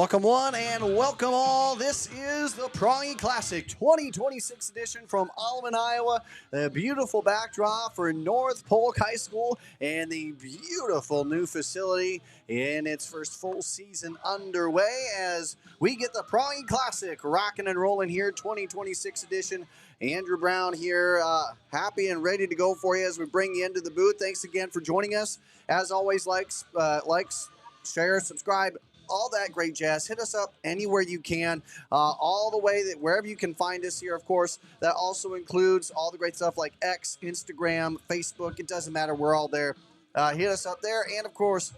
Welcome one and welcome all. This is the Prange Classic 2026 edition from Alvin, Iowa. The beautiful backdrop for North Polk High School and the beautiful new facility in its first full season underway as we get the Prange Classic rocking and rolling here, 2026 edition. Andrew Brown here, happy and ready to go for you as we bring you into the booth. Thanks again for joining us. As always, likes, share, subscribe, all that great jazz. Hit us up anywhere you can, all the way that wherever you can find us here, of course. That also includes all the great stuff like X, Instagram, Facebook. It doesn't matter. We're all there. Hit us up there. And, of course,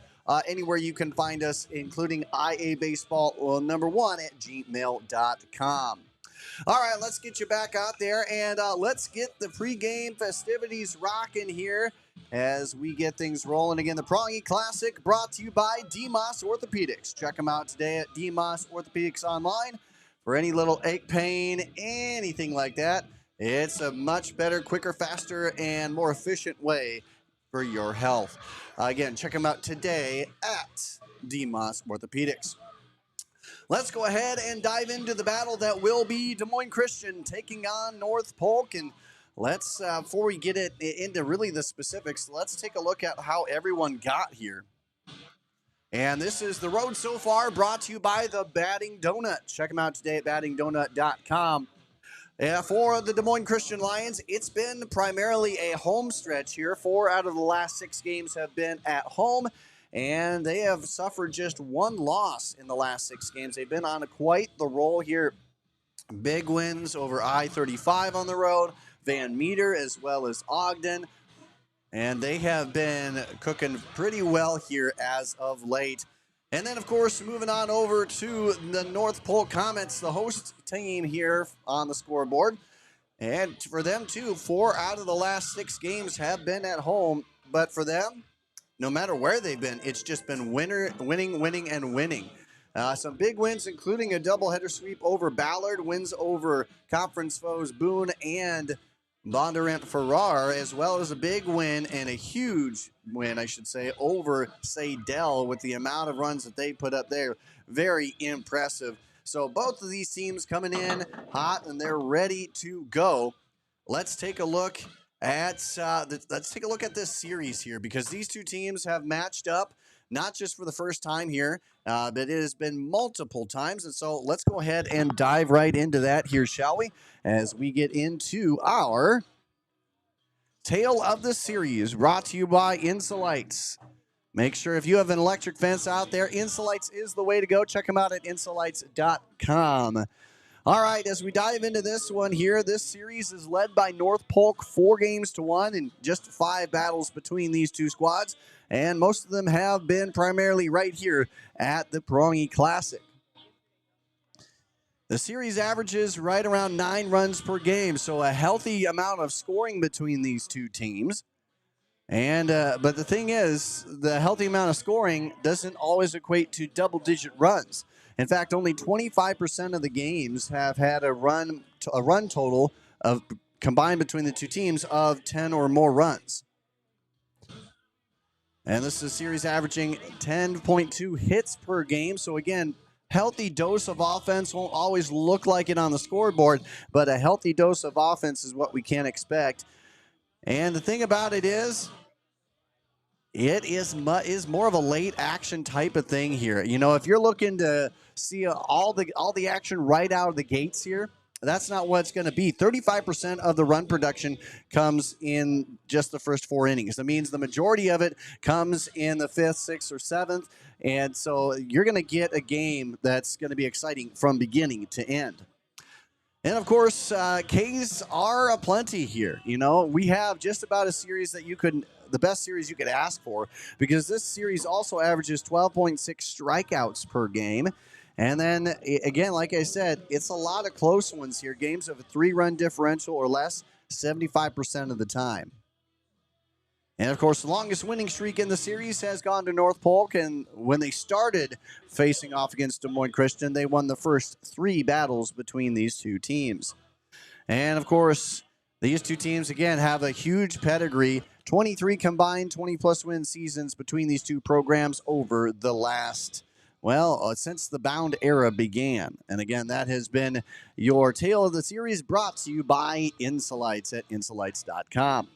anywhere you can find us, including iabaseball #1 at gmail.com. All right, let's get you back out there, and let's get the pregame festivities rocking here as we get things rolling. Again, the Prange Classic brought to you by DMOS Orthopedics. Check them out today at DMOS Orthopedics online for any little ache, pain, anything like that. It's a much better, quicker, faster, and more efficient way for your health. Again, check them out today at DMOS Orthopedics. Let's go ahead and dive into the battle that will be Des Moines Christian taking on North Polk. And let's, before we get it into really the specifics, let's take a look at how everyone got here. And this is the road so far, brought to you by the Batting Donut. Check them out today at battingdonut.com. For the Des Moines Christian Lions, it's been primarily a home stretch here. 4 out of the last 6 games have been at home. And they have suffered just 1 loss in the last 6 games. They've been on quite the roll here. Big wins over I-35 on the road, Van Meter as well as Ogden. And they have been cooking pretty well here as of late. And then, of course, moving on over to the North Polk Comets, the host team here on the scoreboard. And for them, too, 4 out of the last 6 games have been at home. But for them, no matter where they've been, it's just been winning. Some big wins, including a doubleheader sweep over Ballard, wins over conference foes Boone and Bondurant Farrar, as well as a big win and a huge win, I should say, over Sadell with the amount of runs that they put up there. Very impressive. So both of these teams coming in hot and they're ready to go. Let's take a look at this series here, because these two teams have matched up not just for the first time here, but it has been multiple times. And so let's go ahead and dive right into that here, shall we, as we get into our tale of the series, brought to you by Insolites. Make sure if you have an electric fence out there, Insolites is the way to go. Check them out at insolites.com. All right, as we dive into this one here, this series is led by North Polk 4-1 in just 5 battles between these two squads, and most of them have been primarily right here at the Prange Classic. The series averages right around 9 runs per game, so a healthy amount of scoring between these two teams. And but the thing is, the healthy amount of scoring doesn't always equate to double-digit runs. In fact, only 25% of the games have had a run total of combined between the two teams of 10 or more runs. And this is a series averaging 10.2 hits per game. So again, healthy dose of offense. Won't always look like it on the scoreboard, but a healthy dose of offense is what we can expect. And the thing about it is, it is more of a late action type of thing here. You know, if you're looking to see all the action right out of the gates here, that's not what it's going to be. 35% of the run production comes in just the first 4 innings. That means the majority of it comes in the 5th, 6th, or 7th. And so you're going to get a game that's going to be exciting from beginning to end. And, of course, Ks are aplenty here. You know, we have just about a series that the best series you could ask for, because this series also averages 12.6 strikeouts per game. And then, again, like I said, it's a lot of close ones here. Games of a 3-run differential or less 75% of the time. And, of course, the longest winning streak in the series has gone to North Polk. And when they started facing off against Des Moines Christian, they won the first 3 battles between these two teams. And, of course, these two teams, again, have a huge pedigree. 23 combined 20-plus win seasons between these two programs over the last Well, since the bound era began. And again, that has been your tale of the series brought to you by Insolites at insolites.com.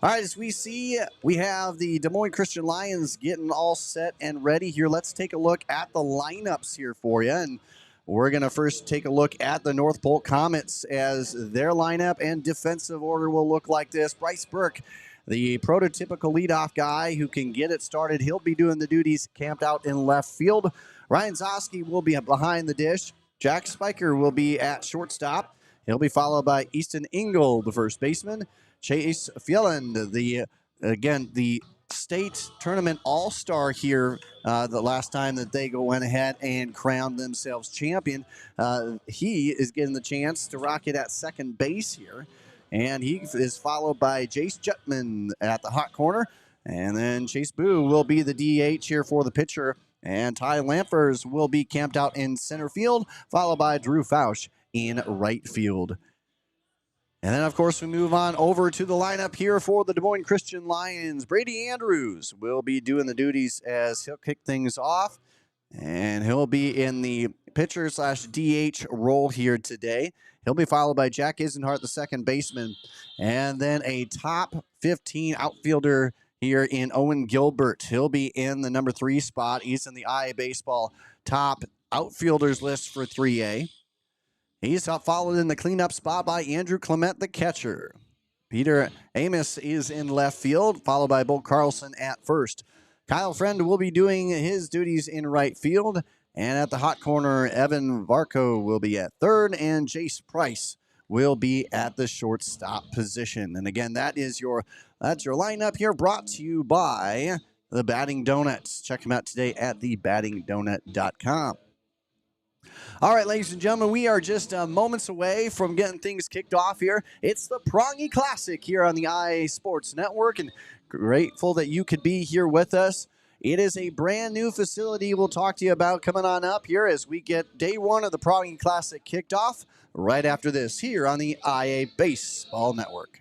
All right, as we see, we have the Des Moines Christian Lions getting all set and ready here. Let's take a look at the lineups here for you. And we're going to first take a look at the North Polk Comets as their lineup and defensive order will look like this. Bryce Burke, the prototypical leadoff guy who can get it started. He'll be doing the duties camped out in left field. Ryan Zosky will be behind the dish. Jack Spiker will be at shortstop. He'll be followed by Easton Engel, the first baseman. Chase Fjelland, the state tournament all-star here the last time that they went ahead and crowned themselves champion. He is getting the chance to rock it at second base here. And he is followed by Jace Jutman at the hot corner. And then Chase Boo will be the DH here for the pitcher. And Ty Lampers will be camped out in center field, followed by Drew Fausch in right field. And then, of course, we move on over to the lineup here for the Des Moines Christian Lions. Brady Andrews will be doing the duties as he'll kick things off. And he'll be in the pitcher/DH role here today. He'll be followed by Jack Isenhart, the second baseman. And then a top 15 outfielder here in Owen Gilbert. He'll be in the number 3 spot. He's in the IA Baseball top outfielders list for 3A. He's followed in the cleanup spot by Andrew Clement, the catcher. Peter Amos is in left field, followed by Bo Carlson at first. Kyle Friend will be doing his duties in right field. And at the hot corner, Evan Varco will be at third, and Jace Price will be at the shortstop position. And again, that's your lineup here, brought to you by the Batting Donuts. Check them out today at thebattingdonut.com. All right, ladies and gentlemen, we are just moments away from getting things kicked off here. It's the Prange Classic here on the IA Sports Network, and grateful that you could be here with us. It is a brand new facility we'll talk to you about coming on up here as we get day one of the Prange Classic kicked off right after this here on the IA Baseball Network.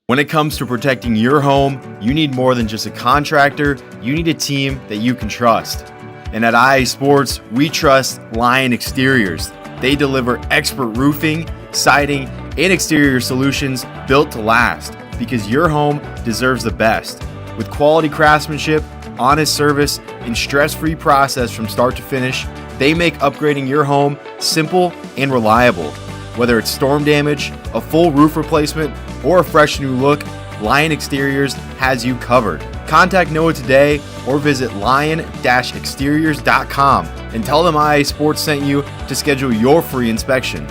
When it comes to protecting your home, you need more than just a contractor. You need a team that you can trust. And at IA Sports, we trust Lion Exteriors. They deliver expert roofing, siding, and exterior solutions built to last, because your home deserves the best. With quality craftsmanship, honest service, and stress-free process from start to finish, they make upgrading your home simple and reliable. Whether it's storm damage, a full roof replacement, or a fresh new look, Lion Exteriors has you covered. Contact Noah today or visit lion-exteriors.com and tell them IA Sports sent you to schedule your free inspection.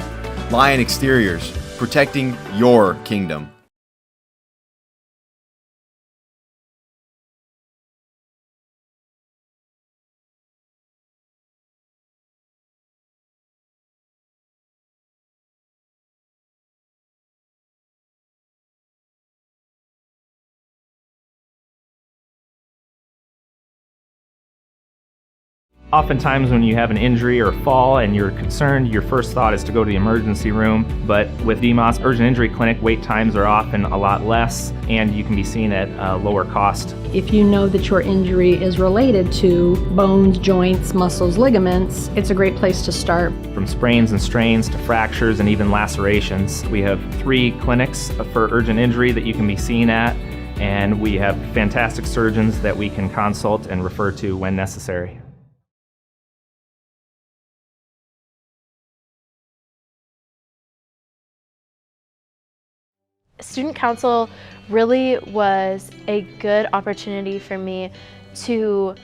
Lion Exteriors, protecting your kingdom. Oftentimes when you have an injury or a fall and you're concerned, your first thought is to go to the emergency room. But with DMOS Urgent Injury Clinic, wait times are often a lot less and you can be seen at a lower cost. If you know that your injury is related to bones, joints, muscles, ligaments, it's a great place to start. From sprains and strains to fractures and even lacerations. We have 3 clinics for urgent injury that you can be seen at, and we have fantastic surgeons that we can consult and refer to when necessary. Student council really was a good opportunity for me to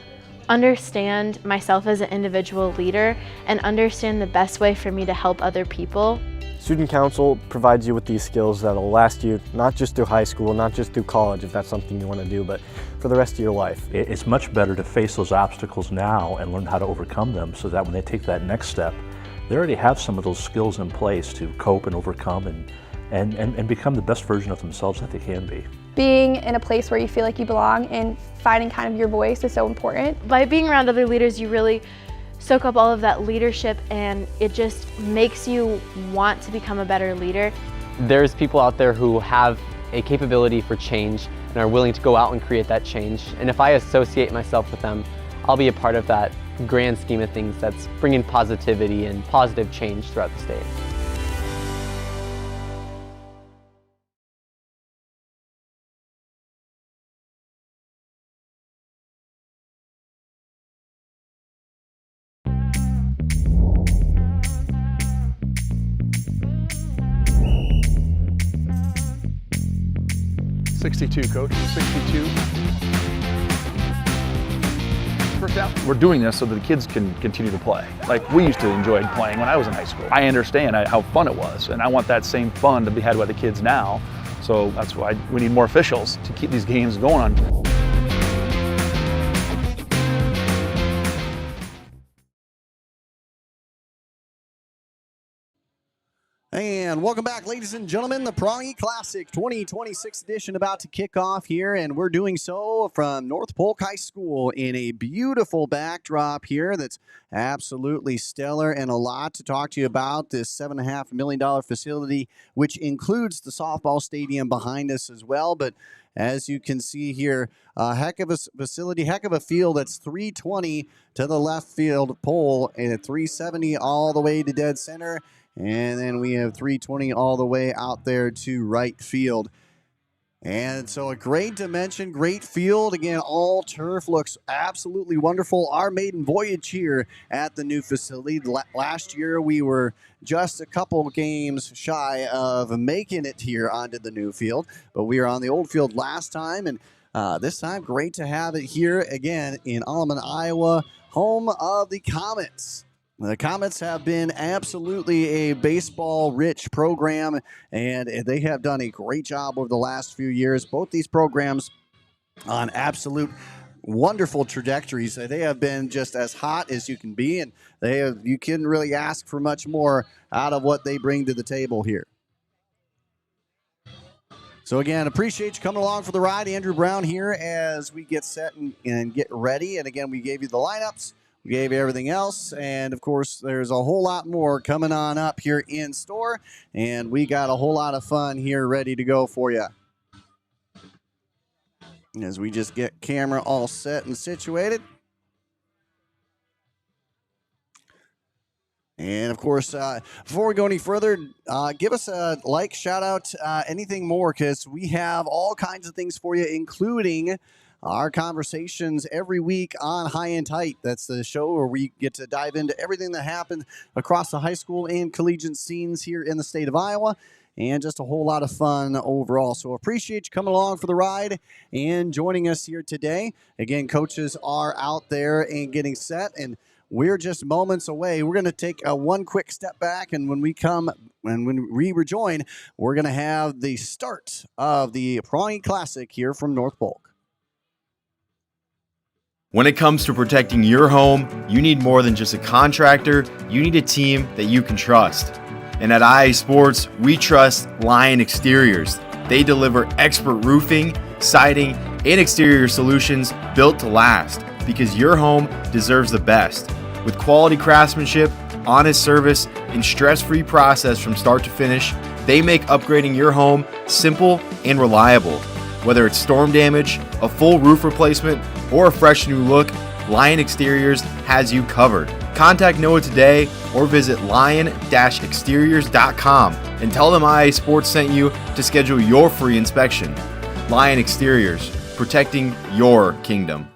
understand myself as an individual leader and understand the best way for me to help other people. Student council provides you with these skills that will last you not just through high school, not just through college if that's something you want to do, but for the rest of your life. It's much better to face those obstacles now and learn how to overcome them so that when they take that next step, they already have some of those skills in place to cope and overcome and become the best version of themselves that they can be. Being in a place where you feel like you belong and finding kind of your voice is so important. By being around other leaders, you really soak up all of that leadership, and it just makes you want to become a better leader. There's people out there who have a capability for change and are willing to go out and create that change. And if I associate myself with them, I'll be a part of that grand scheme of things that's bringing positivity and positive change throughout the state. Coach, 62. First down. We're doing this so that the kids can continue to play. Like we used to enjoy playing when I was in high school. I understand how fun it was, and I want that same fun to be had by the kids now. So that's why we need more officials to keep these games going on. And welcome back, ladies and gentlemen. The Prange Classic 2026 edition about to kick off here, and we're doing so from North Polk High School in a beautiful backdrop here that's absolutely stellar, and a lot to talk to you about. This $7.5 million facility, which includes the softball stadium behind us as well. But as you can see here, a heck of a facility, heck of a field. That's 320 to the left field pole and 370 all the way to dead center. And then we have 320 all the way out there to right field. And so a great dimension, great field. Again, all turf looks absolutely wonderful. Our maiden voyage here at the new facility. Last year, we were just a couple games shy of making it here onto the new field. But we were on the old field last time. And this time, great to have it here again in Alleman, Iowa, home of the Comets. The Comets have been absolutely a baseball-rich program, and they have done a great job over the last few years. Both these programs on absolute wonderful trajectories. They have been just as hot as you can be, and you couldn't really ask for much more out of what they bring to the table here. So again, appreciate you coming along for the ride. Andrew Brown here as we get set and get ready. And again, we gave you the lineups. We gave you everything else, and of course, there's a whole lot more coming on up here in store, and we got a whole lot of fun here ready to go for you. As we just get camera all set and situated. And of course, before we go any further, give us a like, shout out, anything more, because we have all kinds of things for you, including our conversations every week on High and Tight. That's the show where we get to dive into everything that happened across the high school and collegiate scenes here in the state of Iowa, and just a whole lot of fun overall. So appreciate you coming along for the ride and joining us here today. Again, coaches are out there and getting set, and we're just moments away. We're going to take one quick step back, and when we rejoin, we're going to have the start of the Prange Classic here from North Polk. When it comes to protecting your home, you need more than just a contractor. You need a team that you can trust. And at IA Sports, we trust Lion Exteriors. They deliver expert roofing, siding, and exterior solutions built to last, because your home deserves the best. With quality craftsmanship, honest service, and stress-free process from start to finish, they make upgrading your home simple and reliable. Whether it's storm damage, a full roof replacement, or a fresh new look, Lion Exteriors has you covered. Contact Noah today or visit lion-exteriors.com and tell them IA Sports sent you to schedule your free inspection. Lion Exteriors, protecting your kingdom.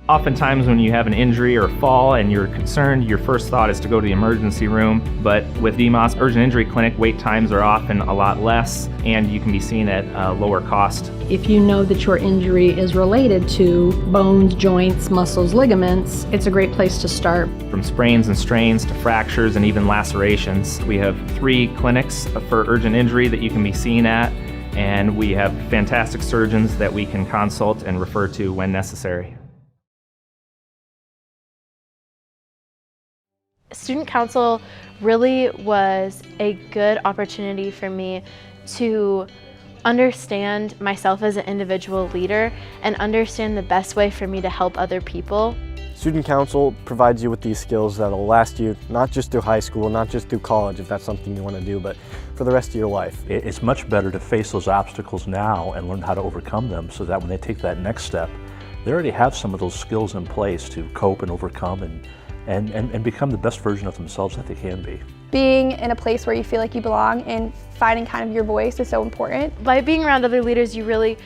Oftentimes when you have an injury or a fall and you're concerned, your first thought is to go to the emergency room. But with DMOS Urgent Injury Clinic, wait times are often a lot less, and you can be seen at a lower cost. If you know that your injury is related to bones, joints, muscles, ligaments, it's a great place to start. From sprains and strains to fractures and even lacerations. We have 3 clinics for urgent injury that you can be seen at. and we have fantastic surgeons that we can consult and refer to when necessary. Student council really was a good opportunity for me to understand myself as an individual leader and understand the best way for me to help other people. Student council provides you with these skills that'll last you not just through high school, not just through college if that's something you want to do, but for the rest of your life. It's much better to face those obstacles now and learn how to overcome them so that when they take that next step, they already have some of those skills in place to cope and overcome and become the best version of themselves that they can be. Being in a place where you feel like you belong and finding kind of your voice is so important. By being around other leaders, you really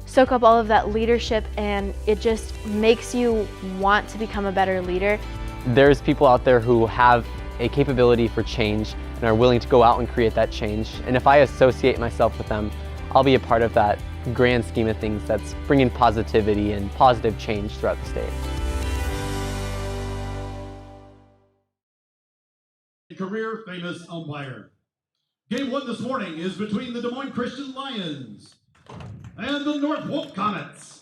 soak up all of that leadership, and it just makes you want to become a better leader. There's people out there who have a capability for change and are willing to go out and create that change. And if I associate myself with them, I'll be a part of that grand scheme of things that's bringing positivity and positive change throughout the state. Career famous umpire. Game 1 this morning is between the Des Moines Christian Lions and the North Polk Comets.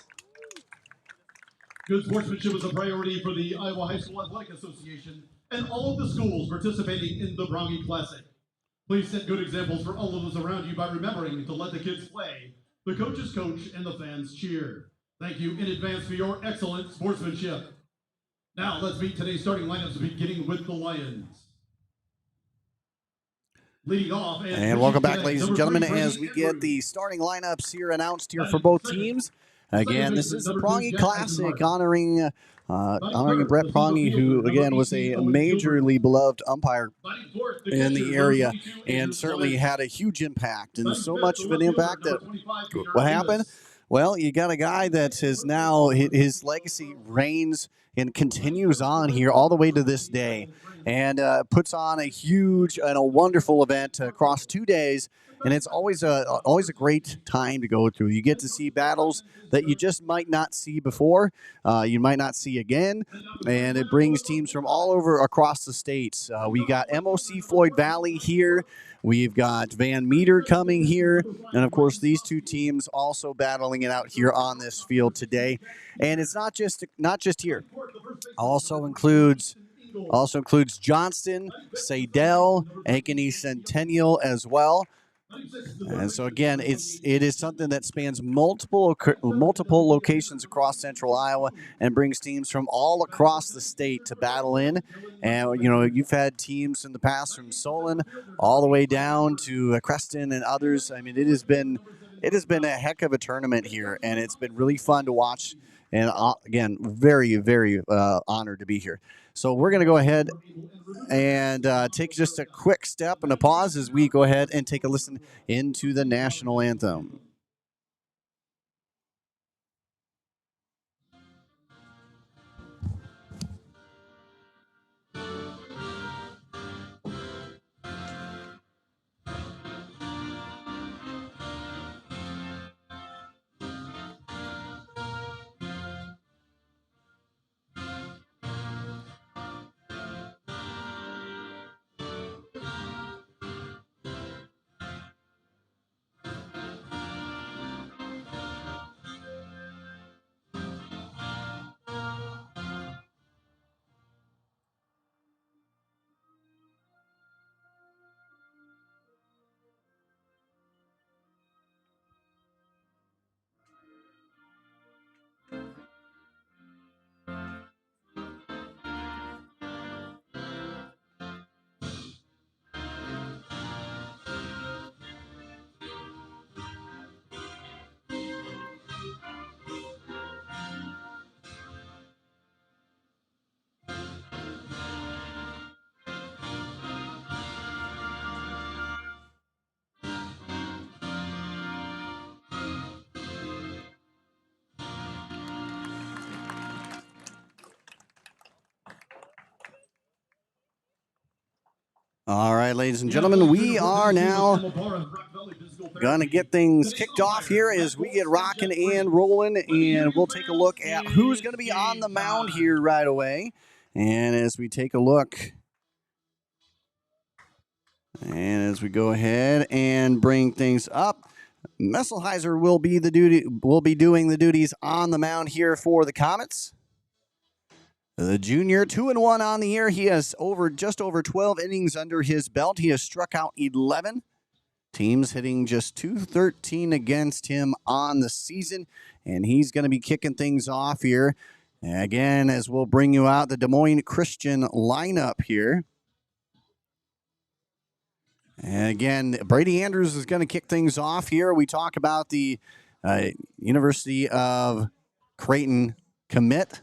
Good sportsmanship is a priority for the Iowa High School Athletic Association and all of the schools participating in the Prange Classic. Please set good examples for all of us around you by remembering to let the kids play, the coaches coach, and the fans cheer. Thank you in advance for your excellent sportsmanship. Now let's meet today's starting lineups, beginning with the Lions. Leading off, and welcome back, ladies and gentlemen, as we get the starting lineups here announced here for both teams. Again, this is the Prange Classic honoring Brett Prange, who again was a majorly beloved umpire in the area and certainly had a huge impact, and so much of an impact that what happened? Well, you got a guy that is now, his legacy reigns and continues on here all the way to this day, and puts on a huge and a wonderful event across 2 days. And it's always a great time to go through. You get to see battles that you just might not see before, you might not see again, and it brings teams from all over across the states. We got MOC Floyd Valley here. We've got Van Meter coming here, and of course these two teams also battling it out here on this field today. And it's not just here. Also includes Johnston, Sadell, Ankeny Centennial as well. And so again, it is something that spans multiple locations across Central Iowa and brings teams from all across the state to battle in. And you know, you've had teams in the past from Solon all the way down to Creston and others. I mean, it has been a heck of a tournament here, and it's been really fun to watch. And again, very, very honored to be here. So we're going to go ahead and take just a quick step and a pause as we go ahead and take a listen into the national anthem. All right, ladies and gentlemen, we are now going to get things kicked off here as we get rocking and rolling, and we'll take a look at who's going to be on the mound here right away. And as we take a look, and as we go ahead and bring things up, Messelheiser will be doing the duties on the mound here for the Comets. The junior, 2-1 on the year. He has just over 12 innings under his belt. He has struck out 11. Teams hitting just .213 against him on the season, and he's going to be kicking things off here. Again, as we'll bring you out the Des Moines Christian lineup here. And again, Brady Andrews is going to kick things off here. We talk about the University of Creighton commit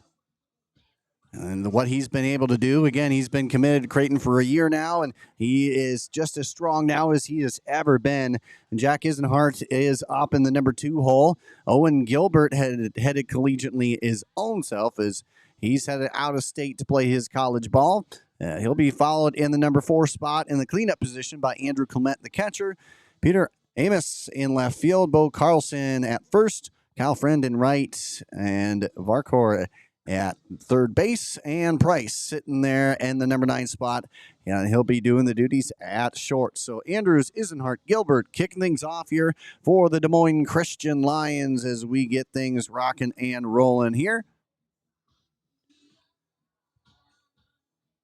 and what he's been able to do. Again, he's been committed to Creighton for a year now, and he is just as strong now as he has ever been. And Jack Isenhart is up in the number 2 hole. Owen Gilbert headed collegiately his own self as he's headed out of state to play his college ball. He'll be followed in the number 4 spot in the cleanup position by Andrew Clement, the catcher. Peter Amos in left field. Bo Carlson at first. Kyle Friend in right. And Varkor at third base, and Price sitting there in the number 9 spot, and he'll be doing the duties at short. So Andrews, Isenhart, Gilbert kicking things off here for the Des Moines Christian Lions as we get things rocking and rolling here.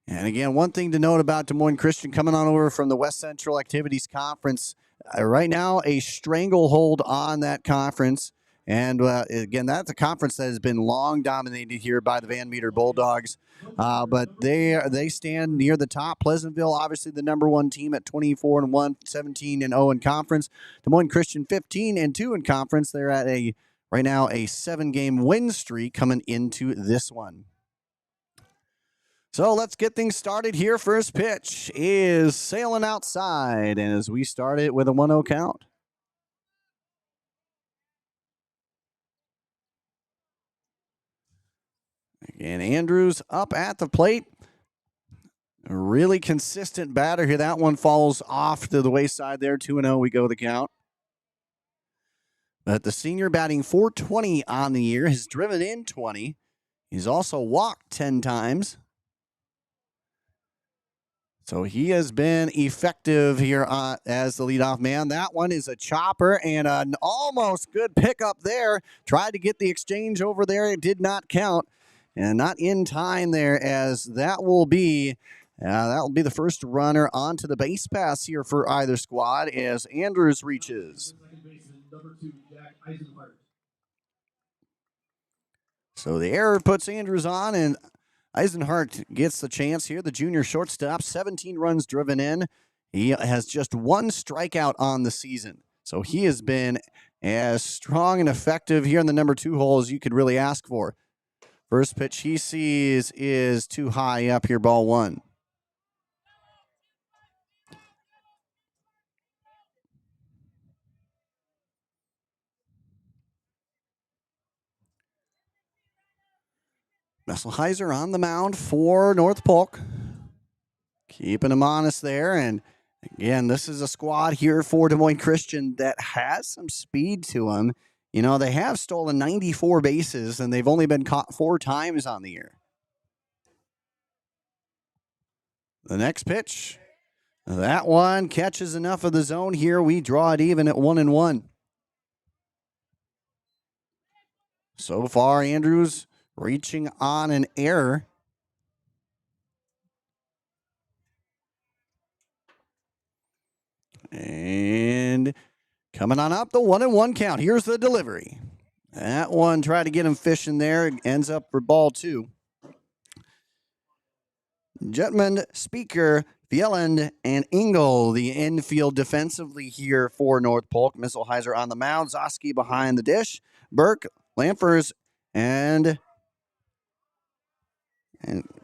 And again, one thing to note about Des Moines Christian coming on over from the West Central Activities Conference, right now a stranglehold on that conference. And again, that's a conference that has been long dominated here by the Van Meter Bulldogs. But they stand near the top. Pleasantville, obviously the number 1 team at 24-1, 17-0 in conference. Des Moines Christian 15-2 in conference. They're at right now a 7-game win streak coming into this one. So let's get things started here. First pitch is sailing outside, and as we start it with a 1-0 count. And Andrews up at the plate. A really consistent batter here. That one falls off to the wayside there. 2-0, we go the count. But the senior batting .420 on the year, has driven in 20. He's also walked 10 times. So he has been effective here as the leadoff man. That one is a chopper and an almost good pickup there. Tried to get the exchange over there. It did not count. And not in time there, as that will be the first runner onto the base pass here for either squad as Andrews reaches. So the error puts Andrews on, and Isenhart gets the chance here. The junior shortstop, 17 runs driven in. He has just 1 strikeout on the season. So he has been as strong and effective here in the number 2 hole as you could really ask for. First pitch he sees is too high up here, ball 1. Messelheiser on the mound for North Polk. Keeping him honest there. And again, this is a squad here for Des Moines Christian that has some speed to them. You know, they have stolen 94 bases, and they've only been caught 4 times on the year. The next pitch, that one catches enough of the zone here. We draw it even at 1-1. So far, Andrews reaching on an error. And coming on up, the 1-1 count. Here's the delivery. That one tried to get him fishing there. It ends up for ball 2. Jetman, Speaker, Fjelland, and Engel, the infield defensively here for North Polk. Messelheiser on the mound. Zoski behind the dish. Burke, Lampers, and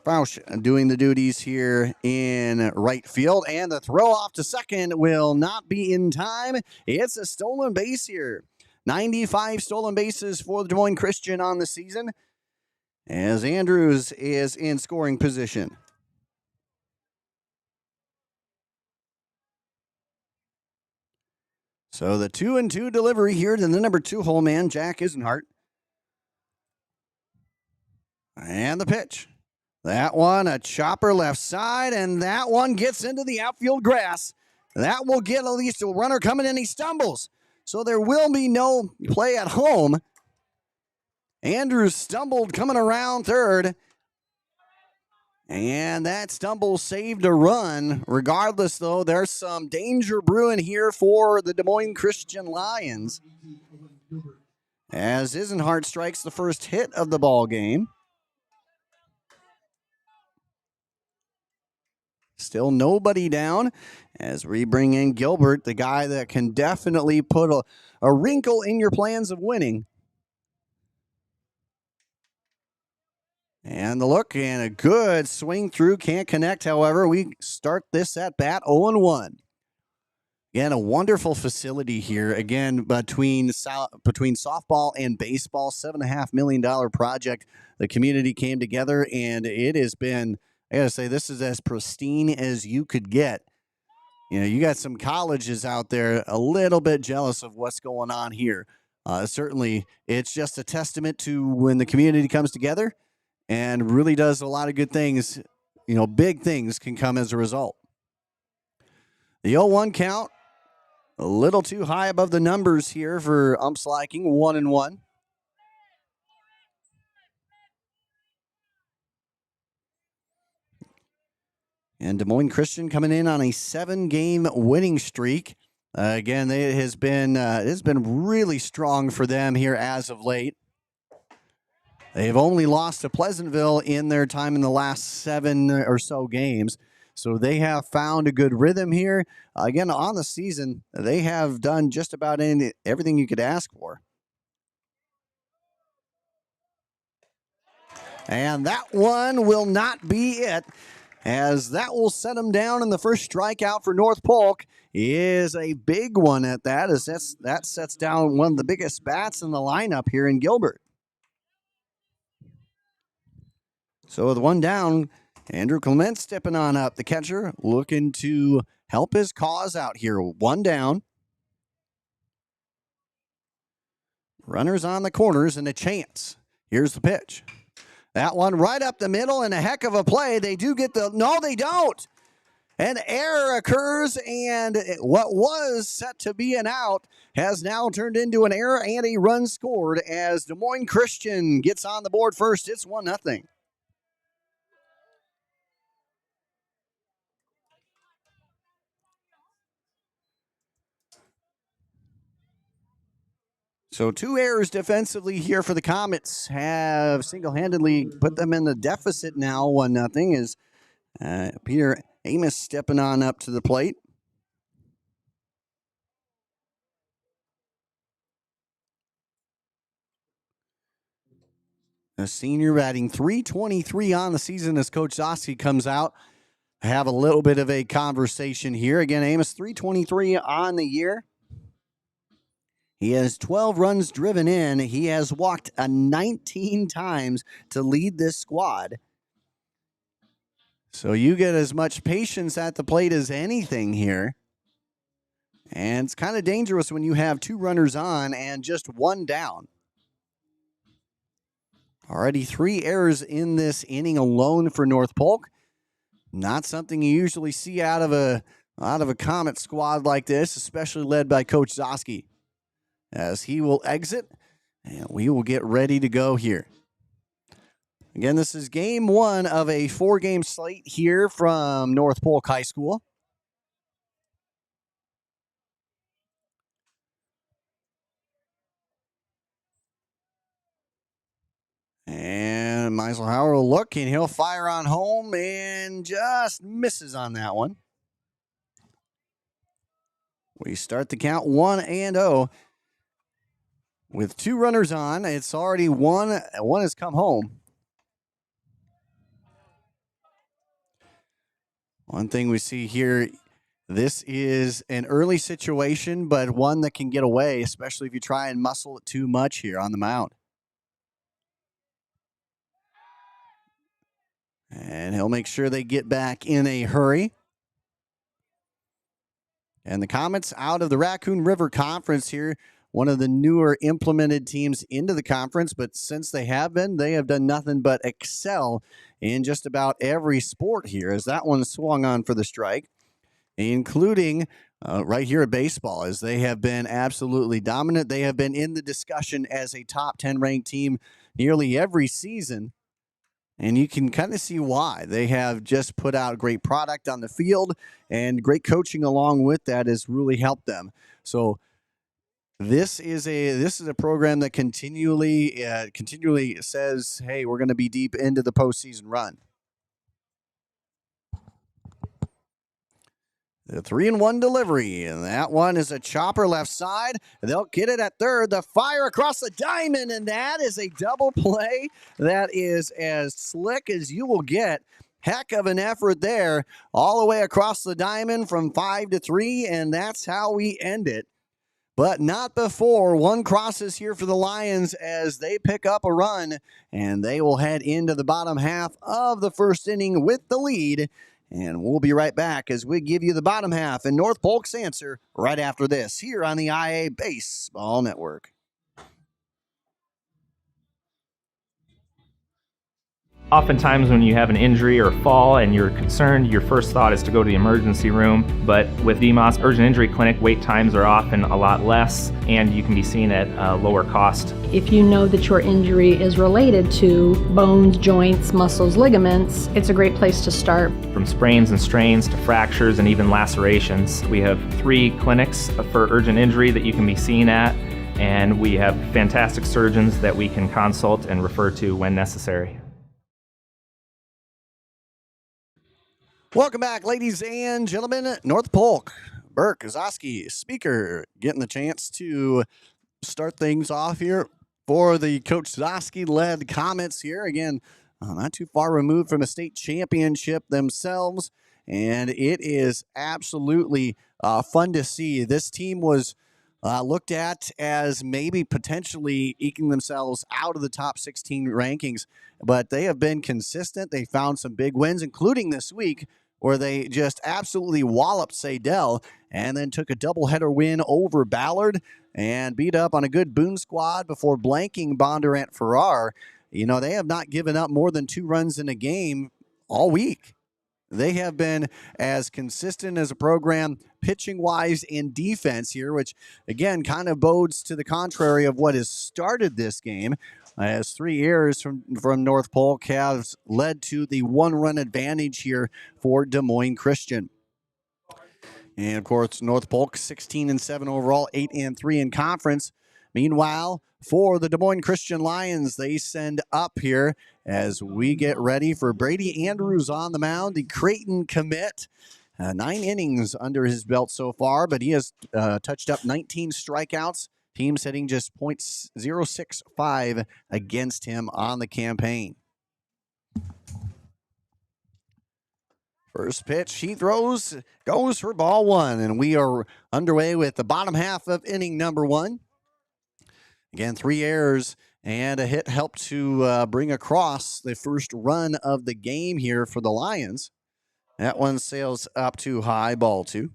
Fausch doing the duties here in right field. And the throw off to second will not be in time. It's a stolen base here. 95 stolen bases for the Des Moines Christian on the season, as Andrews is in scoring position. So the 2-2 delivery here to the number 2 hole man, Jack Isenhart. And the pitch. That one, a chopper left side, and that one gets into the outfield grass. That will get at least a runner coming in. He stumbles. so there will be no play at home. Andrews stumbled coming around third. And that stumble saved a run. Regardless, though, there's some danger brewing here for the Des Moines Christian Lions, as Isenhart strikes the first hit of the ball game. Still nobody down as we bring in Gilbert, the guy that can definitely put a wrinkle in your plans of winning. And the look, and a good swing through. Can't connect, however. We start this at bat 0-1. Again, a wonderful facility here. Again, between softball and baseball, $7.5 million project. The community came together, and it has been, I got to say, this is as pristine as you could get. You know, you got some colleges out there a little bit jealous of what's going on here. Certainly, it's just a testament to when the community comes together and really does a lot of good things. You know, big things can come as a result. The 0-1 count, a little too high above the numbers here for umps liking, 1-1. And Des Moines Christian coming in on a 7-game winning streak. Again, it has been really strong for them here as of late. They've only lost to Pleasantville in their time in the last 7 or so games. So they have found a good rhythm here. Again, on the season, they have done just about everything you could ask for. And that one will not be it, as that will set them down. And the first strikeout for North Polk is a big one at that, as that sets down one of the biggest bats in the lineup here in Gilbert. So with one down, Andrew Clement stepping on up, the catcher, looking to help his cause out here. One down. Runners on the corners and a chance. Here's the pitch. That one right up the middle, and a heck of a play. They do get no, they don't. An error occurs, and what was set to be an out has now turned into an error and a run scored as Des Moines Christian gets on the board first. It's 1-0. So 2 errors defensively here for the Comets have single-handedly put them in the deficit now, 1-0, as Peter Amos stepping on up to the plate. A senior batting .323 on the season as Coach Zosky comes out. Have a little bit of a conversation here. Again, Amos .323 on the year. He has 12 runs driven in. He has walked 19 times to lead this squad. So you get as much patience at the plate as anything here. And it's kind of dangerous when you have 2 runners on and just 1 down. Already 3 errors in this inning alone for North Polk. Not something you usually see out of a Comet squad like this, especially led by Coach Zosky. As he will exit, and we will get ready to go here. Again, this is game 1 of a 4-game slate here from North Polk High School. And Meiselhauer will look, and he'll fire on home and just misses on that one. We start the count 1-0. With 2 runners on, it's already one has come home. One thing we see here, this is an early situation, but one that can get away, especially if you try and muscle it too much here on the mound. And he'll make sure they get back in a hurry. And the Comets out of the Raccoon River Conference here, one of the newer implemented teams into the conference, but since they have done nothing but excel in just about every sport here, as that one swung on for the strike, including right here at baseball, as they have been absolutely dominant. They have been in the discussion as a top 10 ranked team nearly every season. And you can kind of see why. They have just put out great product on the field, and great coaching along with that has really helped them. So this is a program that continually says, hey, we're going to be deep into the postseason run. The 3-1 delivery, and that one is a chopper left side. They'll get it at third. The fire across the diamond, and that is a double play. That is as slick as you will get. Heck of an effort there, all the way across the diamond from 5-3, and that's how we end it. But not before one crosses here for the Lions as they pick up a run, and they will head into the bottom half of the first inning with the lead. And we'll be right back as we give you the bottom half and North Polk's answer right after this here on the IA Baseball Network. Oftentimes when you have an injury or fall and you're concerned, your first thought is to go to the emergency room. But with VMOS Urgent Injury Clinic, wait times are often a lot less, and you can be seen at a lower cost. If you know that your injury is related to bones, joints, muscles, ligaments, it's a great place to start. From sprains and strains to fractures and even lacerations, we have 3 clinics for urgent injury that you can be seen at, and we have fantastic surgeons that we can consult and refer to when necessary. Welcome back, ladies and gentlemen. North Polk, Burke, Kozoski, speaker, getting the chance to start things off here for the Coach Kozoski-led Comets here. Again, not too far removed from a state championship themselves, and it is absolutely fun to see. This team was looked at as maybe potentially eking themselves out of the top 16 rankings, but they have been consistent. They found some big wins, including this week, where they just absolutely walloped Sadell and then took a doubleheader win over Ballard and beat up on a good Boone squad before blanking Bondurant Farrar. You know, they have not given up more than 2 runs in a game all week. They have been as consistent as a program, pitching-wise and defense here, which, again, kind of bodes to the contrary of what has started this game, as 3 errors from North Polk have led to the 1-run advantage here for Des Moines Christian. And, of course, North Polk 16-7 overall, 8-3 in conference. Meanwhile, for the Des Moines Christian Lions, they send up here as we get ready for Brady Andrews on the mound, the Creighton commit. 9 innings under his belt so far, but he has touched up 19 strikeouts. Team setting just .065 against him on the campaign. First pitch, he throws, goes for ball 1, and we are underway with the bottom half of inning number 1. Again, 3 errors and a hit helped to bring across the first run of the game here for the Lions. That one sails up too high, ball 2.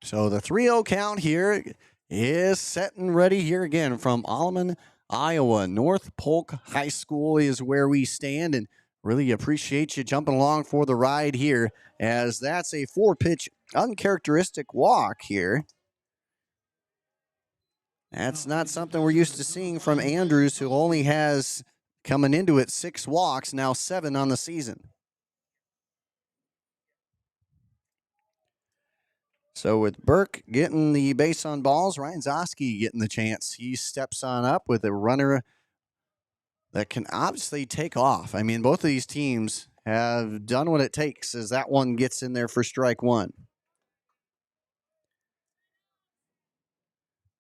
So the 3-0 count here is set and ready here again from Alleman, Iowa. North Polk High School is where we stand, and really appreciate you jumping along for the ride here, as that's a 4-pitch uncharacteristic walk here. That's not something we're used to seeing from Andrews, who only has, coming into it, 6 walks, now 7 on the season. So with Burke getting the base on balls, Ryan Zoski getting the chance. He steps on up with a runner that can obviously take off. I mean, both of these teams have done what it takes as that one gets in there for strike 1.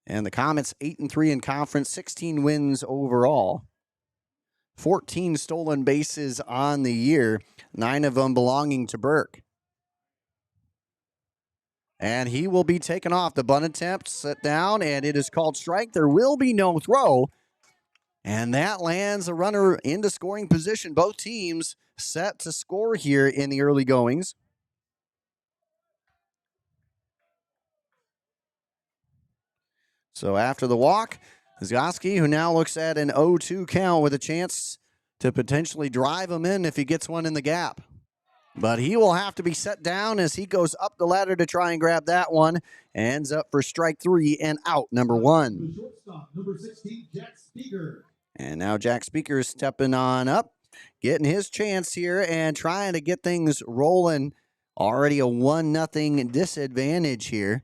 And the Comets 8-3 in conference, 16 wins overall. 14 stolen bases on the year, 9 of them belonging to Burke. And he will be taken off. The bunt attempt set down, and it is called strike. There will be no throw. And that lands a runner into scoring position. Both teams set to score here in the early goings. So after the walk, Zgoski, who now looks at an 0-2 count with a chance to potentially drive him in if he gets one in the gap. But he will have to be set down as he goes up the ladder to try and grab that one. Ends up for strike 3 and out number 1. The shortstop, number 16, Jack Speaker. And now Jack Speaker is stepping on up, getting his chance here and trying to get things rolling. Already a 1-0 disadvantage here.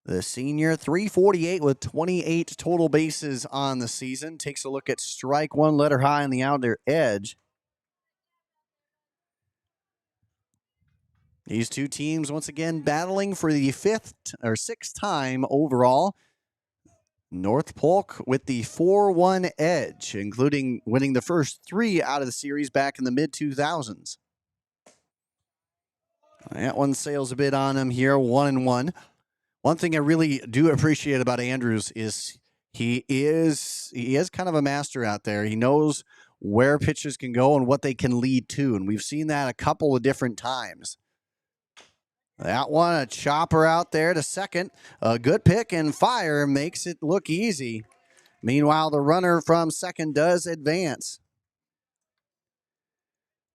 The senior, 348 with 28 total bases on the season. Takes a look at strike 1, letter high on the outer edge. These two teams once again battling for the 6th time overall. North Polk with the 4-1 edge, including winning the first 3 out of the series back in the mid-2000s. That one sails a bit on him here, 1-1. One thing I really do appreciate about Andrews is he is kind of a master out there. He knows where pitchers can go and what they can lead to, and we've seen that a couple of different times. That one, a chopper out there to second. A good pick and fire makes it look easy. Meanwhile, the runner from second does advance.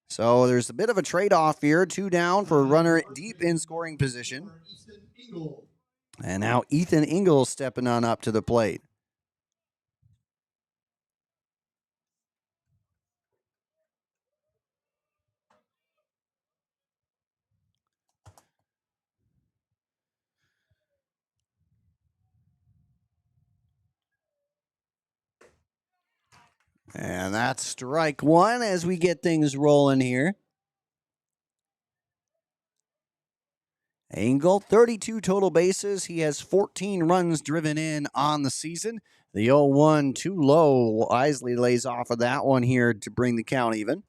So there's a bit of a trade-off here. 2 down for a runner deep in scoring position. And now Ethan Ingalls stepping on up to the plate. And that's strike 1 as we get things rolling here. Engel, 32 total bases. He has 14 runs driven in on the season. The 0-1 too low. Wisely lays off of that one here to bring the count even.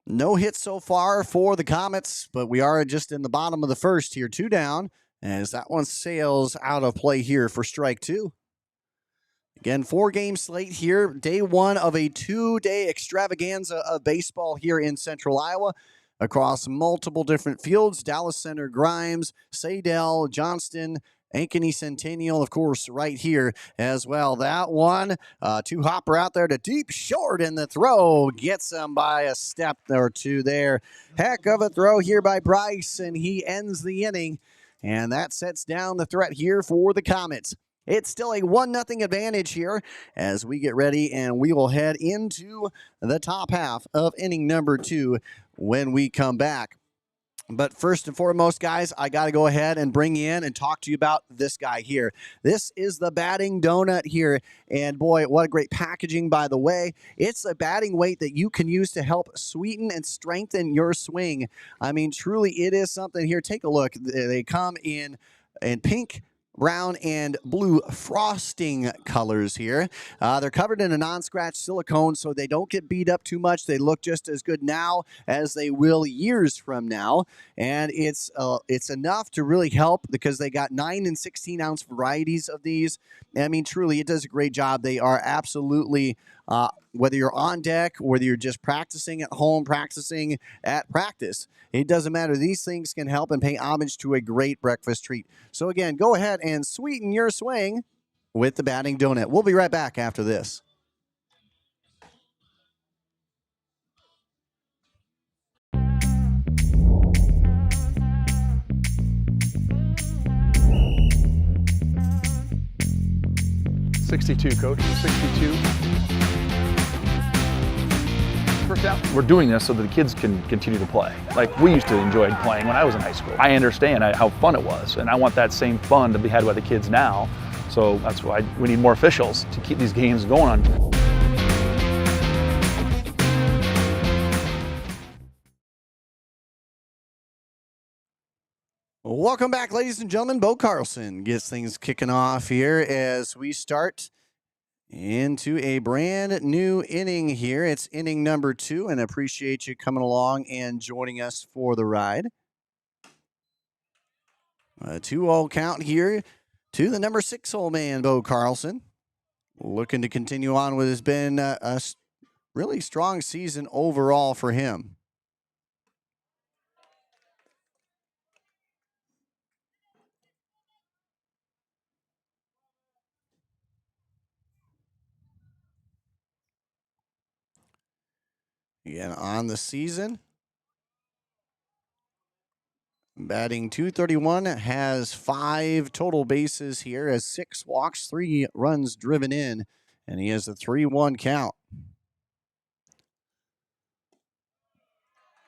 No hits so far for the Comets, but we are just in the bottom of the first here. 2 down as that one sails out of play here for strike 2. Again, 4-game slate here. Day 1 of a 2-day extravaganza of baseball here in Central Iowa across multiple different fields. Dallas Center, Grimes, Sadell, Johnston, Ankeny Centennial, of course, right here as well. That one, 2-hopper out there to deep short, and the throw gets him by a step or 2 there. Heck of a throw here by Bryce, and he ends the inning. And that sets down the threat here for the Comets. It's still a 1-0 advantage here as we get ready, and we will head into the top half of inning number 2 when we come back. But first and foremost, guys, I got to go ahead and bring in and talk to you about this guy here. This is the batting donut here. And boy, what a great packaging, by the way. It's a batting weight that you can use to help sweeten and strengthen your swing. I mean, truly, it is something here. Take a look. They come in pink, brown, and blue frosting colors here. They're covered in a non-scratch silicone, so they don't get beat up too much. They look just as good now as they will years from now. And it's enough to really help because they got 9 and 16-ounce varieties of these. I mean, truly, it does a great job. They are absolutely, whether you're on deck, whether you're just practicing at home, practicing at practice, it doesn't matter. These things can help and pay homage to a great breakfast treat. So again, go ahead and sweeten your swing with the batting donut. We'll be right back after this. .62, Coach. 62. First out. We're doing this so that the kids can continue to play. Like we used to enjoy playing when I was in high school. I understand how fun it was, and I want that same fun to be had by the kids now. So that's why we need more officials to keep these games going on. Welcome back, ladies and gentlemen. Bo Carlson gets things kicking off here as we start into a brand new inning here. It's inning number 2, and I appreciate you coming along and joining us for the ride. A 2-0 count here to the number 6 hole man, Bo Carlson. Looking to continue on what has been a really strong season overall for him. Again, on the season, batting .231, has 5 total bases here, has 6 walks, 3 runs driven in, and he has a 3-1 count.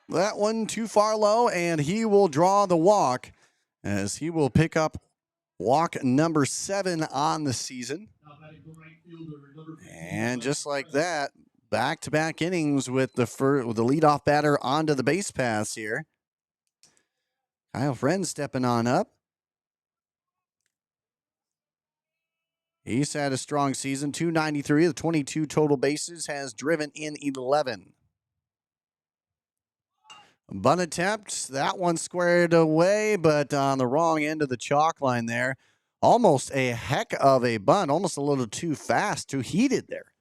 That one too far low, and he will draw the walk as he will pick up walk number 7 on the season. And just like that, back-to-back innings with the leadoff batter onto the base paths here. Kyle Friend stepping on up. He's had a strong season, .293, the 22 total bases, has driven in 11. Bunt attempt, that one squared away, but on the wrong end of the chalk line there. Almost a heck of a bunt, almost a little too fast, too heated there.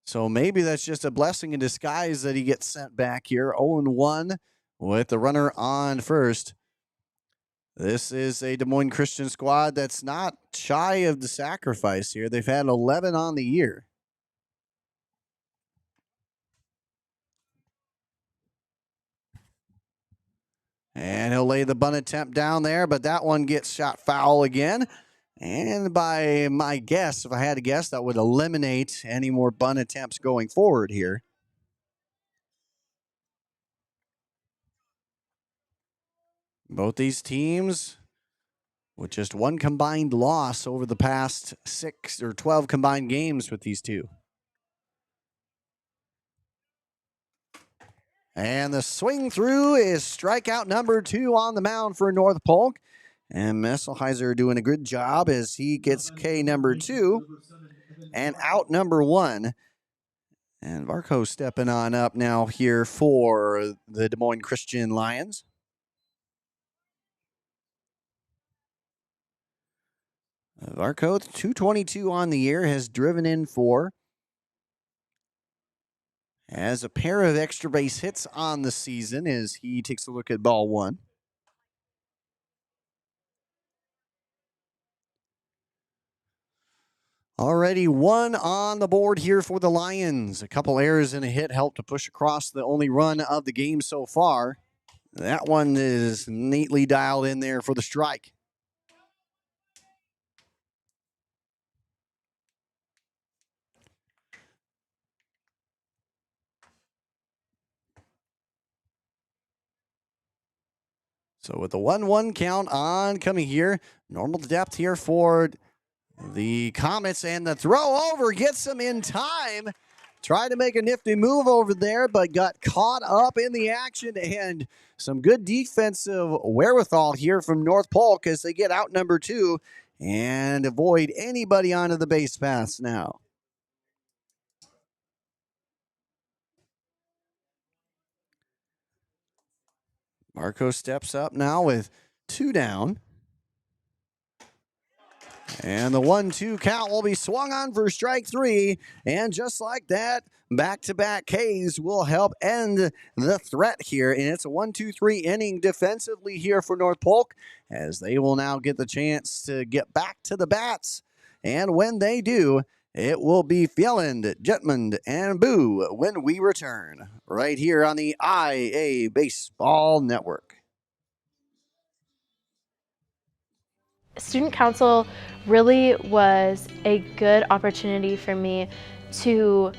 So maybe that's just a blessing in disguise that he gets sent back here. 0-1 with the runner on first. This is a Des Moines Christian squad that's not shy of the sacrifice here. They've had 11 on the year. And he'll lay the bunt attempt down there, but that one gets shot foul again. And by my guess, if I had to guess, that would eliminate any more bunt attempts going forward here. Both these teams with just one combined loss over the past 6 or 12 combined games with these two. And the swing through is strikeout number 2 on the mound for North Polk. And Messelheiser doing a good job as he gets K number 2 and out number 1. And Varco stepping on up now here for the Des Moines Christian Lions. Varco, 222 on the year, has driven in 4. Has a pair of extra base hits on the season as he takes a look at ball 1. Already 1 on the board here for the Lions. A couple errors and a hit helped to push across the only run of the game so far. That one is neatly dialed in there for the strike. So with the 1-1 count on coming here, normal depth here for the Comets, and the throw over gets them in time. Tried to make a nifty move over there, but got caught up in the action, and some good defensive wherewithal here from North Polk as they get out number 2 and avoid anybody onto the base paths now. Marco steps up now with 2 down. And the 1-2 count will be swung on for strike 3. And just like that, back-to-back Ks will help end the threat here. And it's a 1-2-3 inning defensively here for North Polk, as they will now get the chance to get back to the bats. And when they do, it will be Fjelland, Jetmund, and Boo when we return, right here on the IA Baseball Network. Student council really was a good opportunity for me to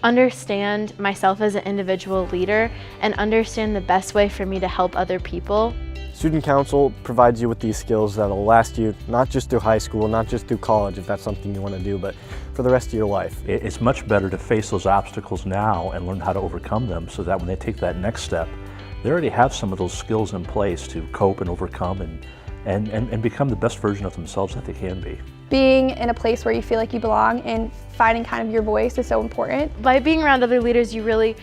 understand myself as an individual leader and understand the best way for me to help other people. Student council provides you with these skills that'll last you not just through high school, not just through college if that's something you want to do, but for the rest of your life. It's much better to face those obstacles now and learn how to overcome them so that when they take that next step, they already have some of those skills in place to cope and overcome and become the best version of themselves that they can be. Being in a place where you feel like you belong and finding kind of your voice is so important. By being around other leaders, you really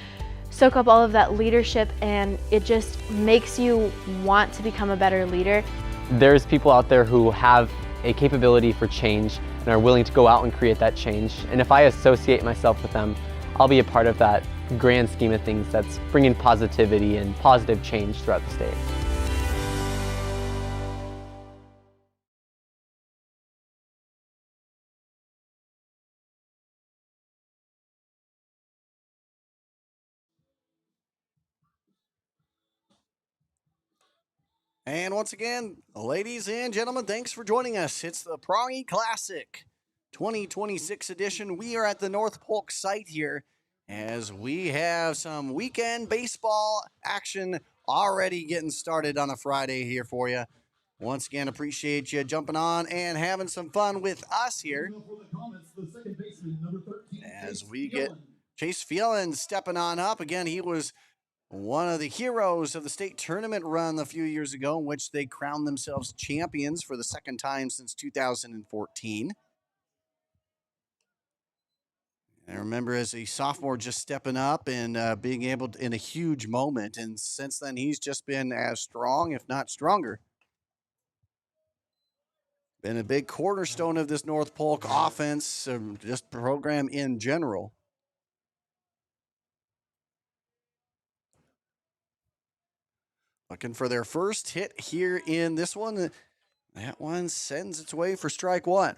soak up all of that leadership, and it just makes you want to become a better leader. There's people out there who have a capability for change and are willing to go out and create that change. And if I associate myself with them, I'll be a part of that grand scheme of things that's bringing positivity and positive change throughout the state. And once again, ladies and gentlemen, thanks for joining us. It's the Prange Classic 2026 edition. We are at the North Polk site here as we have some weekend baseball action already getting started on a Friday here for you. Once again, appreciate you jumping on and having some fun with us here as we get Chase Phelan stepping on up. Again, he was one of the heroes of the state tournament run a few years ago, in which they crowned themselves champions for the second time since 2014. I remember as a sophomore just stepping up and being able to, in a huge moment. And since then, he's just been as strong, if not stronger. Been a big cornerstone of this North Polk offense, just program in general. Looking for their first hit here in this one. That one sends its way for strike one.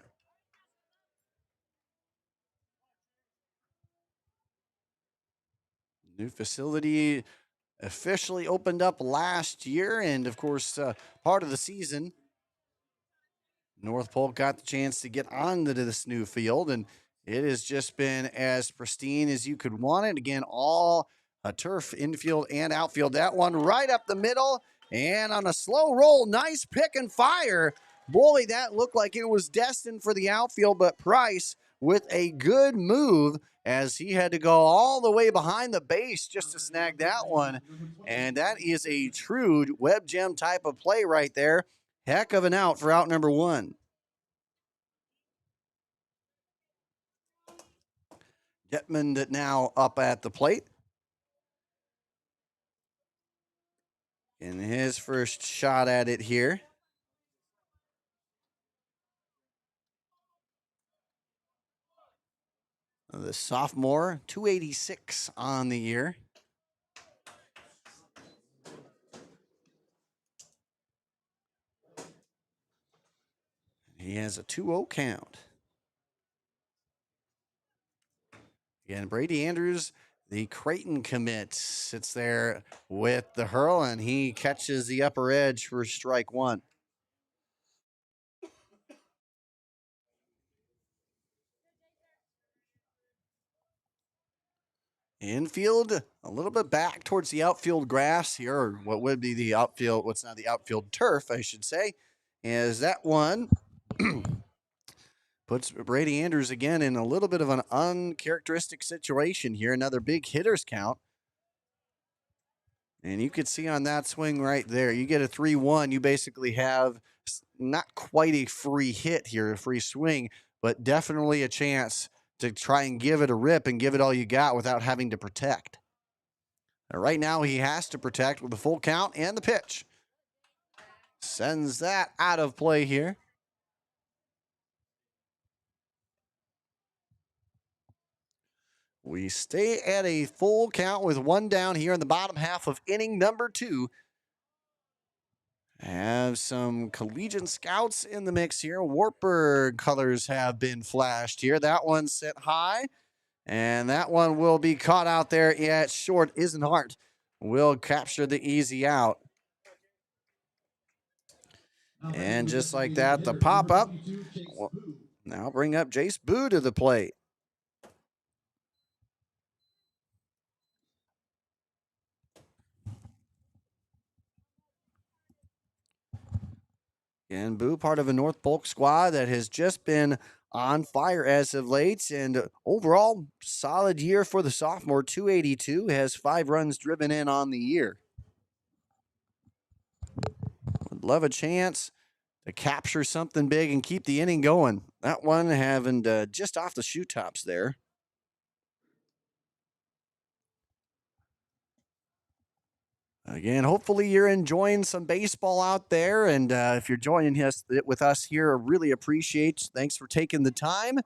New facility officially opened up last year, and of course, part of the season, North Polk got the chance to get onto this new field, and it has just been as pristine as you could want it. Again, all turf, infield and outfield. That one right up the middle, and on a slow roll, nice pick and fire. Boy, that looked like it was destined for the outfield, but Price with a good move as he had to go all the way behind the base just to snag that one. And that is a true web gem type of play right there. Heck of an out for out number one. Detmond now up at the plate. In his first shot at it here. The sophomore, 286 on the year. He has a 2-0 count. Again, Brady Andrews, the Creighton commit, sits there with the hurl, and he catches the upper edge for strike one. Infield, a little bit back towards the outfield grass here, or what would be the outfield, what's not the outfield turf, I should say, is that one puts Brady Andrews again in a little bit of an uncharacteristic situation here. Another big hitters count. And you can see on that swing right there, you get a 3-1, you basically have not quite a free hit here, a free swing, but definitely a chance to try and give it a rip and give it all you got without having to protect. Right now, he has to protect with the full count and the pitch. Sends that out of play here. We stay at a full count with one down here in the bottom half of inning number 2. Have some collegiate scouts in the mix here. Wartburg colors have been flashed here. That one set high, and that one will be caught out there at short. Isenhart will capture the easy out. And just like that, the pop-up will now bring up Jace Boo to the plate. And Boo, part of a North Polk squad that has just been on fire as of late. And overall, solid year for the sophomore. 282, has 5 runs driven in on the year. Would love a chance to capture something big and keep the inning going. That one having just off the shoe tops there. Again, hopefully you're enjoying some baseball out there, and if you're joining us with us here, I really appreciate. Thanks for taking the time,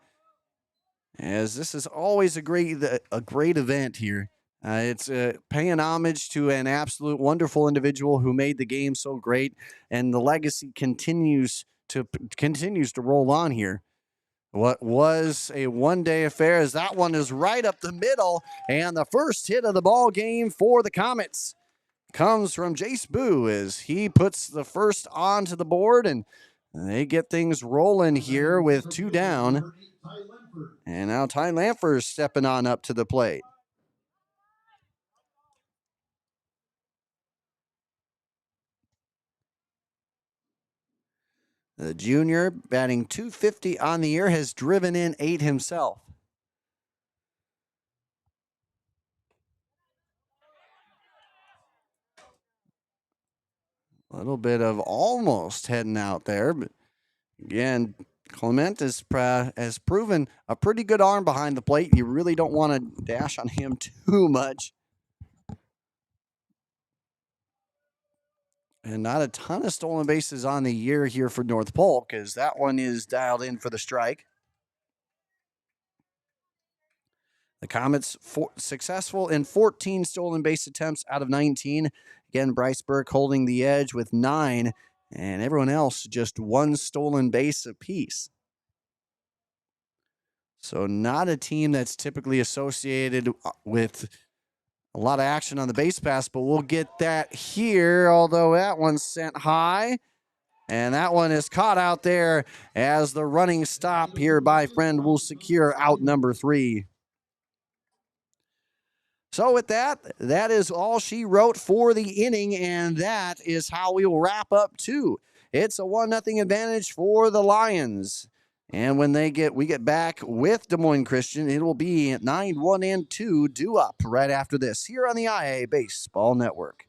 as this is always a great event here. It's paying homage to an absolute wonderful individual who made the game so great, and the legacy continues to roll on here. What was a one-day affair, as that one is right up the middle, and the first hit of the ball game for the Comets. comes from Jace Boo as he puts the first onto the board, and they get things rolling here with 2 down. And now Ty Lanford stepping on up to the plate. The junior, batting .250 on the year, has driven in 8 himself. A little bit of almost heading out there, but again, Clement has proven a pretty good arm behind the plate. You really don't want to dash on him too much. And not a ton of stolen bases on the year here for North Polk, as that one is dialed in for the strike. The Comets successful in 14 stolen base attempts out of 19. Again, Bryce Burke holding the edge with 9, and everyone else just 1 stolen base apiece. So not a team that's typically associated with a lot of action on the base pass, but we'll get that here, although that one's sent high. And that one is caught out there as the running stop here by Friend will secure out number 3. So with that, that is all she wrote for the inning, and that is how we will wrap up too. It's a 1-0 advantage for the Lions. And when we get back with Des Moines Christian, it will be 9-1-2 due up right after this here on the IA Baseball Network.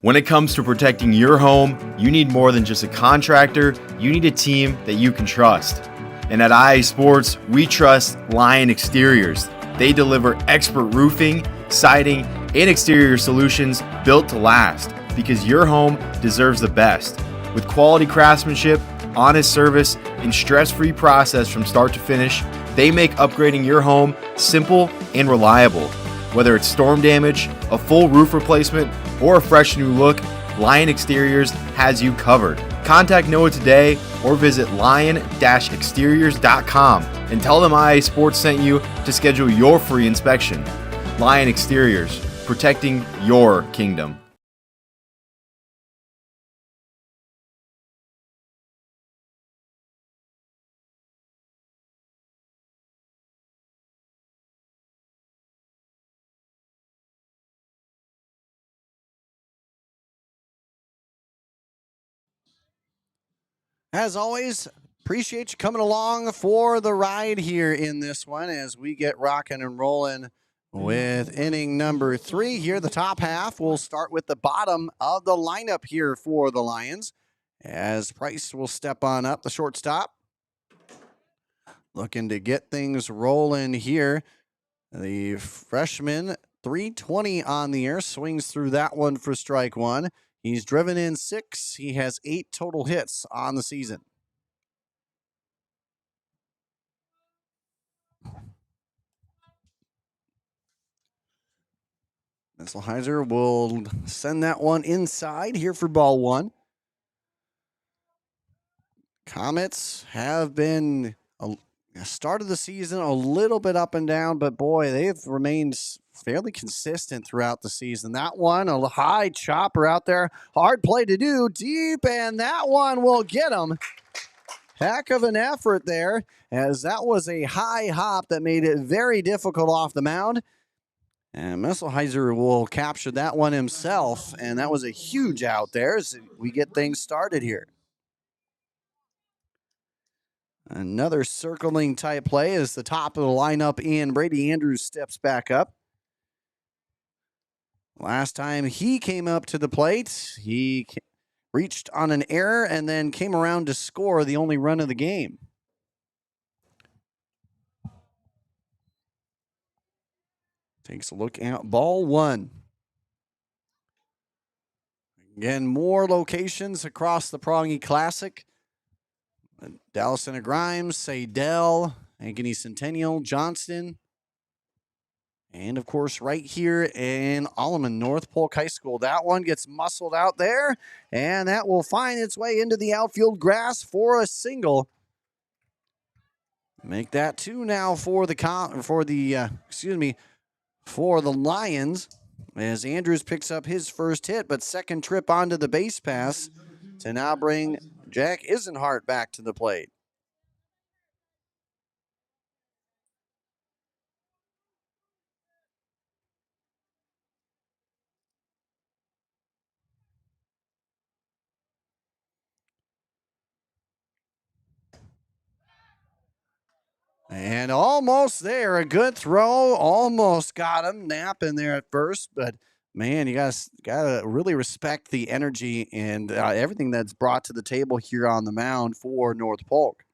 When it comes to protecting your home, you need more than just a contractor. You need a team that you can trust. And at IA Sports, we trust Lion Exteriors. They deliver expert roofing, siding, and exterior solutions built to last, because your home deserves the best. With quality craftsmanship, honest service, and stress-free process from start to finish, they make upgrading your home simple and reliable. Whether it's storm damage, a full roof replacement, or a fresh new look, Lion Exteriors has you covered. Contact Noah today or visit lion-exteriors.com and tell them IA Sports sent you to schedule your free inspection. Lion Exteriors, protecting your kingdom. As always, appreciate you coming along for the ride here in this one as we get rocking and rolling with inning number 3 here. The top half, we'll start with the bottom of the lineup here for the Lions as Price will step on up, the shortstop. Looking to get things rolling here. The freshman, 320 on the air, swings through that one for strike 1. He's driven in 6. He has 8 total hits on the season. Misselheiser will send that one inside here for ball 1. Comets have been start of the season a little bit up and down, but boy, they've remained fairly consistent throughout the season. That one, a high chopper out there. Hard play to do, deep, and that one will get him. Heck of an effort there, as that was a high hop that made it very difficult off the mound. And Misselheiser will capture that one himself, and that was a huge out there as we get things started here. Another circling type play as the top of the lineup, Ian Brady Andrews steps back up. Last time he came up to the plate, he reached on an error and then came around to score the only run of the game. Takes a look at ball 1. Again, more locations across the Prange Classic. Dallas Center Grimes, Sadell, Ankeny Centennial, Johnston. And, of course, right here in Alleman, North Polk High School. That one gets muscled out there, and that will find its way into the outfield grass for a single. Make that 2 now for the Lions. as Andrews picks up his first hit, but second trip onto the base pass to now bring Jack Isenhart back to the plate. And almost there, a good throw, almost got him napping there at first, but man, you guys gotta really respect the energy and everything that's brought to the table here on the mound for North Polk.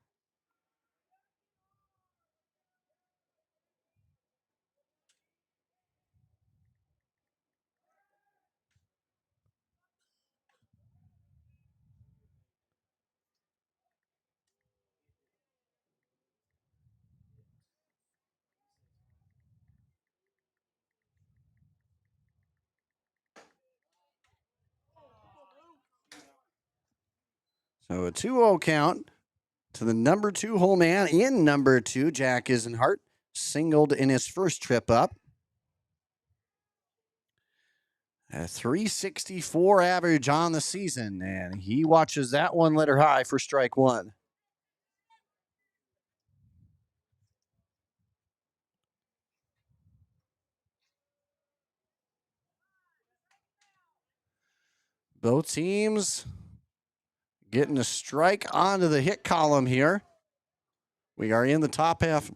So a 2-0 count to the number 2 hole man in number 2, Jack Isenhart, singled in his first trip up. A 364 average on the season, and he watches that one letter high for strike one. Both teams getting a strike onto the hit column here. We are in the top half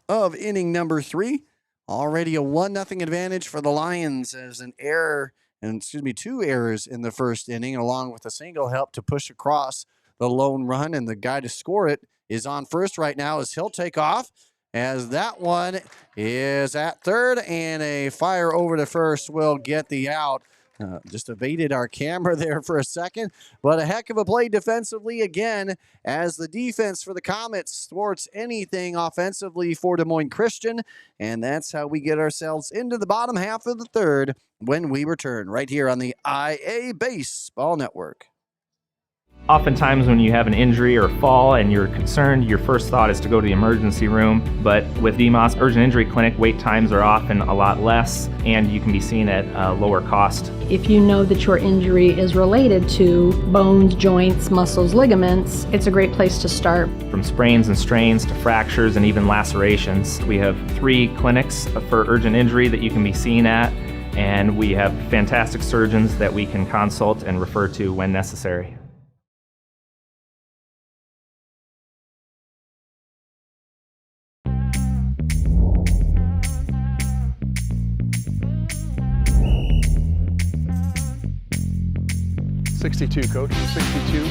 of inning number 3. Already a 1-0 advantage for the Lions as an error, and 2 errors in the first inning, along with a single help to push across the lone run. And the guy to score it is on first right now as he'll take off, as that one is at third, and a fire over to first will get the out. Just evaded our camera there for a second, but a heck of a play defensively again as the defense for the Comets thwarts anything offensively for Des Moines Christian, and that's how we get ourselves into the bottom half of the third when we return right here on the IA Baseball Network. Oftentimes when you have an injury or fall and you're concerned, your first thought is to go to the emergency room. But with DMOS Urgent Injury Clinic, wait times are often a lot less and you can be seen at a lower cost. If you know that your injury is related to bones, joints, muscles, ligaments, it's a great place to start. From sprains and strains to fractures and even lacerations, we have 3 clinics for urgent injury that you can be seen at, and we have fantastic surgeons that we can consult and refer to when necessary. .62, Coach. 62.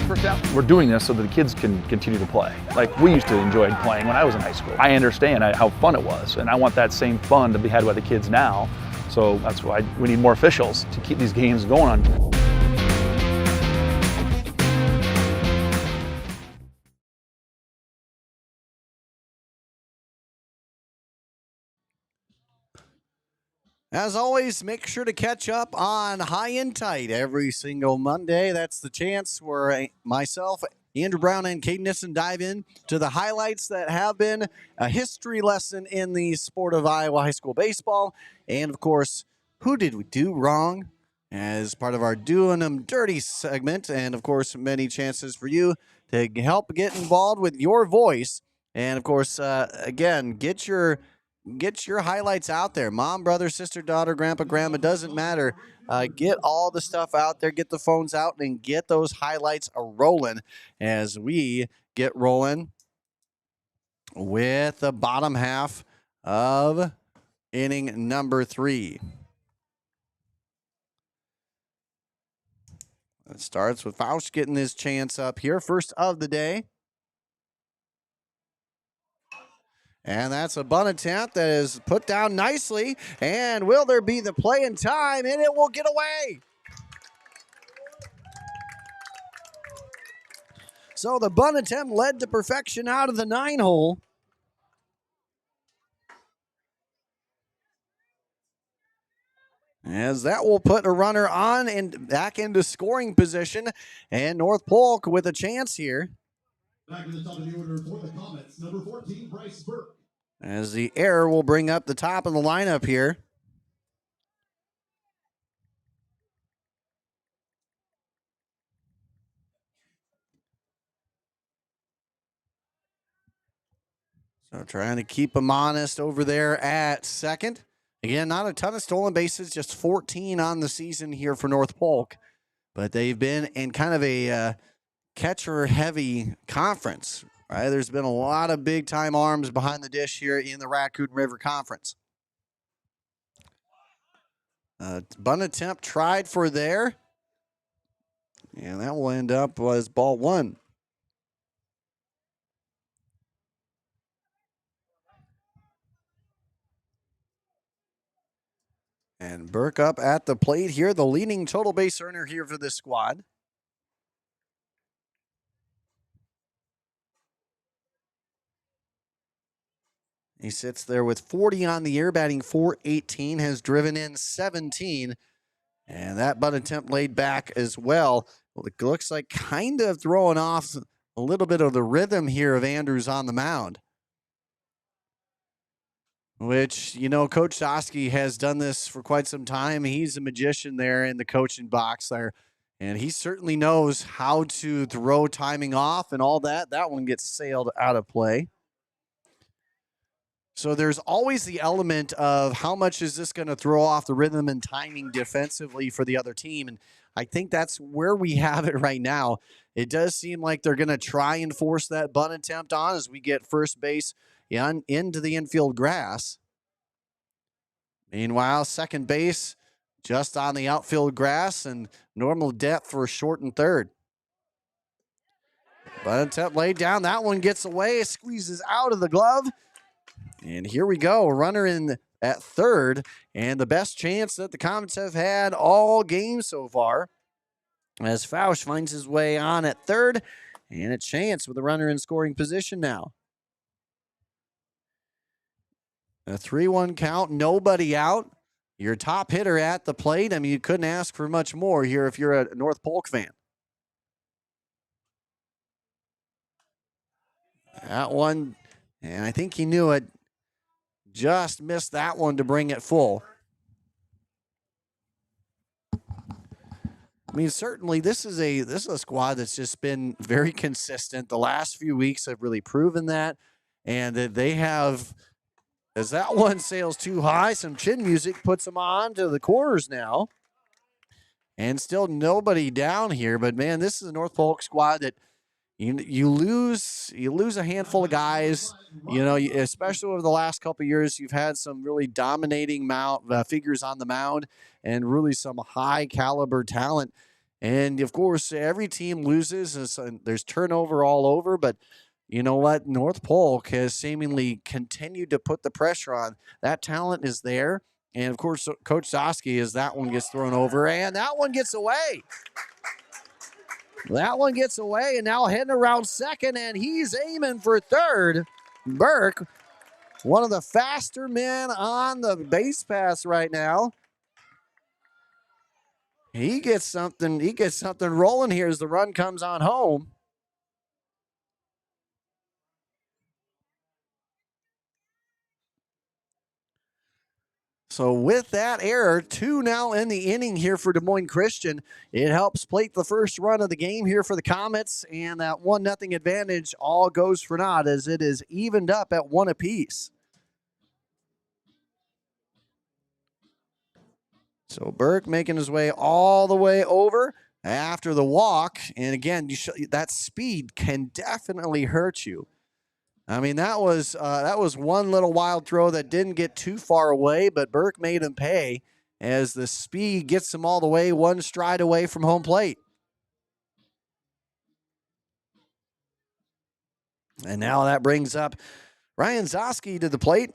First down. We're doing this so that the kids can continue to play. Like we used to enjoy playing when I was in high school. I understand how fun it was, and I want that same fun to be had by the kids now. So that's why we need more officials to keep these games going on. As always, make sure to catch up on High and Tight every single Monday. That's the chance where myself, Andrew Brown, and Caden Nissen dive in to the highlights that have been a history lesson in the sport of Iowa high school baseball. And, of course, who did we do wrong as part of our Doing Them Dirty segment. And, of course, many chances for you to help get involved with your voice. And, of course, again, get your highlights out there. Mom, brother, sister, daughter, grandpa, grandma, doesn't matter. Get all the stuff out there. Get the phones out and get those highlights rolling as we get rolling with the bottom half of inning number 3. It starts with Faust getting his chance up here. First of the day. And that's a bunt attempt that is put down nicely. And will there be the play in time? And it will get away. So the bunt attempt led to perfection out of the 9-hole. As that will put a runner on and back into scoring position. And North Polk with a chance here. Back to the top of the order for the Comets, number 14, Bryce Burke. As the error will bring up the top of the lineup here. So trying to keep them honest over there at second. Again, not a ton of stolen bases, just 14 on the season here for North Polk. But they've been in kind of a catcher-heavy conference, right? There's been a lot of big-time arms behind the dish here in the Raccoon River Conference. Bunt attempt tried for there. And that will end up was ball one. And Burke up at the plate here, the leading total base earner here for this squad. He sits there with 40 on the year, batting .418, has driven in 17. And that bunt attempt laid back as well. It looks like kind of throwing off a little bit of the rhythm here of Andrews on the mound. Which, you know, Coach Doski has done this for quite some time. He's a magician there in the coaching box there. And he certainly knows how to throw timing off and all that. That one gets sailed out of play. So there's always the element of how much is this going to throw off the rhythm and timing defensively for the other team. And I think that's where we have it right now. It does seem like they're going to try and force that bunt attempt on as we get first base into the infield grass. Meanwhile, second base just on the outfield grass and normal depth for short and third. Bunt attempt laid down. That one gets away, squeezes out of the glove. And here we go, runner in at third, and the best chance that the Comets have had all game so far. As Fausch finds his way on at third, and a chance with a runner in scoring position now. A 3-1 count, nobody out. Your top hitter at the plate. I mean, you couldn't ask for much more here if you're a North Polk fan. That one, and I think he knew it. Just missed that one to bring it full. I mean, certainly this is a squad that's just been very consistent. The last few weeks have really proven that, and that they have, as that one sails too high, some chin music puts them on to the corners now, and still nobody down here. But man, this is a North Polk squad that you lose a handful of guys. You know, especially over the last couple of years, you've had some really dominating figures on the mound and really some high caliber talent. And of course, every team loses. There's turnover all over, but you know what? North Polk has seemingly continued to put the pressure on. That talent is there. And of course, Coach Doski, as that one gets thrown over, and that one gets away. That one gets away, and now heading around second, and he's aiming for third. Burke, one of the faster men on the base pass right now. He gets something rolling here as the run comes on home. So with that error, 2 now in the inning here for Des Moines Christian. It helps plate the first run of the game here for the Comets, and that 1-0 advantage all goes for naught as it is evened up at 1 apiece. So Burke making his way all the way over after the walk, and again, that speed can definitely hurt you. I mean, that was one little wild throw that didn't get too far away, but Burke made him pay as the speed gets him all the way 1 stride away from home plate. And now that brings up Ryan Zoski to the plate.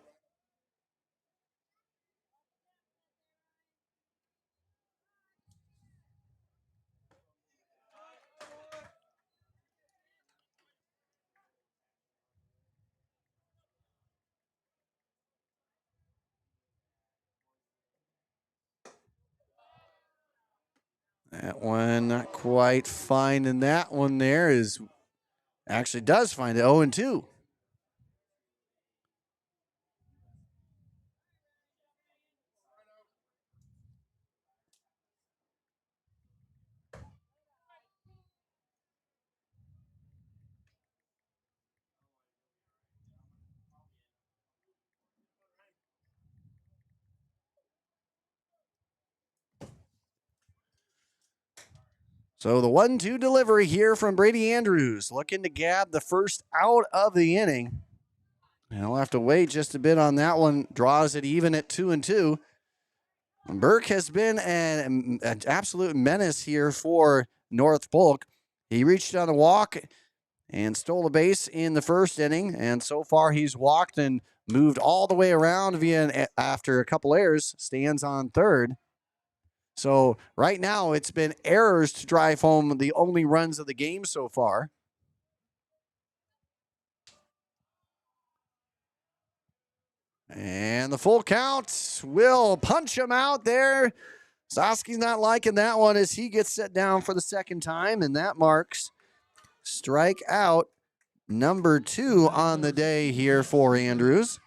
That one not quite finding that one there is actually does find it 0-2. So the 1-2 delivery here from Brady Andrews, looking to grab the first out of the inning. And he'll have to wait just a bit on that one. Draws it even at 2-2. Burke has been an absolute menace here for North Polk. He reached on a walk and stole a base in the first inning, and so far he's walked and moved all the way around after a couple errors, stands on third. So right now it's been errors to drive home the only runs of the game so far. And the full count will punch him out there. Soski's not liking that one as he gets set down for the second time, and that marks strikeout number 2 on the day here for Andrews.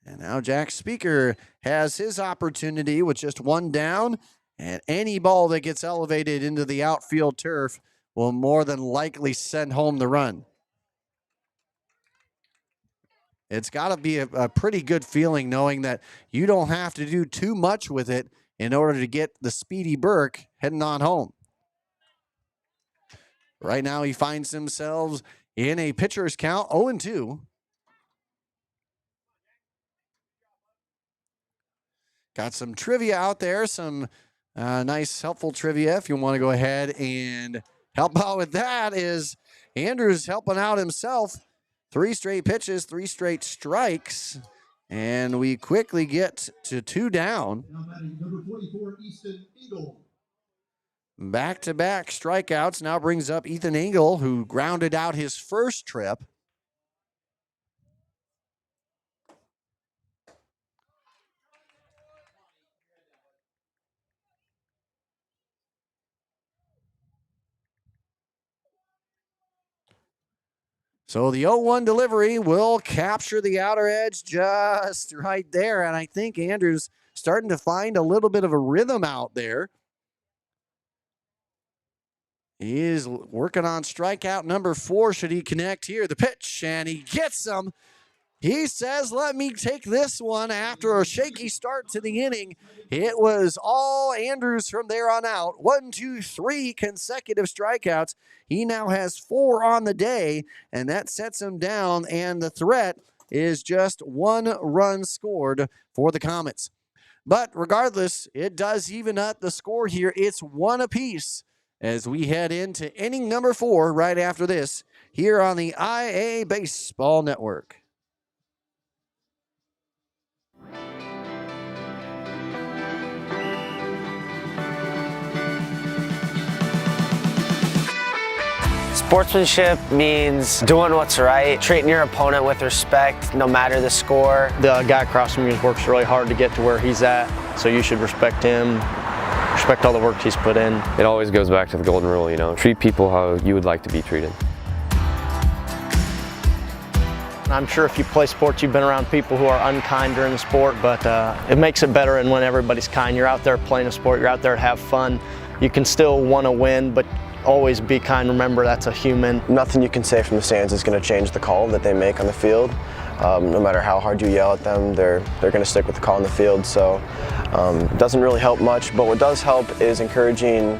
And now Jack Speaker has his opportunity with just one down, and any ball that gets elevated into the outfield turf will more than likely send home the run. It's got to be a pretty good feeling knowing that you don't have to do too much with it in order to get the speedy Burke heading on home. Right now he finds himself in a pitcher's count, 0-2. Got some trivia out there, some nice, helpful trivia. If you want to go ahead and help out with that, is Andrews helping out himself. 3 straight pitches, 3 straight strikes, and we quickly get to 2 down. Now batting number 24, Easton Eagle. Back-to-back strikeouts now brings up Ethan Engel, who grounded out his first trip. So the 0-1 delivery will capture the outer edge just right there. And I think Andrews starting to find a little bit of a rhythm out there. He is working on strikeout number 4. Should he connect here? The pitch, and he gets him. He says, let me take this one after a shaky start to the inning. It was all Andrews from there on out. 1, 2, 3 consecutive strikeouts. He now has 4 on the day, and that sets him down, and the threat is just 1 run scored for the Comets. But regardless, it does even up the score here. It's 1 apiece as we head into inning number 4 right after this here on the IA Baseball Network. Sportsmanship means doing what's right, treating your opponent with respect, no matter the score. The guy across from you works really hard to get to where he's at, so you should respect him, respect all the work he's put in. It always goes back to the golden rule, you know, treat people how you would like to be treated. I'm sure if you play sports, you've been around people who are unkind during the sport, but it makes it better and when everybody's kind. You're out there playing a sport, you're out there to have fun. You can still want to win, but always be kind. Remember, that's a human. Nothing you can say from the stands is going to change the call that they make on the field. No matter how hard you yell at them, they're going to stick with the call on the field. So it doesn't really help much. But what does help is encouraging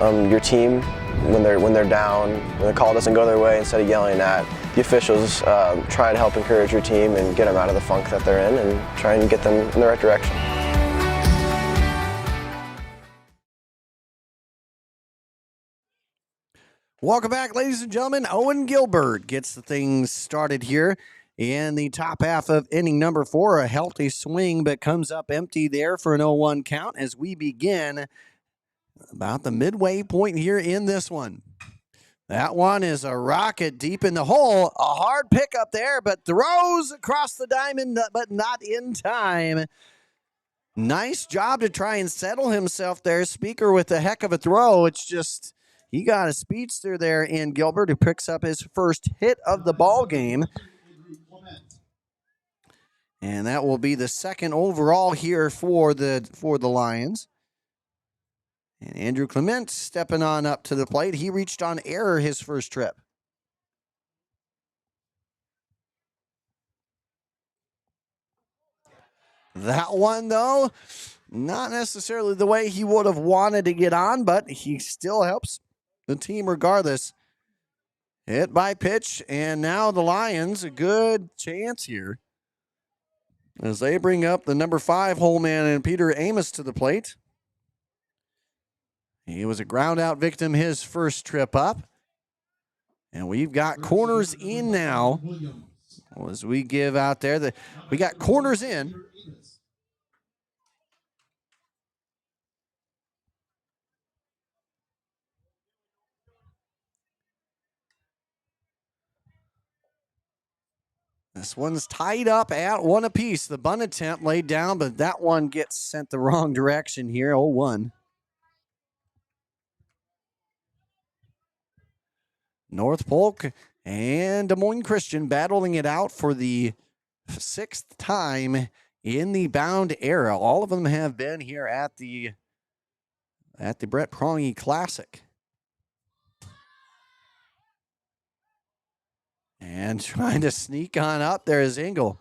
your team when they're down, when the call doesn't go their way. Instead of yelling at the officials, try to help encourage your team and get them out of the funk that they're in and try and get them in the right direction. Welcome back, ladies and gentlemen. Owen Gilbert gets the things started here in the top half of inning number 4. A healthy swing, but comes up empty there for an 0-1 count as we begin about the midway point here in this one. That one is a rocket deep in the hole. A hard pickup there, but throws across the diamond, but not in time. Nice job to try and settle himself there. Speaker with a heck of a throw. It's just... he got a speedster there in Gilbert, who picks up his first hit of the ball game. And that will be the second overall here for the Lions. And Andrew Clement stepping on up to the plate. He reached on error his first trip. That one, though, Not necessarily the way he would have wanted to get on, but he still helps the team regardless. Hit by pitch, and now the Lions, a good chance here as they bring up the number 5 hole man and Peter Amos to the plate. He was a ground out victim his first trip up. And we've got corners in now as we give out there. We got corners in. This one's tied up at 1 apiece. The bunt attempt laid down, but that one gets sent the wrong direction here, 0-1. North Polk and Des Moines Christian battling it out for the 6th time in the bound era. All of them have been here at the Brett Prange Classic. And trying to sneak on up there is Engel.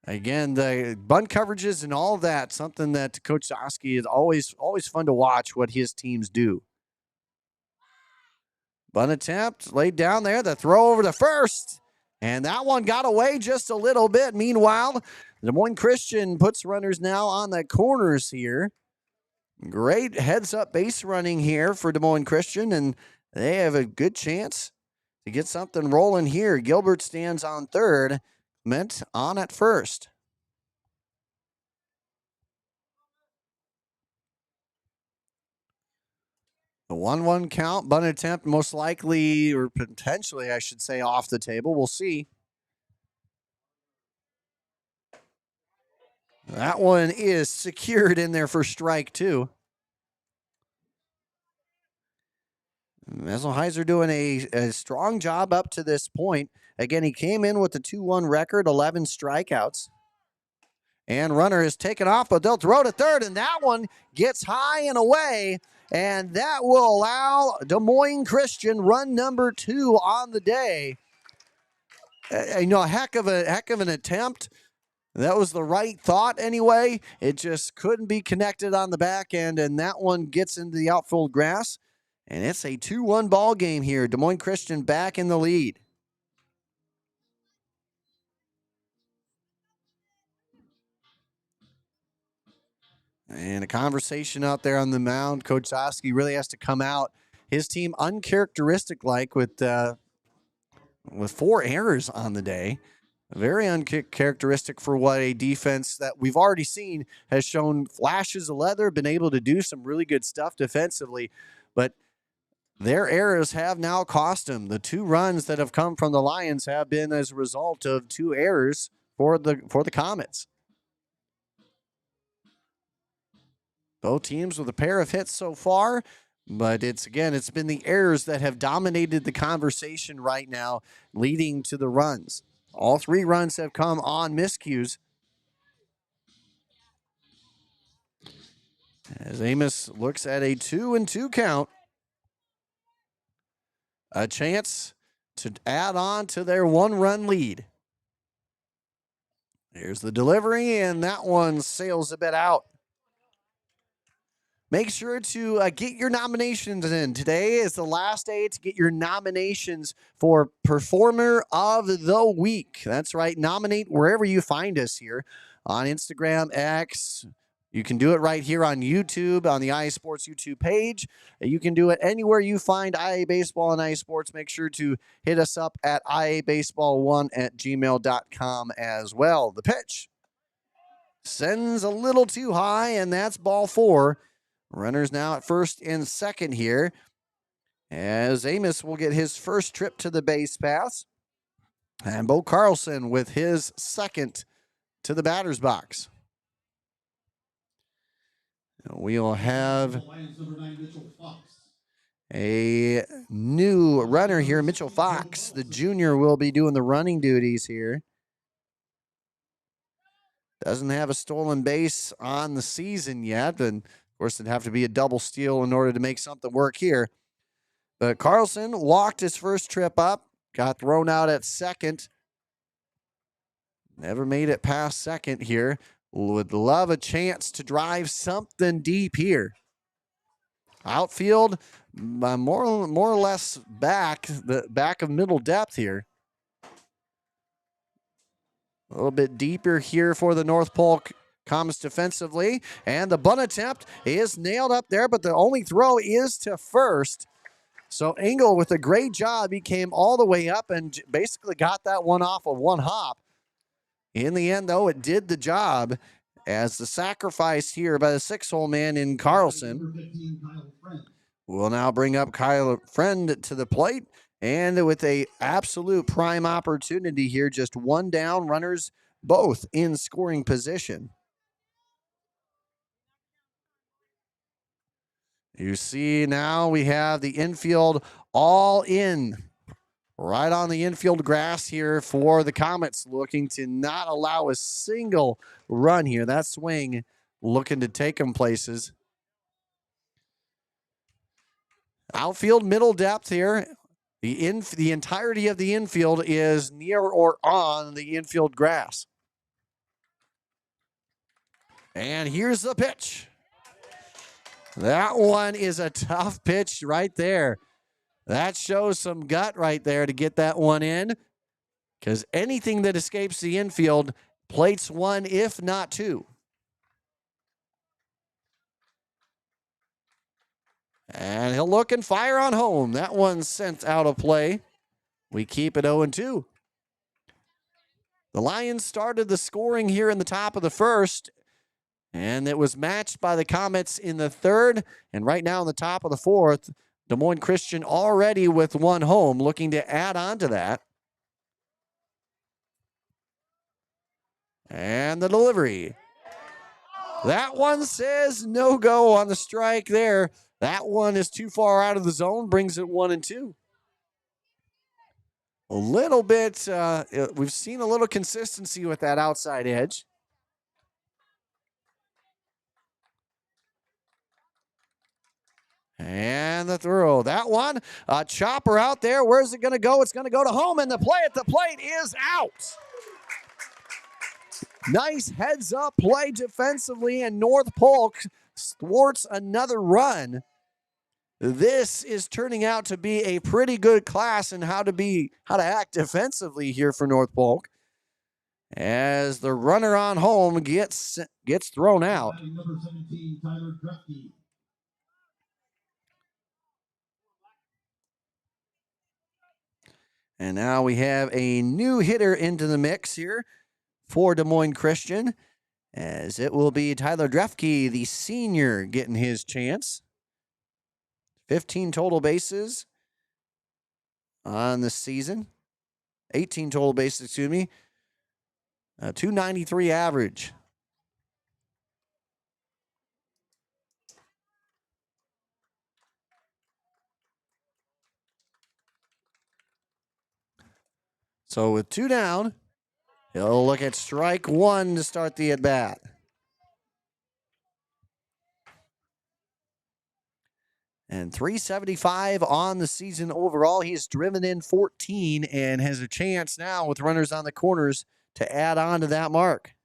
Again, the bunt coverages and all of that, something that Coach Oski is always fun to watch what his teams do. Bunt attempt laid down there, the throw over to first. And that one got away just a little bit. Meanwhile, Des Moines Christian puts runners now on the corners here. Great heads-up base running here for Des Moines Christian, and they have a good chance to get something rolling here. Gilbert stands on third, Clement on at first. The 1-1 count, bunt attempt most likely, or potentially, I should say, off the table. We'll see. That one is secured in there for strike 2. Messelheiser doing a strong job up to this point. Again, he came in with a 2-1 record, 11 strikeouts. And runner is taken off, but they'll throw to third, and that one gets high and away. And that will allow Des Moines Christian run number 2 on the day. A heck of an attempt. That was the right thought anyway. It just couldn't be connected on the back end, and that one gets into the outfield grass. And it's a 2-1 ball game here. Des Moines Christian back in the lead. And a conversation out there on the mound. Coach Oski really has to come out. His team uncharacteristic-like with 4 errors on the day. Very uncharacteristic for what a defense that we've already seen has shown flashes of leather, been able to do some really good stuff defensively. But their errors have now cost them. The 2 runs that have come from the Lions have been as a result of 2 errors for the Comets. Both teams with a pair of hits so far, but it's been the errors that have dominated the conversation right now, leading to the runs. All 3 runs have come on miscues. As Amos looks at a 2-2 count. A chance to add on to their 1-run lead. Here's the delivery, and that one sails a bit out. Make sure to get your nominations in. Today is the last day to get your nominations for Performer of the Week. That's right. Nominate wherever you find us here on Instagram, X. You can do it right here on YouTube, on the IA Sports YouTube page. You can do it anywhere you find IA Baseball and IA Sports. Make sure to hit us up at iabaseball1@gmail.com as well. The pitch sends a little too high, and that's ball 4. Runners now at first and second here, as Amos will get his first trip to the base paths. And Bo Carlson with his second to the batter's box. We'll have a new runner here, Mitchell Fox. The junior will be doing the running duties here. Doesn't have a stolen base on the season yet, and of course, it'd have to be a double steal in order to make something work here. But Carlson walked his first trip up, got thrown out at second. Never made it past second here. Would love a chance to drive something deep here. Outfield, more or less back of middle depth here. A little bit deeper here for the North Polk Comets defensively. And the bunt attempt is nailed up there, but the only throw is to first. So Engel, with a great job, he came all the way up and basically got that one off of one hop. In the end, though, it did the job as the sacrifice here by the 6-hole man in Carlson will now bring up Kyle Friend to the plate. And with a absolute prime opportunity here, just one down, runners both in scoring position. You see now we have the infield all in. Right on the infield grass here for the Comets, looking to not allow a single run here. That swing looking to take them places. Outfield middle depth here. The entirety of the infield is near or on the infield grass. And here's the pitch. That one is a tough pitch right there. That shows some gut right there to get that one in, because anything that escapes the infield plates one, if not two. And he'll look and fire on home. That one's sent out of play. We keep it 0-2. The Lions started the scoring here in the top of the first, and it was matched by the Comets in the third. And right now in the top of the fourth, Des Moines Christian already with one home, looking to add on to that. And the delivery. That one says no go on the strike there. That one is too far out of the zone, brings it 1-2. A little bit, we've seen a little consistency with that outside edge. And the throw. That one, a chopper out there. Where's it going to go? It's going to go to home, and the play at the plate is out. Nice heads-up play defensively, and North Polk thwarts another run. This is turning out to be a pretty good class in how to act defensively here for North Polk, as the runner on home gets thrown out. Number 17, Tyler Drefke. And now we have a new hitter into the mix here for Des Moines Christian, as it will be Tyler Drefke, the senior, getting his chance. 15 total bases on the season. 18 total bases, excuse me. 293 average. So with two down, he'll look at strike one to start the at-bat. And 375 on the season overall. He's driven in 14 and has a chance now with runners on the corners to add on to that mark.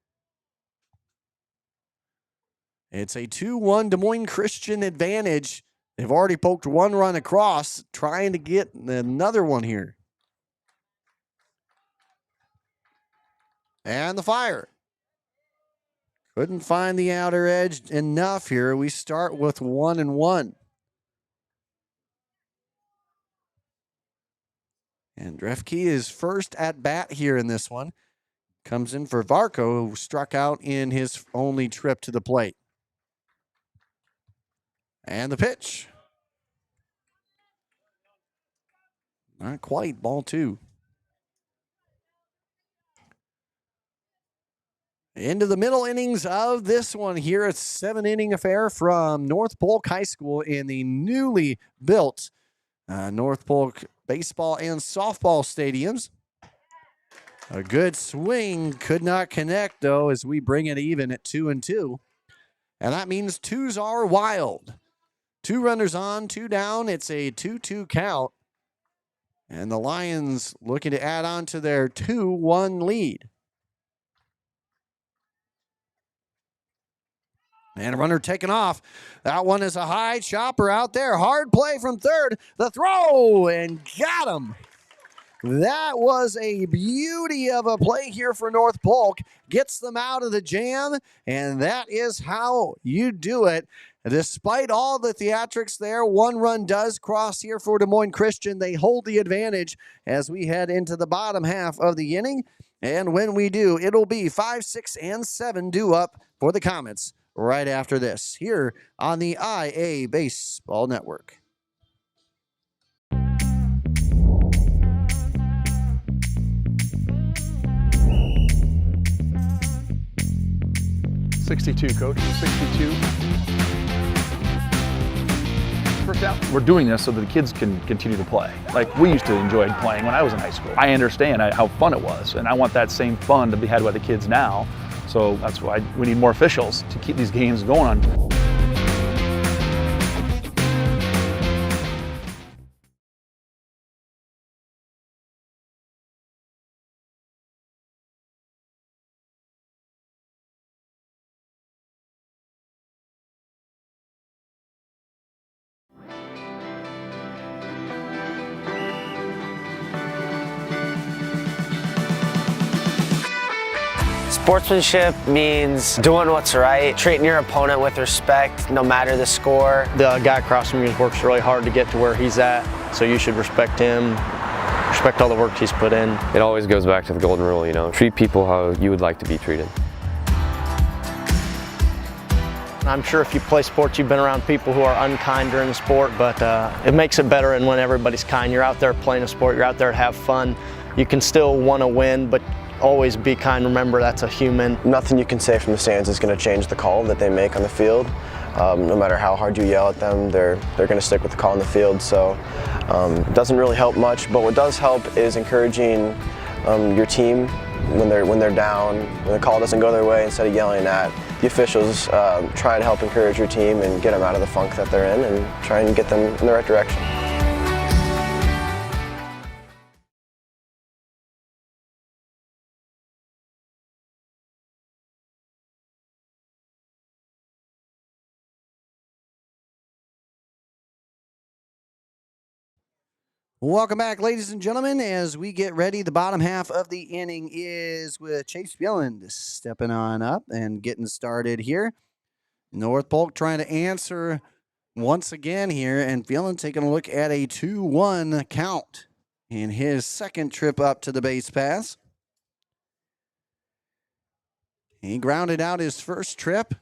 It's a 2-1 Des Moines Christian advantage. They've already poked one run across, trying to get another one here. And the fire. Couldn't find the outer edge enough here. We start with 1-1. And Drefke is first at bat here in this one. Comes in for Varco, who struck out in his only trip to the plate. And the pitch. Not quite, ball two. Into the middle innings of this one here. It's a 7-inning affair from North Polk High School in the newly built North Polk baseball and softball stadiums. A good swing, could not connect though, as we bring it even at 2-2. And that means twos are wild. 2 runners on, 2 down. It's a 2-2 count. And the Lions looking to add on to their 2-1 lead. And a runner taken off. That one is a high chopper out there. Hard play from third. The throw, and got him. That was a beauty of a play here for North Polk. Gets them out of the jam, and that is how you do it. Despite all the theatrics there, one run does cross here for Des Moines Christian. They hold the advantage as we head into the bottom half of the inning. And when we do, it'll be 5, 6, and 7 due up for the Comets right after this here on the IA Baseball Network. 62, Coach, 62. First out. We're doing this so that the kids can continue to play. Like we used to enjoy playing when I was in high school. I understand how fun it was, and I want that same fun to be had by the kids now. So that's why we need more officials to keep these games going on. Sportsmanship means doing what's right, treating your opponent with respect no matter the score. The guy across from you works really hard to get to where he's at, so you should respect him, respect all the work he's put in. It always goes back to the golden rule, you know, treat people how you would like to be treated. I'm sure if you play sports, you've been around people who are unkind during the sport, but it makes it better when everybody's kind. You're out there playing a sport, you're out there to have fun. You can still want to win, but always be kind. Remember, that's a human. Nothing you can say from the stands is going to change the call that they make on the field. No matter how hard you yell at them, they're going to stick with the call on the field. So it doesn't really help much, but what does help is encouraging your team when they're down, when the call doesn't go their way. Instead of yelling at the officials, try to help encourage your team and get them out of the funk that they're in and try and get them in the right direction. Welcome back, ladies and gentlemen, as we get ready. The bottom half of the inning is with Chase Bieland stepping on up and getting started here. North Polk trying to answer once again here, and Bieland taking a look at a 2-1 count in his second trip up to the base pass. He grounded out his first trip.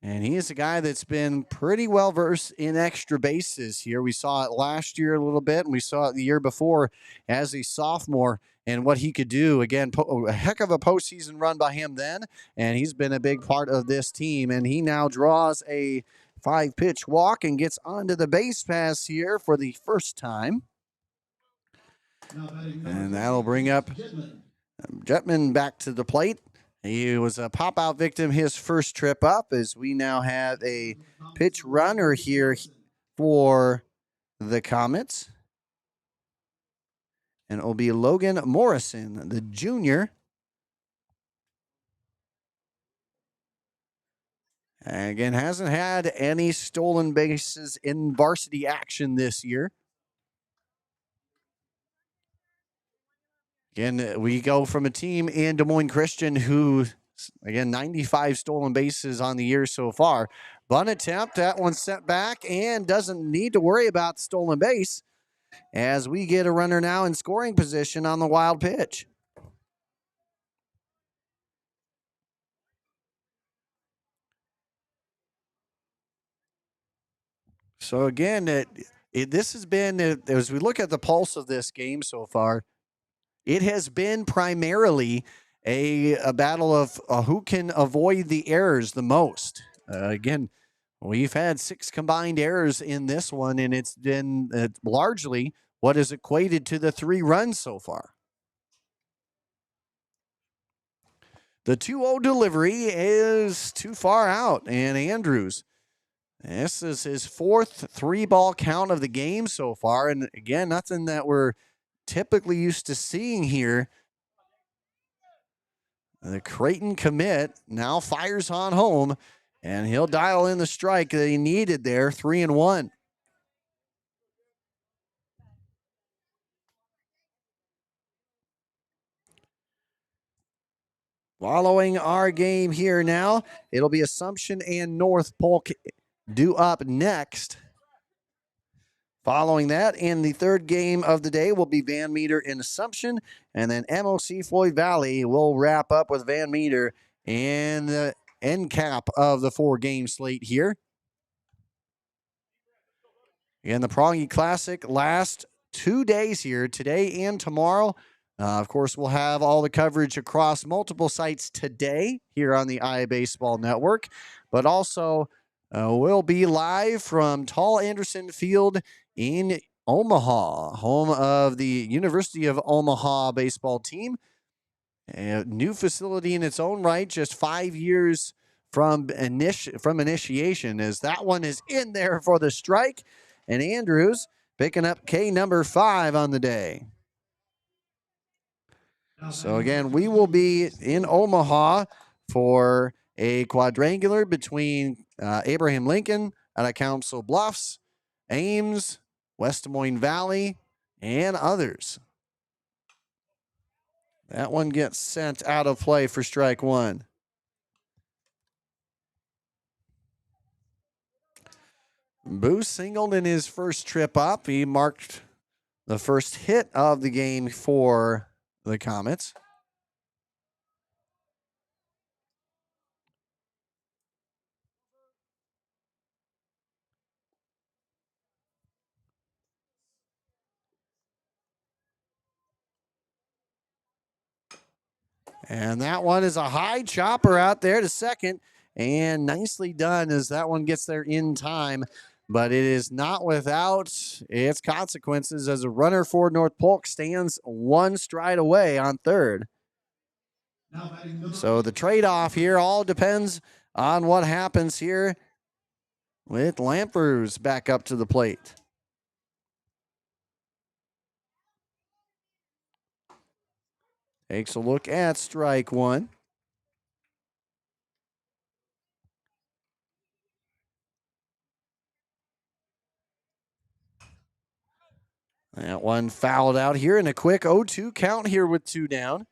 And he is a guy that's been pretty well versed in extra bases here. We saw it last year a little bit, and we saw it the year before as a sophomore and what he could do. Again, a heck of a postseason run by him then, and he's been a big part of this team. And he now draws a 5-pitch walk and gets onto the base pass here for the first time. And that'll bring up Jetman back to the plate. He was a pop-out victim his first trip up, as we now have a pitch runner here for the Comets. And it will be Logan Morrison, the junior. And again, hasn't had any stolen bases in varsity action this year. Again, we go from a team in Des Moines Christian who, again, 95 stolen bases on the year so far. Bunt attempt, that one sent back and doesn't need to worry about stolen base as we get a runner now in scoring position on the wild pitch. So again, this has been, as we look at the pulse of this game so far, it has been primarily a battle of who can avoid the errors the most. Again, we've had 6 combined errors in this one, and it's been largely what is equated to the 3 runs so far. The 2-0 delivery is too far out, and Andrews, this is his 4th 3-ball count of the game so far, and again, nothing that we're typically used to seeing here. The Creighton commit now fires on home, And he'll dial in the strike that he needed there, 3-1. Following our game here now, it'll be Assumption and North Polk due up next. Following that, in the third game of the day will be Van Meter and Assumption, and then MOC Floyd Valley will wrap up with Van Meter in the end cap of the 4-game slate here. And the Prange Classic last 2 days here, today and tomorrow. Of course, we'll have all the coverage across multiple sites today here on the IA Baseball Network, but also we'll be live from Tall Anderson Field in Omaha, home of the University of Omaha baseball team. A new facility in its own right, just 5 years from initiation, as that one is in there for the strike. And Andrews picking up K number 5 on the day. So again, we will be in Omaha for a quadrangular between Abraham Lincoln out of Council Bluffs, Ames, West Des Moines Valley, and others. That one gets sent out of play for strike 1. Booth singled in his first trip up. He marked the first hit of the game for the Comets. And that one is a high chopper out there to second, and nicely done as that one gets there in time. But it is not without its consequences as a runner for North Polk stands 1 stride away on third. So the trade-off here all depends on what happens here with Lampers back up to the plate. Takes a look at strike 1. That one fouled out here in a quick 0-2 count here with 2 down.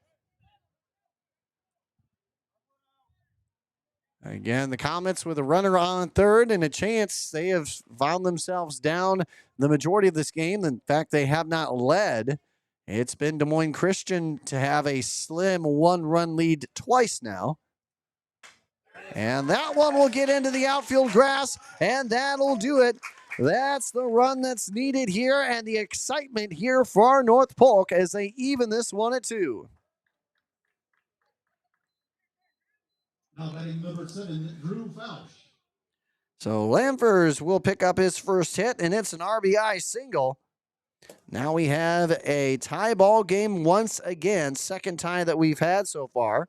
Again, the Comets with a runner on third and a chance. They have found themselves down the majority of this game. In fact, they have not led. It's been Des Moines Christian to have a slim 1-run lead twice now. And that one will get into the outfield grass, and that'll do it. That's the run that's needed here, and the excitement here for North Polk as they even this one at 2. Now batting number 7, Drew Fausch. So Lampers will pick up his first hit, and it's an RBI single. Now we have a tie ball game once again, second tie that we've had so far.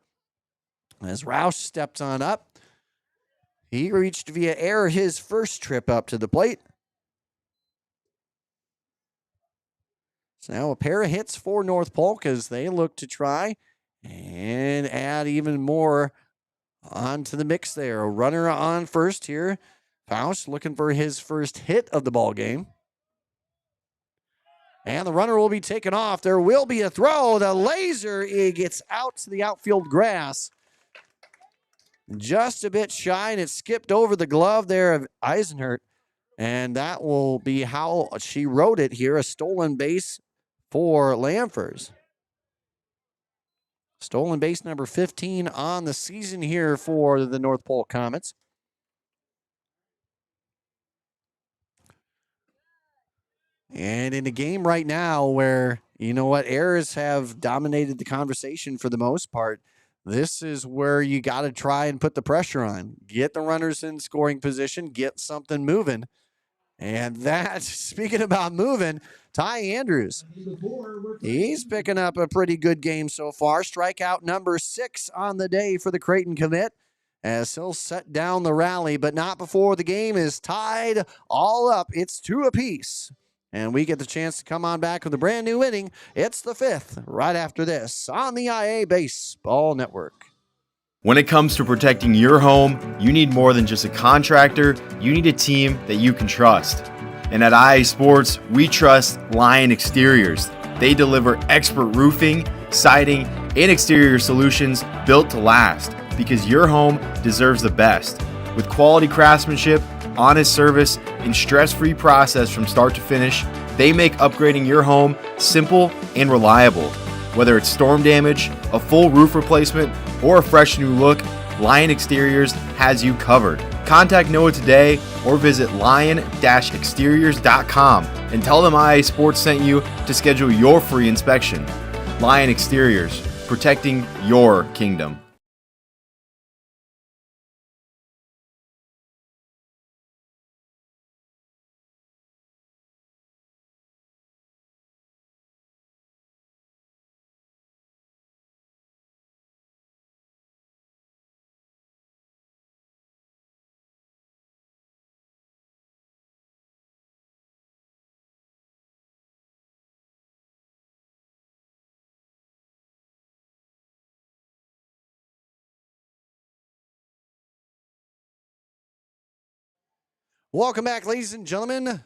As Roush stepped on up, he reached via error his first trip up to the plate. So now a pair of hits for North Polk as they look to try and add even more onto the mix there. A runner on first here. Faust looking for his first hit of the ball game. And the runner will be taken off. There will be a throw. The laser, it gets out to the outfield grass. Just a bit shy, and it skipped over the glove there of Eisenhert. And that will be how she wrote it here, a stolen base for Lampers. Stolen base number 15 on the season here for the North Polk Comets. And in a game right now where, you know what, errors have dominated the conversation for the most part, this is where you got to try and put the pressure on. Get the runners in scoring position, get something moving. And that, speaking about moving, Ty Andrews, he's picking up a pretty good game so far. Strikeout number 6 on the day for the Creighton commit as he'll set down the rally, but not before the game is tied all up. It's 2 apiece. And we get the chance to come on back with a brand new inning. It's the 5th right after this on the IA Baseball Network. When it comes to protecting your home, you need more than just a contractor, you need a team that you can trust. And at IA Sports, we trust Lion Exteriors. They deliver expert roofing, siding, and exterior solutions built to last, because your home deserves the best. With quality craftsmanship, honest service, and stress-free process from start to finish, they make upgrading your home simple and reliable. Whether it's storm damage, a full roof replacement, or a fresh new look, Lion Exteriors has you covered. Contact Noah today or visit lion-exteriors.com and tell them IA Sports sent you to schedule your free inspection. Lion Exteriors, protecting your kingdom. Welcome back, ladies and gentlemen.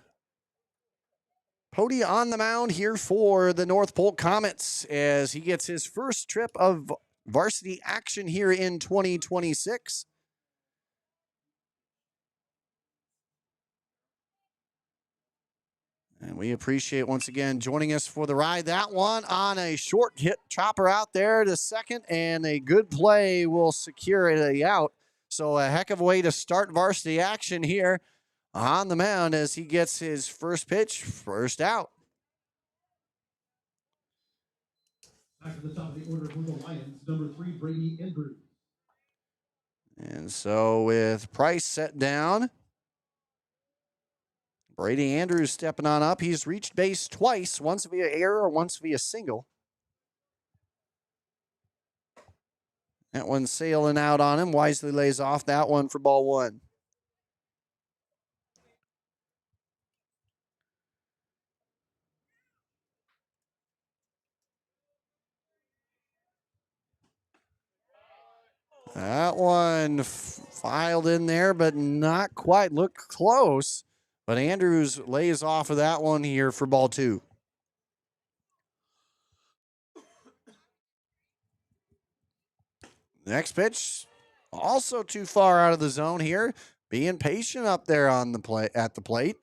Pody on the mound here for the North Polk Comets as he gets his first trip of varsity action here in 2026. And we appreciate once again joining us for the ride. That one on a short hit chopper out there to second, and a good play will secure it out. So a heck of a way to start varsity action here on the mound as he gets his first pitch, first out. Back to the top of the order for the Lions, number 3, Brady Andrews. And so with Price set down, Brady Andrews stepping on up. He's reached base twice, once via error, once via single. That one sailing out on him. Wisely lays off that one for ball one. That one filed in there, but not quite. Looked close. But Andrews lays off of that one here for ball two. Next pitch, also too far out of the zone here. Being patient up there on the at the plate.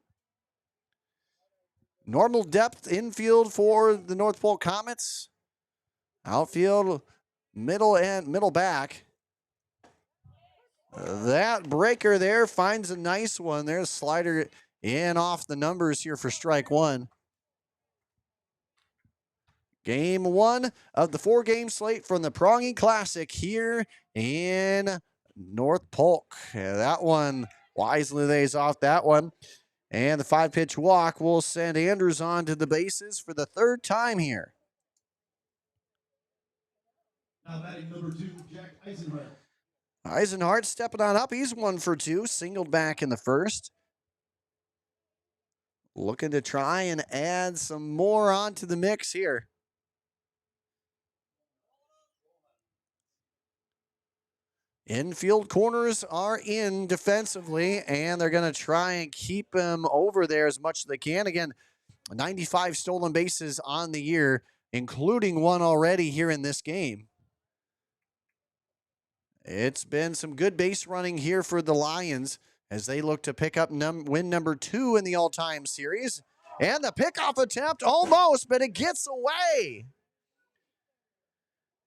Normal depth infield for the North Polk Comets. Outfield, middle back. That breaker there finds a nice one. There's slider in off the numbers here for strike one. Game one of the 4-game slate from the Prange Classic here in North Polk. That one wisely lays off that one. And the 5-pitch walk will send Andrews on to the bases for the third time here. Now batting number 2, Jack Eisenhart. Eisenhart stepping on up. He's 1 for 2, singled back in the first. Looking to try and add some more onto the mix here. Infield corners are in defensively, and they're going to try and keep him over there as much as they can. Again, 95 stolen bases on the year, including one already here in this game. It's been some good base running here for the Lions as they look to pick up win number 2 in the all-time series. And the pickoff attempt almost, but it gets away.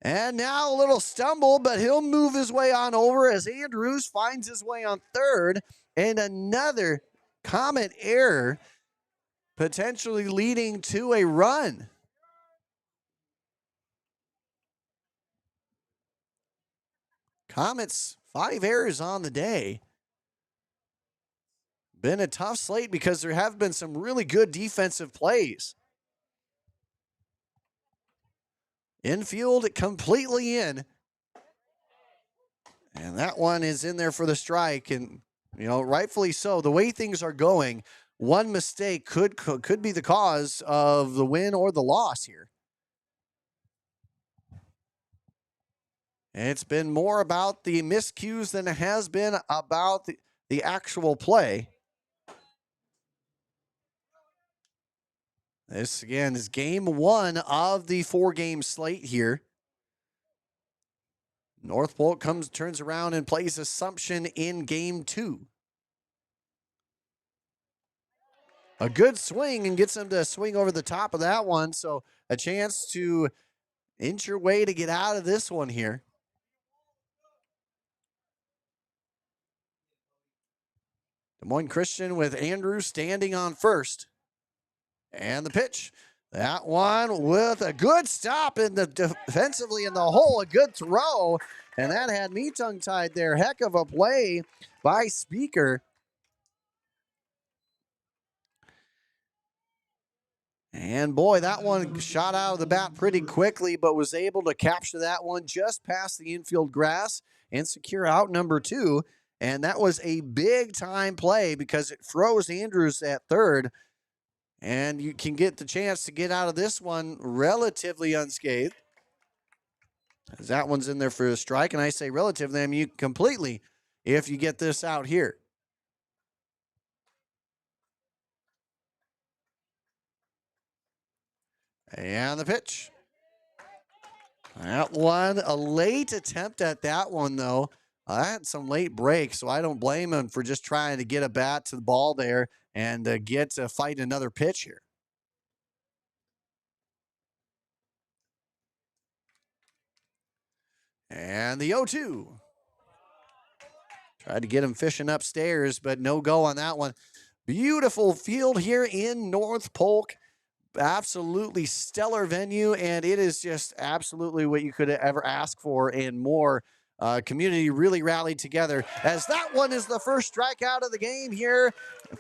And now a little stumble, but he'll move his way on over as Andrews finds his way on third. And another Comet error, potentially leading to a run. Comets, 5 errors on the day. Been a tough slate because there have been some really good defensive plays. Infield completely in. And that one is in there for the strike. And, you know, rightfully so. The way things are going, one mistake could be the cause of the win or the loss here. It's been more about the miscues than it has been about the actual play. This, again, is game 1 of the 4-game slate here. North Polk turns around and plays Assumption in game 2. A good swing and gets them to swing over the top of that one. So a chance to inch your way to get out of this one here. Des Moines Christian with Andrew standing on first. And the pitch. That one with a good stop in the defensively in the hole, a good throw. And that had me tongue-tied there. Heck of a play by Speaker. And boy, that one shot out of the bat pretty quickly, but was able to capture that one just past the infield grass and secure out number 2. And that was a big-time play because it froze Andrews at third. And you can get the chance to get out of this one relatively unscathed. As that one's in there for a strike, and I say relatively, I mean you completely if you get this out here. And the pitch. That one, a late attempt at that one, though. I had some late breaks, so I don't blame him for just trying to get a bat to the ball there and get to fight another pitch here. And the 0-2. Tried to get him fishing upstairs, but no go on that one. Beautiful field here in North Polk. Absolutely stellar venue, and it is just absolutely what you could ever ask for and more. Community really rallied together as that one is the first strikeout of the game here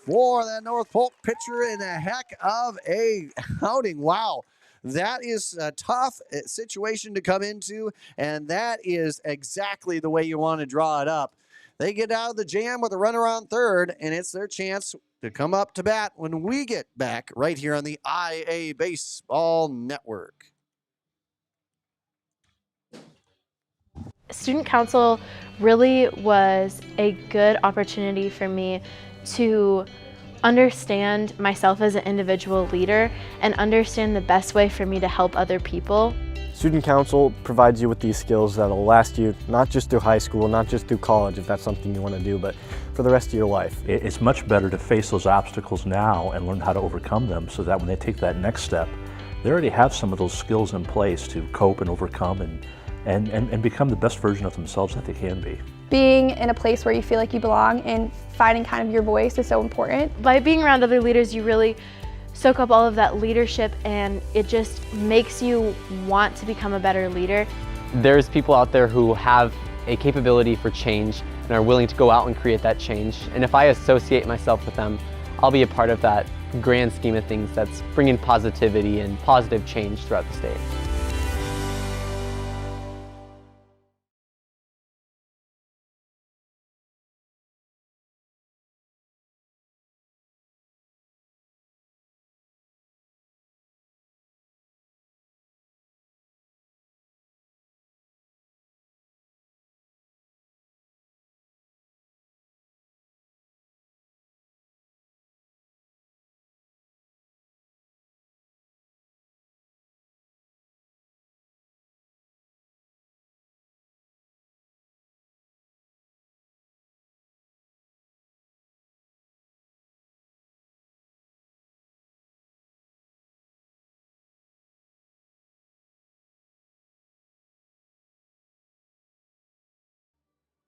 for the North Polk pitcher in a heck of a outing. Wow. That is a tough situation to come into, and that is exactly the way you want to draw it up. They get out of the jam with a runner on third, and it's their chance to come up to bat when we get back right here on the IA Baseball Network. Student council really was a good opportunity for me to understand myself as an individual leader and understand the best way for me to help other people. Student council provides you with these skills that'll last you not just through high school, not just through college if that's something you want to do, but for the rest of your life. It's much better to face those obstacles now and learn how to overcome them so that when they take that next step, they already have some of those skills in place to cope and overcome and become the best version of themselves that they can be. Being in a place where you feel like you belong and finding kind of your voice is so important. By being around other leaders, you really soak up all of that leadership, and it just makes you want to become a better leader. There's people out there who have a capability for change and are willing to go out and create that change. And if I associate myself with them, I'll be a part of that grand scheme of things that's bringing positivity and positive change throughout the state.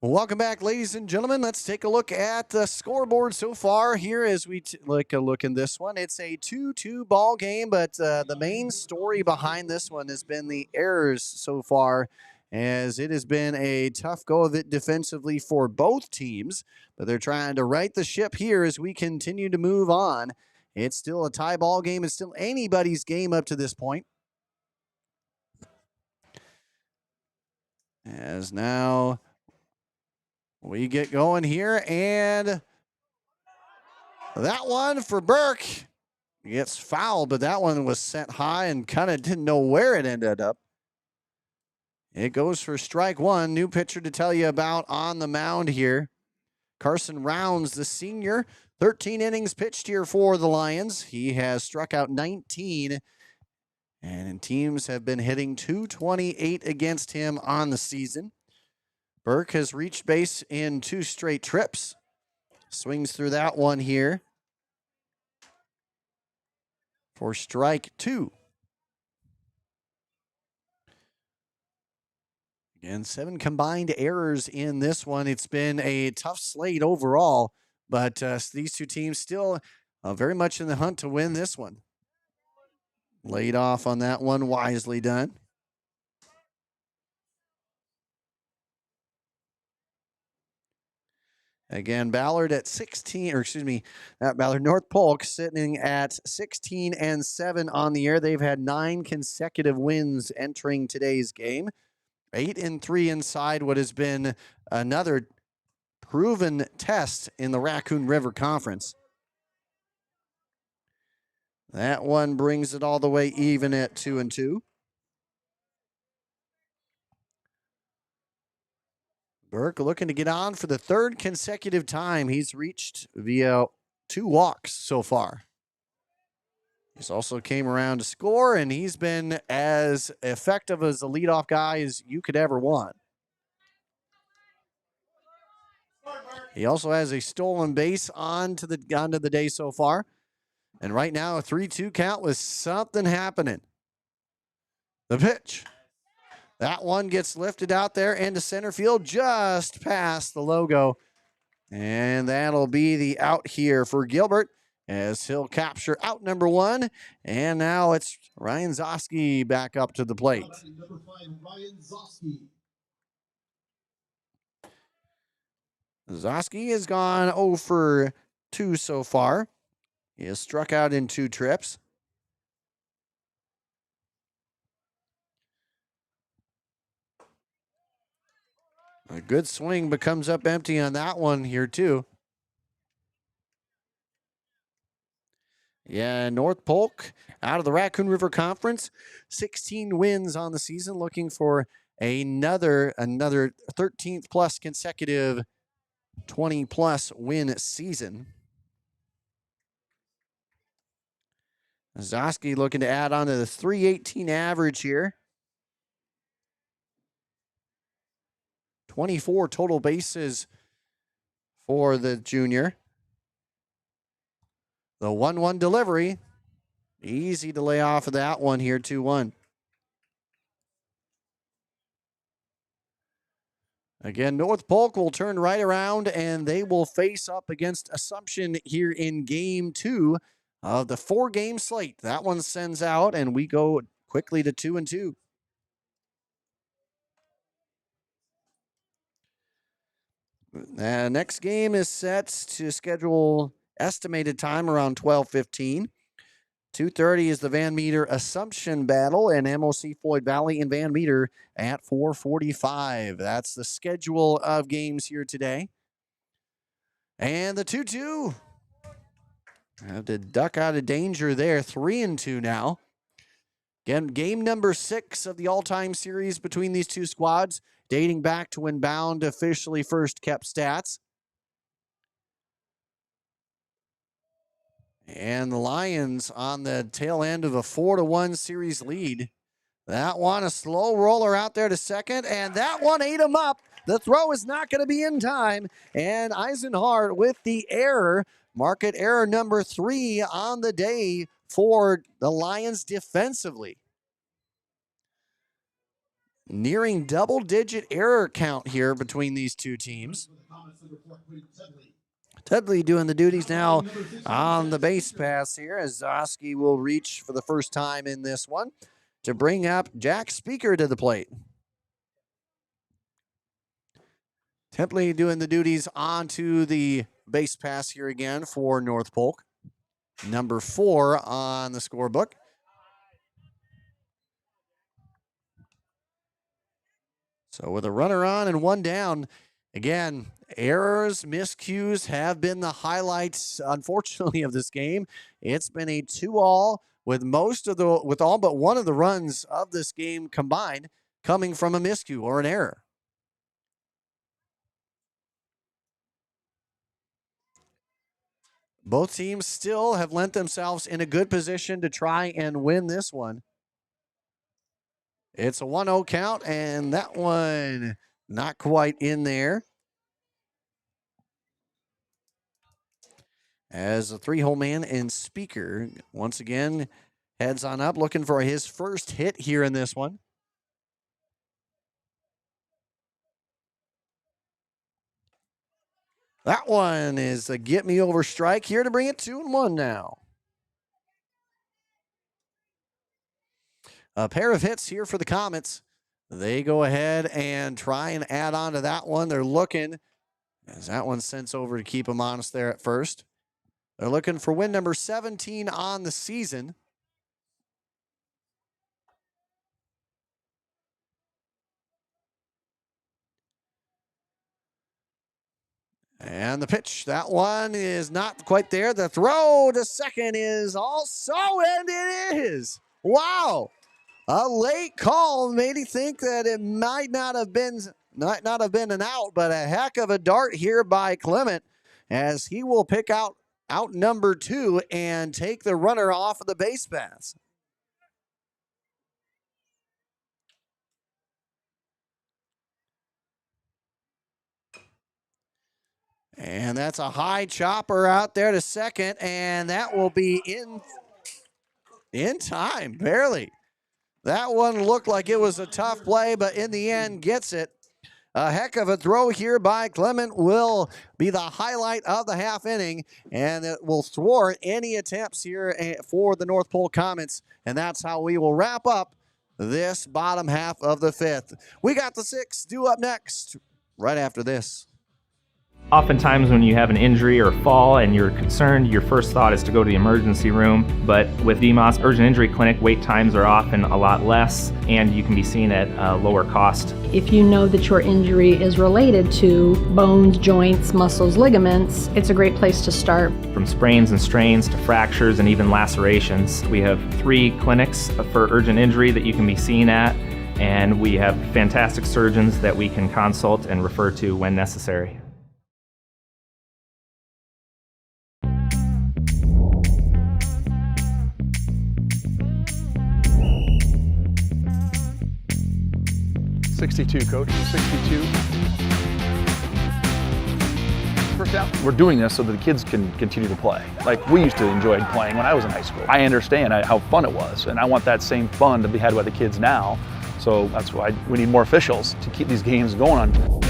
Welcome back, ladies and gentlemen. Let's take a look at the scoreboard so far here as we take a look in this one. It's a 2-2 ball game, but the main story behind this one has been the errors so far, as it has been a tough go of it defensively for both teams, but they're trying to right the ship here as we continue to move on. It's still a tie ball game. It's still anybody's game up to this point. As now we get going here, and that one for Burke gets fouled, but that one was sent high and kind of didn't know where it ended up. It goes for strike one. New pitcher to tell you about on the mound here. Carson Rounds, the senior, 13 innings pitched here for the Lions. He has struck out 19, and teams have been hitting .228 against him on the season. Burke has reached base in 2 straight trips. Swings through that one here for strike 2. And 7 combined errors in this one. It's been a tough slate overall, but these two teams still very much in the hunt to win this one. Laid off on that one, wisely done. Again, Ballard at 16, or excuse me, not Ballard, North Polk sitting at 16-7 on the year. They've had 9 consecutive wins entering today's game. 8-3 inside what has been another proven test in the Raccoon River Conference. That one brings it all the way even at 2-2. Burke looking to get on for the 3rd consecutive time he's reached via 2 walks so far. He's also came around to score, and he's been as effective as a leadoff guy as you could ever want. He also has a stolen base onto the day so far. And right now, a 3-2 count with something happening. The pitch. That one gets lifted out there into center field just past the logo. And that'll be the out here for Gilbert as he'll capture out number 1. And now it's Ryan Zosky back up to the plate. Number 5, Ryan Zosky. Zosky has gone 0 for 2 so far. He has struck out in 2 trips. A good swing, but comes up empty on that one here too. Yeah, North Polk out of the Raccoon River Conference. 16 wins on the season, looking for another 13th plus consecutive 20-plus win season. Zosky looking to add on to the .318 average here. 24 total bases for the junior. The 1-1 delivery. Easy to lay off of that one here, 2-1. Again, North Polk will turn right around, and they will face up against Assumption here in Game 2 of the 4-game slate. That one sends out, and we go quickly to 2-2. Next game is set to schedule estimated time around 12:15. 2:30 is the Van Meter Assumption battle, and MOC Floyd Valley and Van Meter at 4:45. That's the schedule of games here today. And the 2-2. Have to duck out of danger there. 3-2 now. Again, game number 6 of the all-time series between these two squads, dating back to when Bound officially first kept stats. And the Lions on the tail end of a 4-1 series lead. That one, a slow roller out there to second, and that one ate him up. The throw is not going to be in time, and Eisenhart with the error. Market error number 3 on the day for the Lions defensively. Nearing double-digit error count here between these two teams. Tudley doing the duties now on the base pass here as Zosky will reach for the first time in this one to bring up Jack Speaker to the plate. Templey doing the duties onto the base pass here again for North Polk. Number 4 on the scorebook. So with a runner on and 1 down, again, errors, miscues have been the highlights, unfortunately, of this game. It's been a 2-all with all but one of the runs of this game combined coming from a miscue or an error. Both teams still have lent themselves in a good position to try and win this one. It's a 1-0 count, and that one not quite in there. As a 3-hole man and Speaker once again heads on up, looking for his first hit here in this one. That one is a get me over strike here to bring it 2-1 now. A pair of hits here for the Comets. They go ahead and try and add on to that one. They're looking, as that one sent over to keep them honest there at first. They're looking for win number 17 on the season. And the pitch, that one is not quite there. The throw to second is also, and it is. Wow. A late call made me think that it might not have been an out, but a heck of a dart here by Clement, as he will pick out number 2 and take the runner off of the base paths. And that's a high chopper out there to second, and that will be in time, barely. That one looked like it was a tough play, but in the end gets it. A heck of a throw here by Clement will be the highlight of the half inning, and it will thwart any attempts here for the North Pole Comets, and that's how we will wrap up this bottom half of the 5th. We got the 6th due up next right after this. Oftentimes when you have an injury or fall and you're concerned, your first thought is to go to the emergency room. But with DMOS Urgent Injury Clinic, wait times are often a lot less, and you can be seen at a lower cost. If you know that your injury is related to bones, joints, muscles, ligaments, it's a great place to start. From sprains and strains to fractures and even lacerations, we have 3 clinics for urgent injury that you can be seen at, and we have fantastic surgeons that we can consult and refer to when necessary. .62, Coach, 62. First out. We're doing this so that the kids can continue to play. Like we used to enjoy playing when I was in high school. I understand how fun it was, and I want that same fun to be had by the kids now. So that's why we need more officials to keep these games going on.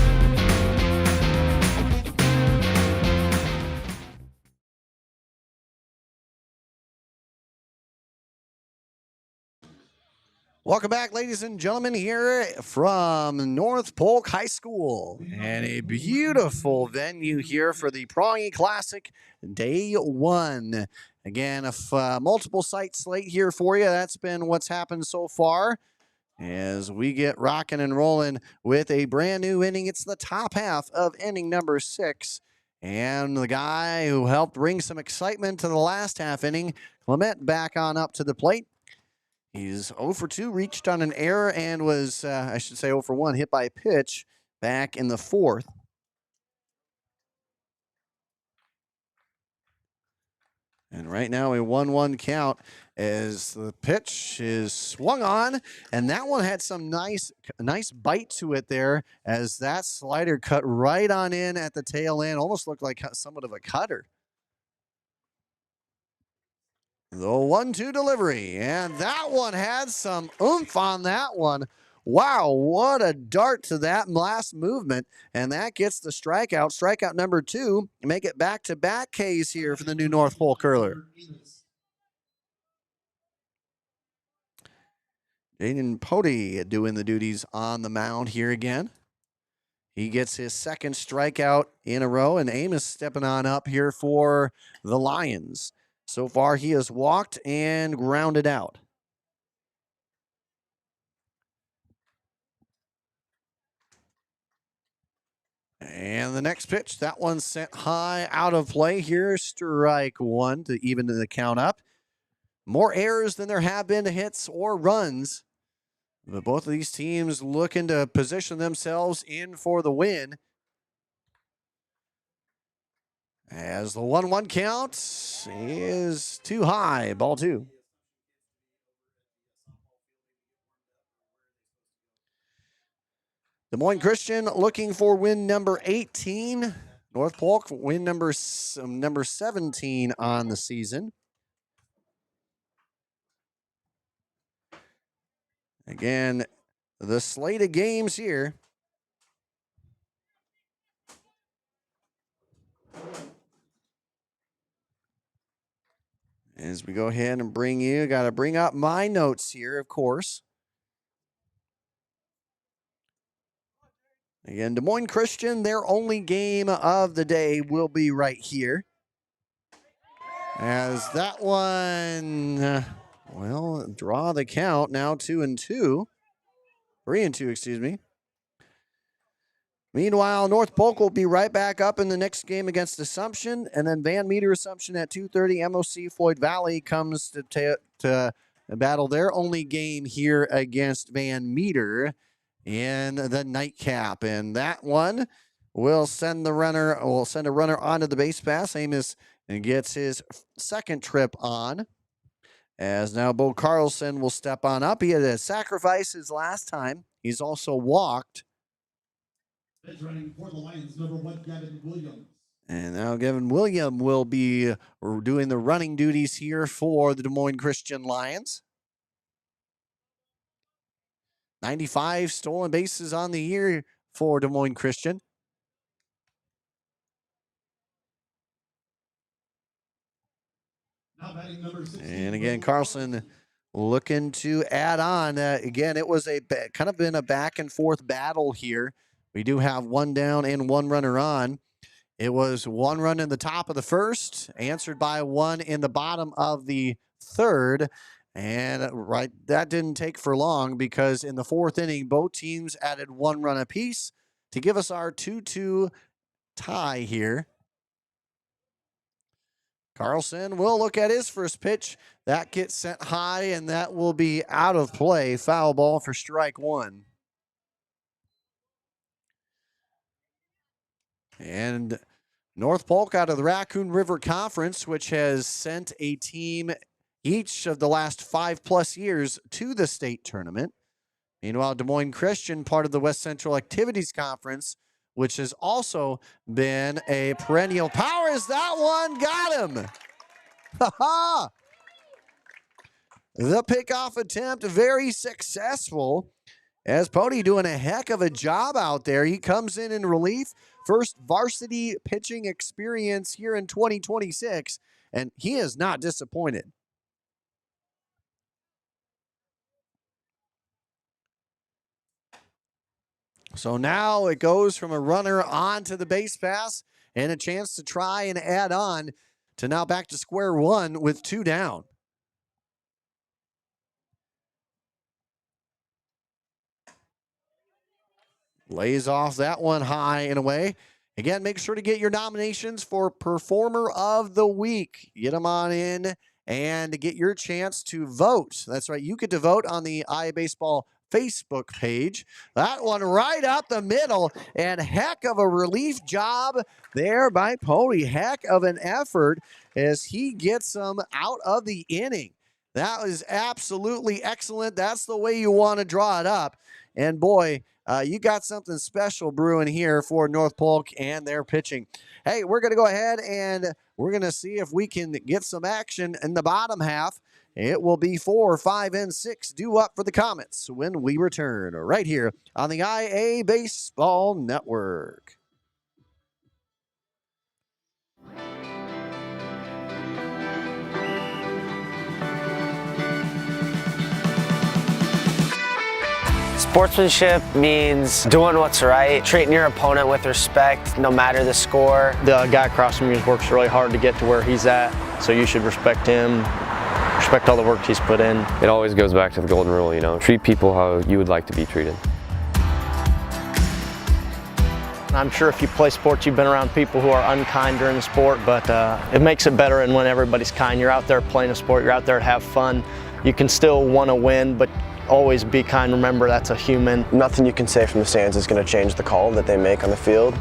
Welcome back, ladies and gentlemen, here from North Polk High School. And a beautiful venue here for the Prange Classic Day 1. Again, a multiple site slate here for you. That's been what's happened so far. As we get rocking and rolling with a brand new inning. It's the top half of inning number 6. And the guy who helped bring some excitement to the last half inning, Clement, back on up to the plate. He's 0 for 2, reached on an error, and was, 0 for 1, hit by a pitch back in the 4th. And right now a 1-1 count as the pitch is swung on, and that one had some nice bite to it there, as that slider cut right on in at the tail end. Almost looked like somewhat of a cutter. The 1-2 delivery, and that one had some oomph on that one. Wow, what a dart to that last movement, and that gets the strikeout. Strikeout number 2, make it back-to-back Ks here for the new North Pole curler. Jaden Pody doing the duties on the mound here again. He gets his 2nd strikeout in a row, and Amos stepping on up here for the Lions. So far, he has walked and grounded out. And the next pitch, that one sent high out of play here. Strike 1 to even the count up. More errors than there have been hits or runs. But both of these teams looking to position themselves in for the win. As the 1-1 count is too high, ball 2. Des Moines Christian looking for win number 18. North Polk win number 17 on the season. Again, the slate of games here. As we go ahead and got to bring up my notes here, of course. Again, Des Moines Christian, their only game of the day will be right here. As that one, well, draw the count now 2-2. 3-2, excuse me. Meanwhile, North Polk will be right back up in the next game against Assumption, and then Van Meter Assumption at 2:30. MOC Floyd Valley comes to battle their only game here against Van Meter in the nightcap, and that one will send a runner onto the base pass. Amos gets his second trip on. As now Bo Carlson will step on up. He had to sacrifice his last time. He's also walked. That's running for the Lions, number 1, Gavin Williams. And now Gavin Williams will be doing the running duties here for the Des Moines Christian Lions. 95 stolen bases on the year for Des Moines Christian. Now batting number 16. And again, Carlson looking to add on. Again, it was kind of been a back and forth battle here. We do have one down and one runner on. It was one run in the top of the first, answered by one in the bottom of the third. And that didn't take for long, because in the fourth inning, both teams added one run apiece to give us our 2-2 tie here. Carlson will look at his first pitch. That gets sent high, and that will be out of play. Foul ball for strike one. And North Polk out of the Raccoon River Conference, which has sent a team each of the last 5+ years to the state tournament. Meanwhile, Des Moines Christian, part of the West Central Activities Conference, which has also been a perennial power. Is that one? Got him. Ha-ha. The pickoff attempt, very successful. As Pody doing a heck of a job out there. He comes in relief. First varsity pitching experience here in 2026, and he is not disappointed. So now it goes from a runner on to the base pass and a chance to try and add on to now back to square one with 2 down. Lays off that one high and away. Again, make sure to get your nominations for Performer of the Week. Get them on in and get your chance to vote. That's right. You get to vote on the iBaseball Facebook page. That one right up the middle, and heck of a relief job there by Pody. Heck of an effort as he gets them out of the inning. That was absolutely excellent. That's the way you want to draw it up. And boy, you got something special brewing here for North Polk and their pitching. Hey, we're going to go ahead and we're going to see if we can get some action in the bottom half. It will be 4, 5, and 6 due up for the Comets when we return right here on the IA Baseball Network. Sportsmanship means doing what's right, treating your opponent with respect, no matter the score. The guy across from you works really hard to get to where he's at, so you should respect him, respect all the work he's put in. It always goes back to the golden rule, you know, treat people how you would like to be treated. I'm sure if you play sports, you've been around people who are unkind during the sport, but it makes it better and when everybody's kind. You're out there playing a sport, you're out there to have fun. You can still want to win, but always be kind. Remember, that's a human. Nothing you can say from the stands is going to change the call that they make on the field.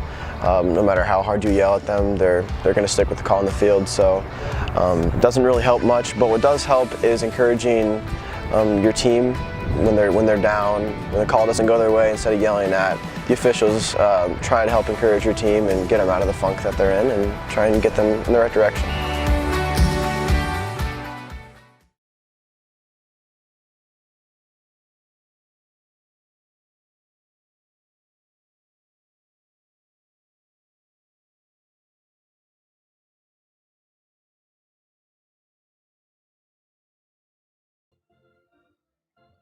No matter how hard you yell at them, they're going to stick with the call on the field. So it doesn't really help much. But what does help is encouraging your team when they're down, when the call doesn't go their way. Instead of yelling at the officials, try to help encourage your team and get them out of the funk that they're in and try and get them in the right direction.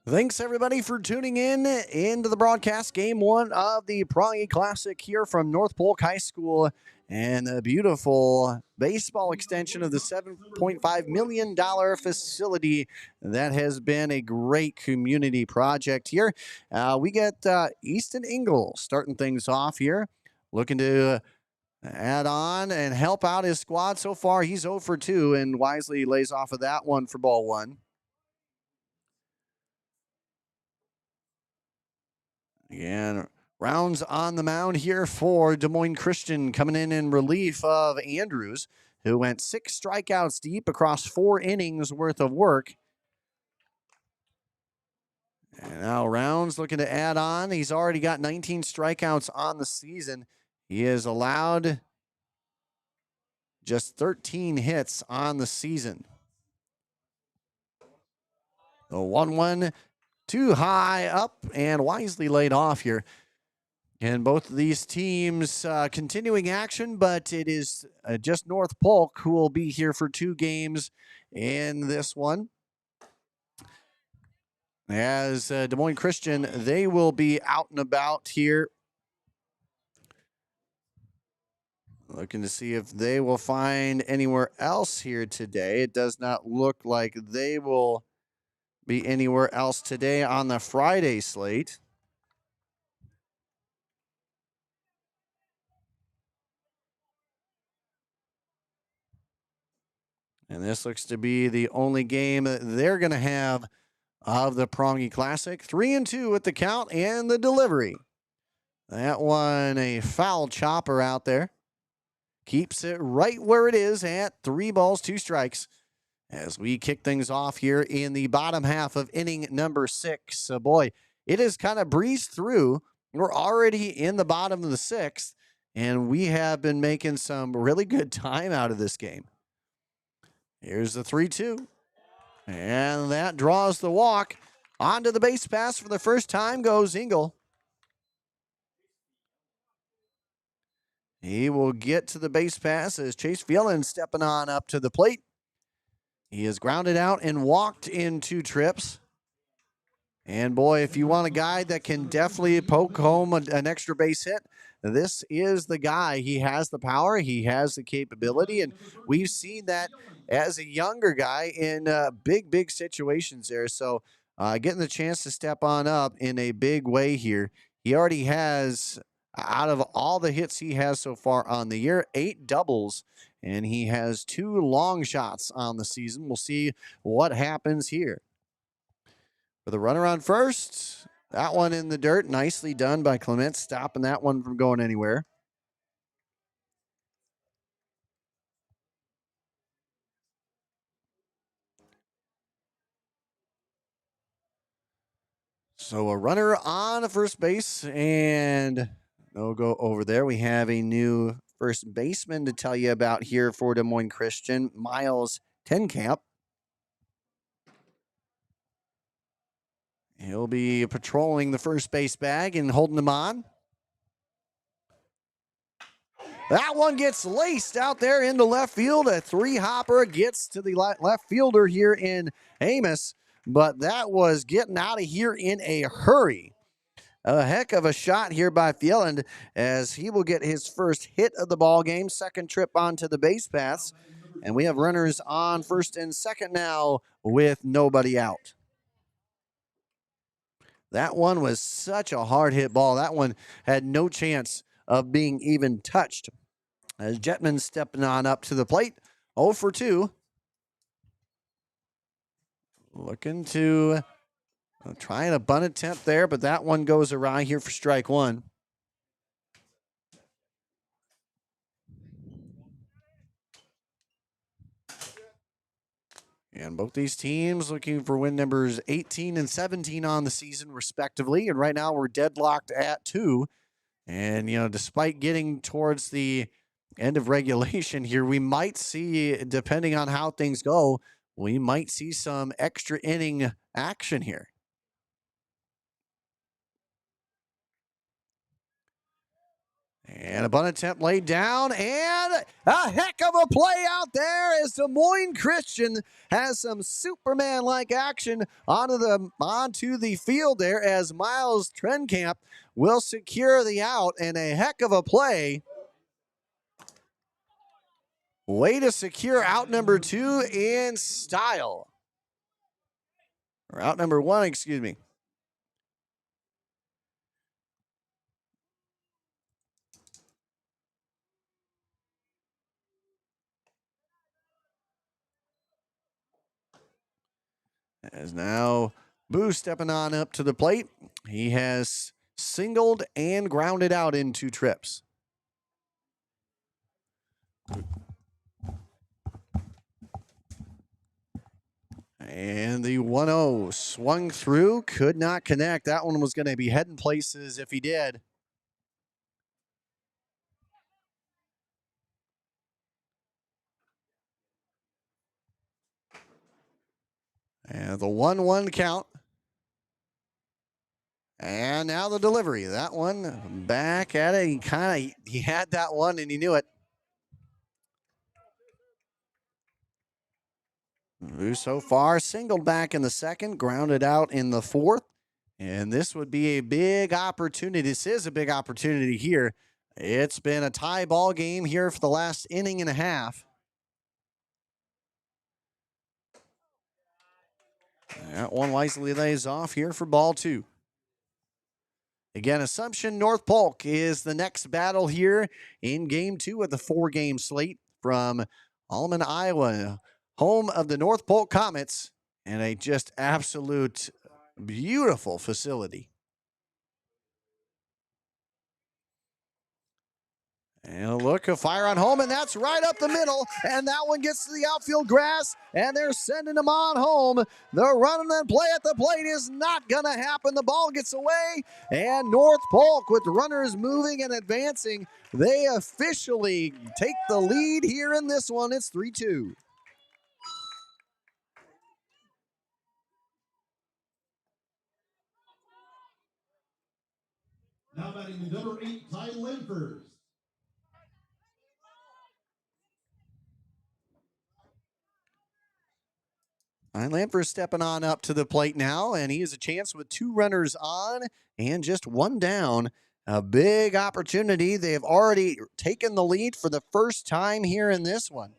Thanks, everybody, for tuning in into the broadcast. Game one of the Prange Classic here from North Polk High School, and the beautiful baseball extension of the $7.5 million facility that has been a great community project here. We get Easton Engel starting things off here, looking to add on and help out his squad. So far, he's 0 for 2, and wisely lays off of that one for ball one. Again, Rounds on the mound here for Des Moines Christian, coming in relief of Andrews, who went 6 strikeouts deep across 4 innings worth of work. And now Rounds looking to add on. He's already got 19 strikeouts on the season. He has allowed just 13 hits on the season. The 1-1 too high up and wisely laid off here. And both of these teams continuing action, but it is just North Polk who will be here for 2 games in this one. As Des Moines Christian, they will be out and about here, looking to see if they will find anywhere else here today. It does not look like they will be anywhere else today on the Friday slate. And this looks to be the only game that they're going to have of the Prange Classic. 3-2 with the count and the delivery. That one, a foul chopper out there. Keeps it right where it is at 3 balls, 2 strikes. As we kick things off here in the bottom half of inning number 6. So boy, it has kind of breezed through. We're already in the bottom of the 6th, and we have been making some really good time out of this game. Here's the 3-2. And that draws the walk. Onto the base pass for the first time goes Engel. He will get to the base pass as Chase Phelan stepping on up to the plate. He is grounded out and walked in 2 trips. And boy, if you want a guy that can definitely poke home an extra base hit, this is the guy. He has the power, he has the capability, and we've seen that as a younger guy in big situations there. So getting the chance to step on up in a big way here. He already has, out of all the hits he has so far on the year, 8 doubles, and he has 2 long shots on the season. We'll see what happens here. For the runner on first, that one in the dirt. Nicely done by Clement, stopping that one from going anywhere. So a runner on first base, and no go over there. We have a new first baseman to tell you about here for Des Moines Christian, Miles Tenkamp. He'll be patrolling the first base bag and holding them on. That one gets laced out there into left field. A 3-hopper gets to the left fielder here in Amos, but that was getting out of here in a hurry. A heck of a shot here by Fieland as he will get his first hit of the ball game. Second trip onto the base paths, and we have runners on first and second now with nobody out. That one was such a hard hit ball. That one had no chance of being even touched. As Jetman stepping on up to the plate, 0 for 2. Looking to Trying a bunt attempt there, but that one goes awry here for strike one. And both these teams looking for win numbers 18 and 17 on the season, respectively. And right now we're deadlocked at 2. And, despite getting towards the end of regulation here, we might see, depending on how things go, we might see some extra inning action here. And a bunt attempt laid down, and a heck of a play out there as Des Moines Christian has some Superman-like action onto the field there as Miles Trenkamp will secure the out, and a heck of a play. Way to secure out number 2 in style. Or out number 1, excuse me. As now Boo stepping on up to the plate. He has singled and grounded out in 2 trips. And the 1-0 swung through, could not connect. That one was going to be heading places if he did. And the 1-1 count. And now the delivery. That one back at it. He had that one and he knew it. Who so far singled back in the second, grounded out in the fourth. And this would be a big opportunity. This is a big opportunity here. It's been a tie ball game here for the last inning and a half. That one wisely lays off here for ball 2. Again, Assumption North Polk is the next battle here in game 2 of the 4-game slate from Alman, Iowa, home of the North Polk Comets, and a just absolute beautiful facility. And a look, a fire on home, and that's right up the middle, and that one gets to the outfield grass, and they're sending him on home. The run and play at the plate is not going to happen. The ball gets away, and North Polk, with runners moving and advancing, they officially take the lead here in this one. It's 3-2. Now batting number 8, Ty Lanford. Lanford stepping on up to the plate now, and he has a chance with 2 runners on and just 1 down. A big opportunity. They have already taken the lead for the first time here in this one.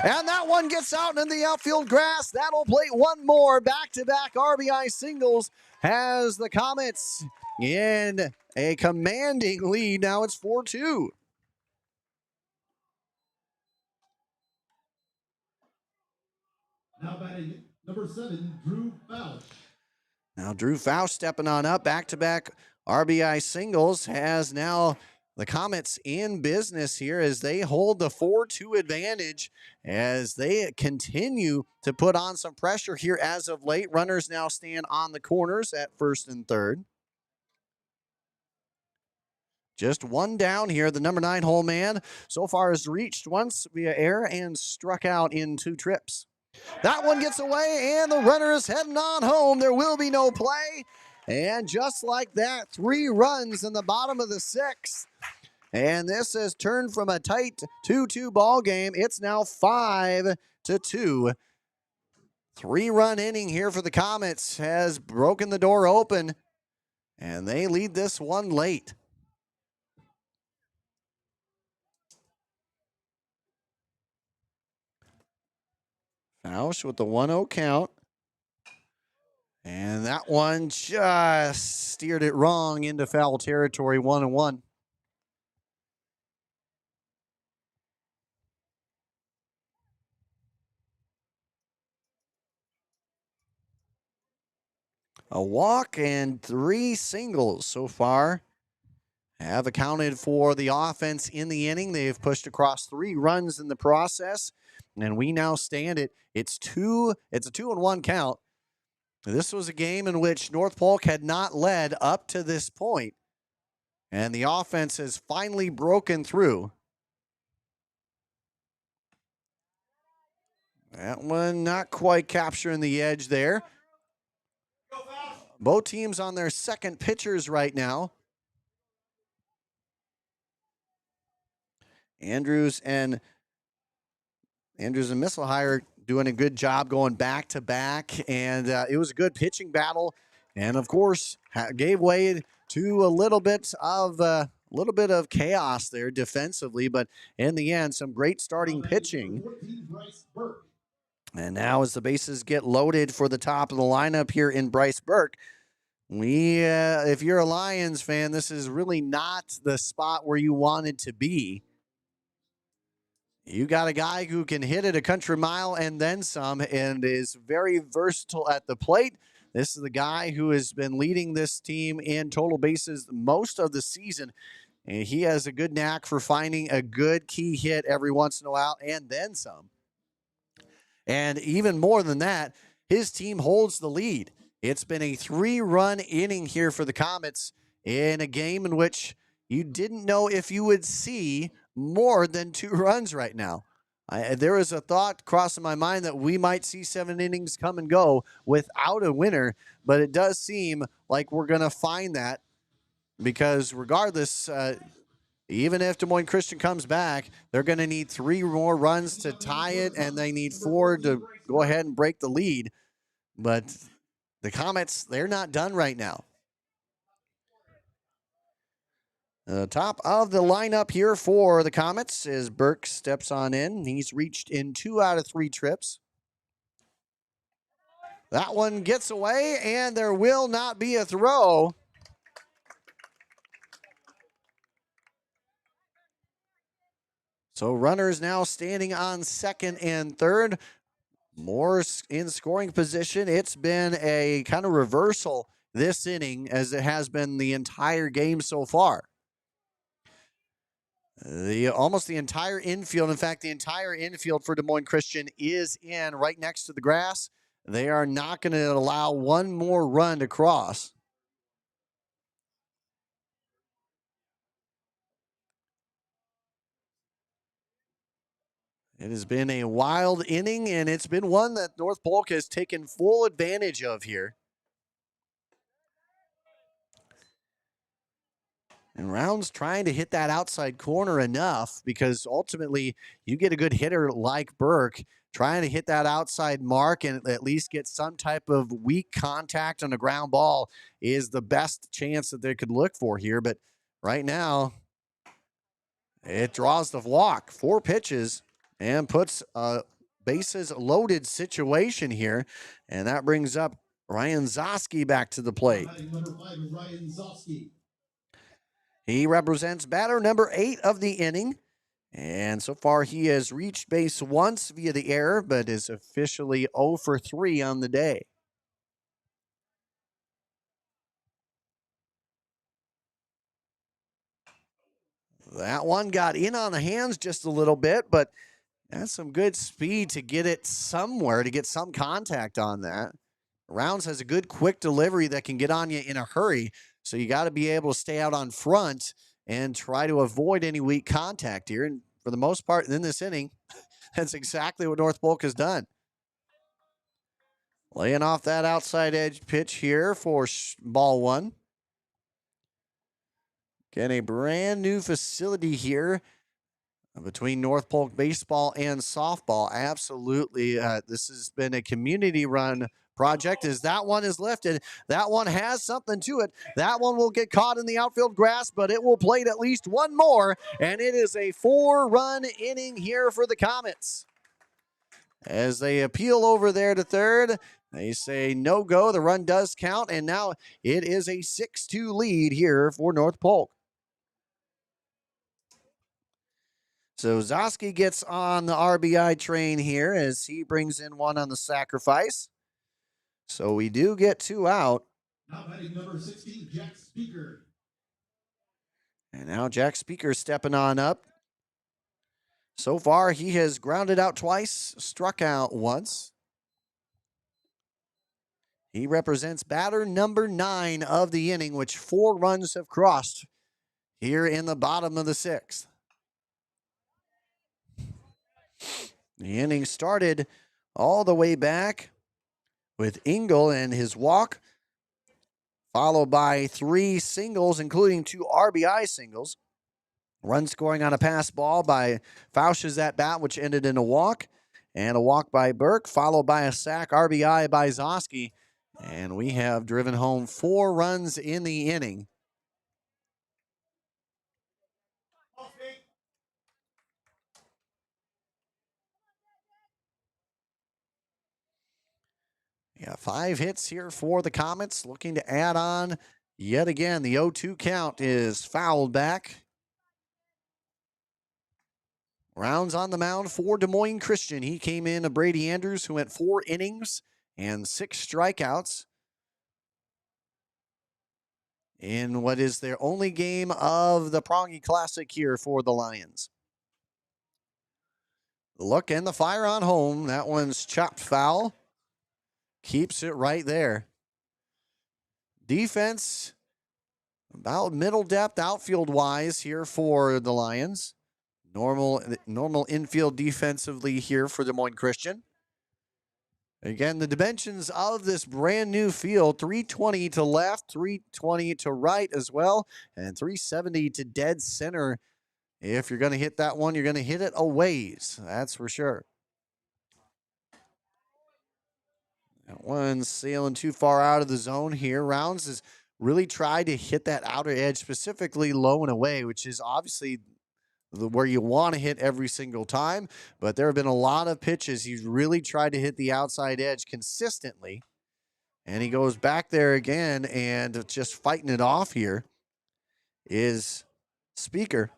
And that one gets out in the outfield grass. That'll play one more. Back-to-back RBI singles has the Comets in a commanding lead. Now it's 4-2. Now batting number 7, Drew Fausch. Now Drew Fausch stepping on up. Back-to-back RBI singles has now the Comets in business here as they hold the 4-2 advantage as they continue to put on some pressure here as of late. Runners now stand on the corners at first and third. Just 1 down here. The number 9 hole man so far has reached once via air and struck out in 2 trips. That one gets away, and the runner is heading on home. There will be no play. And just like that, 3 runs in the bottom of the 6th. And this has turned from a tight 2-2 ball game. It's now 5-2. 3-run inning here for the Comets has broken the door open, and they lead this one late. Fausch with the 1-0 count. And that one just steered it wrong into foul territory, 1-1. A walk and 3 singles so far have accounted for the offense in the inning. They've pushed across 3 runs in the process, and we now stand at it's a 2-1 count. This was a game in which North Polk had not led up to this point, and the offense has finally broken through. That one not quite capturing the edge there. Both teams on their second pitchers right now. Andrews and Misselhire doing a good job going back to back, and it was a good pitching battle, and of course gave way to a little bit of chaos there defensively, but in the end, some great starting pitching. And now, as the bases get loaded for the top of the lineup here in Bryce Burke, if you're a Lions fan, this is really not the spot where you wanted to be. You got a guy who can hit it a country mile and then some, and is very versatile at the plate. This is the guy who has been leading this team in total bases most of the season, and he has a good knack for finding a good key hit every once in a while and then some. And even more than that, his team holds the lead. It's been a 3-run inning here for the Comets in a game in which you didn't know if you would see more than 2 runs right now. There was a thought crossing my mind that we might see 7 innings come and go without a winner, but it does seem like we're going to find that, because regardless, even if Des Moines Christian comes back, they're going to need 3 more runs to tie it, and they need 4 to go ahead and break the lead. But the Comets, they're not done right now. The top of the lineup here for the Comets as Burke steps on in. He's reached in 2 out of 3 trips. That one gets away, and there will not be a throw. So runners now standing on second and third. More in scoring position. It's been a kind of reversal this inning, as it has been the entire game so far. Almost the entire infield, in fact, the entire infield for Des Moines Christian is in right next to the grass. They are not going to allow one more run to cross. It has been a wild inning, and it's been one that North Polk has taken full advantage of here. And Rounds trying to hit that outside corner enough, because ultimately you get a good hitter like Burke trying to hit that outside mark and at least get some type of weak contact on a ground ball is the best chance that they could look for here. But right now, it draws the walk. 4 pitches and puts a bases loaded situation here. And that brings up Ryan Zosky back to the plate. Number 5, Ryan Zosky. He represents batter number 8 of the inning. And so far, he has reached base once via the error, but is officially 0 for 3 on the day. That one got in on the hands just a little bit, but that's some good speed to get it somewhere, to get some contact on that. Rounds has a good quick delivery that can get on you in a hurry, so you got to be able to stay out on front and try to avoid any weak contact here. And for the most part in this inning, that's exactly what North Polk has done. Laying off that outside edge pitch here for ball 1. Get a brand new facility here between North Polk baseball and softball. Absolutely. This has been a community run project. As that one is lifted, that one has something to it. That one will get caught in the outfield grass, but it will plate at least one more, and it is a 4-run inning here for the Comets. As they appeal over there to third, they say no go. The run does count, and now it is a 6-2 lead here for North Polk. So Zosky gets on the RBI train here as he brings in one on the sacrifice. So we do get 2 out. Now batting number 16, Jack Speaker. And now Jack Speaker stepping on up. So far, he has grounded out twice, struck out once. He represents batter number 9 of the inning, which 4 runs have crossed here in the bottom of the 6th. The inning started all the way back with Engel and his walk, followed by 3 singles, including 2 RBI singles. Run scoring on a pass ball by Fausch's at bat, which ended in a walk, and a walk by Burke, followed by a sac RBI by Zosky. And we have driven home 4 runs in the inning. Yeah, 5 hits here for the Comets, looking to add on yet again. The 0-2 count is fouled back. Rounds on the mound for Des Moines Christian. He came in a Brady Andrews, who went 4 innings and 6 strikeouts in what is their only game of the Prange Classic here for the Lions. The look and the fire on home. That one's chopped foul. Keeps it right there. Defense about middle depth outfield wise here for the Lions. Normal infield defensively here for Des Moines Christian. Again, the dimensions of this brand new field, 320 to left, 320 to right as well, and 370 to dead center. If you're going to hit that one, you're going to hit it a ways. That's for sure. That one's sailing too far out of the zone here. Rounds has really tried to hit that outer edge, specifically low and away, which is obviously where you want to hit every single time. But there have been a lot of pitches he's really tried to hit the outside edge consistently. And he goes back there again, and just fighting it off here is Speaker.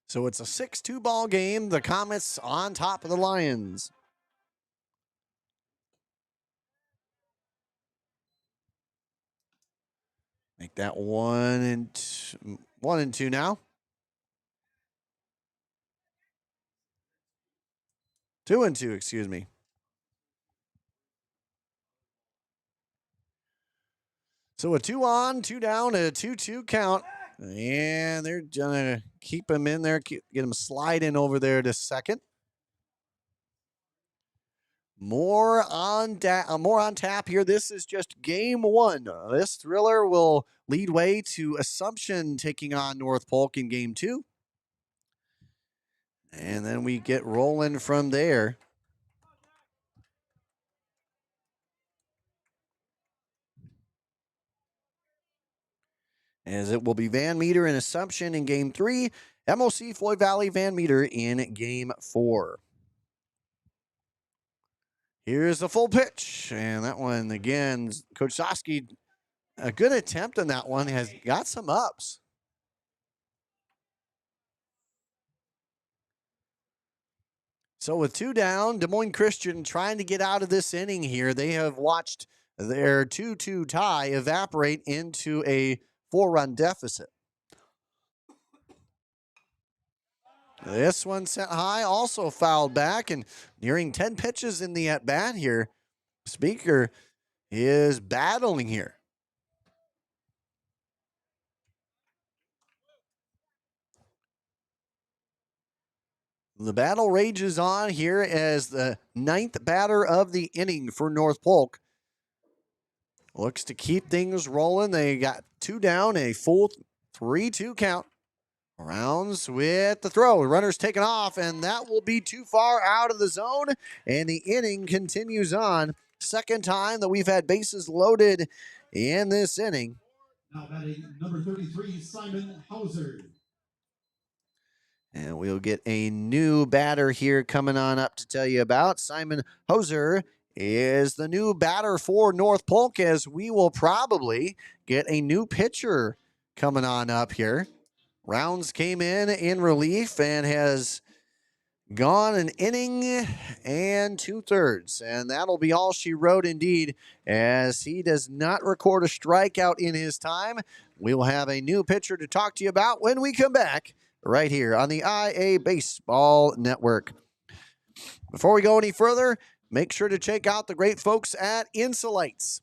So it's a 6-2 ball game. The Comets on top of the Lions. Make that 1-2 now. 2-2, excuse me. So a 2 on, 2 down, a 2-2 count. And they're going to keep him in there, get him sliding over there to second. More on tap here. This is just game 1. This thriller will lead way to Assumption taking on North Polk in game 2. And then we get rolling from there. As it will be Van Meter and Assumption in game 3. MOC Floyd Valley Van Meter in game 4. Here's the full pitch. And that one, again, Coach Zosky, a good attempt on that one, has got some ups. So with 2 down, Des Moines Christian trying to get out of this inning here. They have watched their 2-2 tie evaporate into a 4-run deficit. This one sent high, also fouled back, and nearing 10 pitches in the at-bat here. Speaker is battling here. The battle rages on here as the 9th batter of the inning for North Polk looks to keep things rolling. They got 2 down, a full 3-2 count. Rounds with the throw. The runner's taken off, and that will be too far out of the zone, and the inning continues on. Second time that we've had bases loaded in this inning. Now batting number 33, Simon Hauser. And we'll get a new batter here coming on up to tell you about. Simon Hauser is the new batter for North Polk, as we will probably get a new pitcher coming on up here. Rounds came in relief and has Gone an inning and 2/3, and that'll be all she wrote indeed, as he does not record a strikeout in his time. We'll have a new pitcher to talk to you about when we come back right here on the IA Baseball Network. Before we go any further, make sure to check out the great folks at Insulates.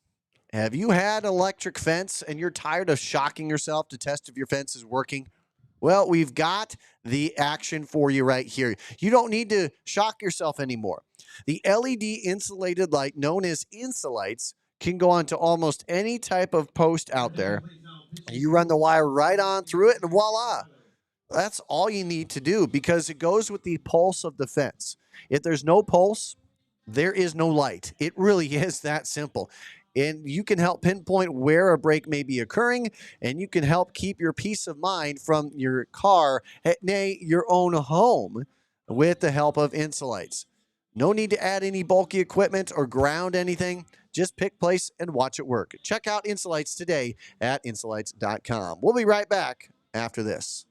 Have you had an electric fence and you're tired of shocking yourself to test if your fence is working? Well, we've got the action for you right here. You don't need to shock yourself anymore. The LED insulated light known as Insulates can go onto almost any type of post out there. You run the wire right on through it and voila. That's all you need to do because it goes with the pulse of the fence. If there's no pulse, there is no light. It really is that simple. And you can help pinpoint where a break may be occurring, and you can help keep your peace of mind from your car, nay, your own home, with the help of Insulates. No need to add any bulky equipment or ground anything. Just pick, place, and watch it work. Check out Insulates today at insulates.com. We'll be right back after this.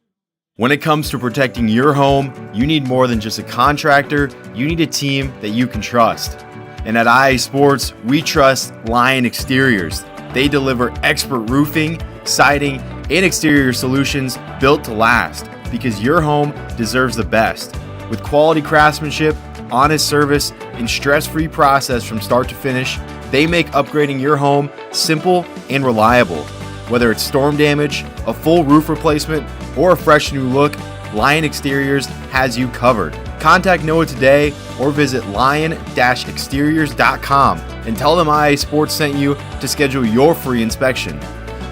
When it comes to protecting your home, you need more than just a contractor. You need a team that you can trust. And at IA Sports, we trust Lion Exteriors. They deliver expert roofing, siding, and exterior solutions built to last because your home deserves the best. With quality craftsmanship, honest service, and stress-free process from start to finish, they make upgrading your home simple and reliable. Whether it's storm damage, a full roof replacement, or a fresh new look, Lion Exteriors has you covered. Contact Noah today or visit lion-exteriors.com and tell them IA Sports sent you to schedule your free inspection.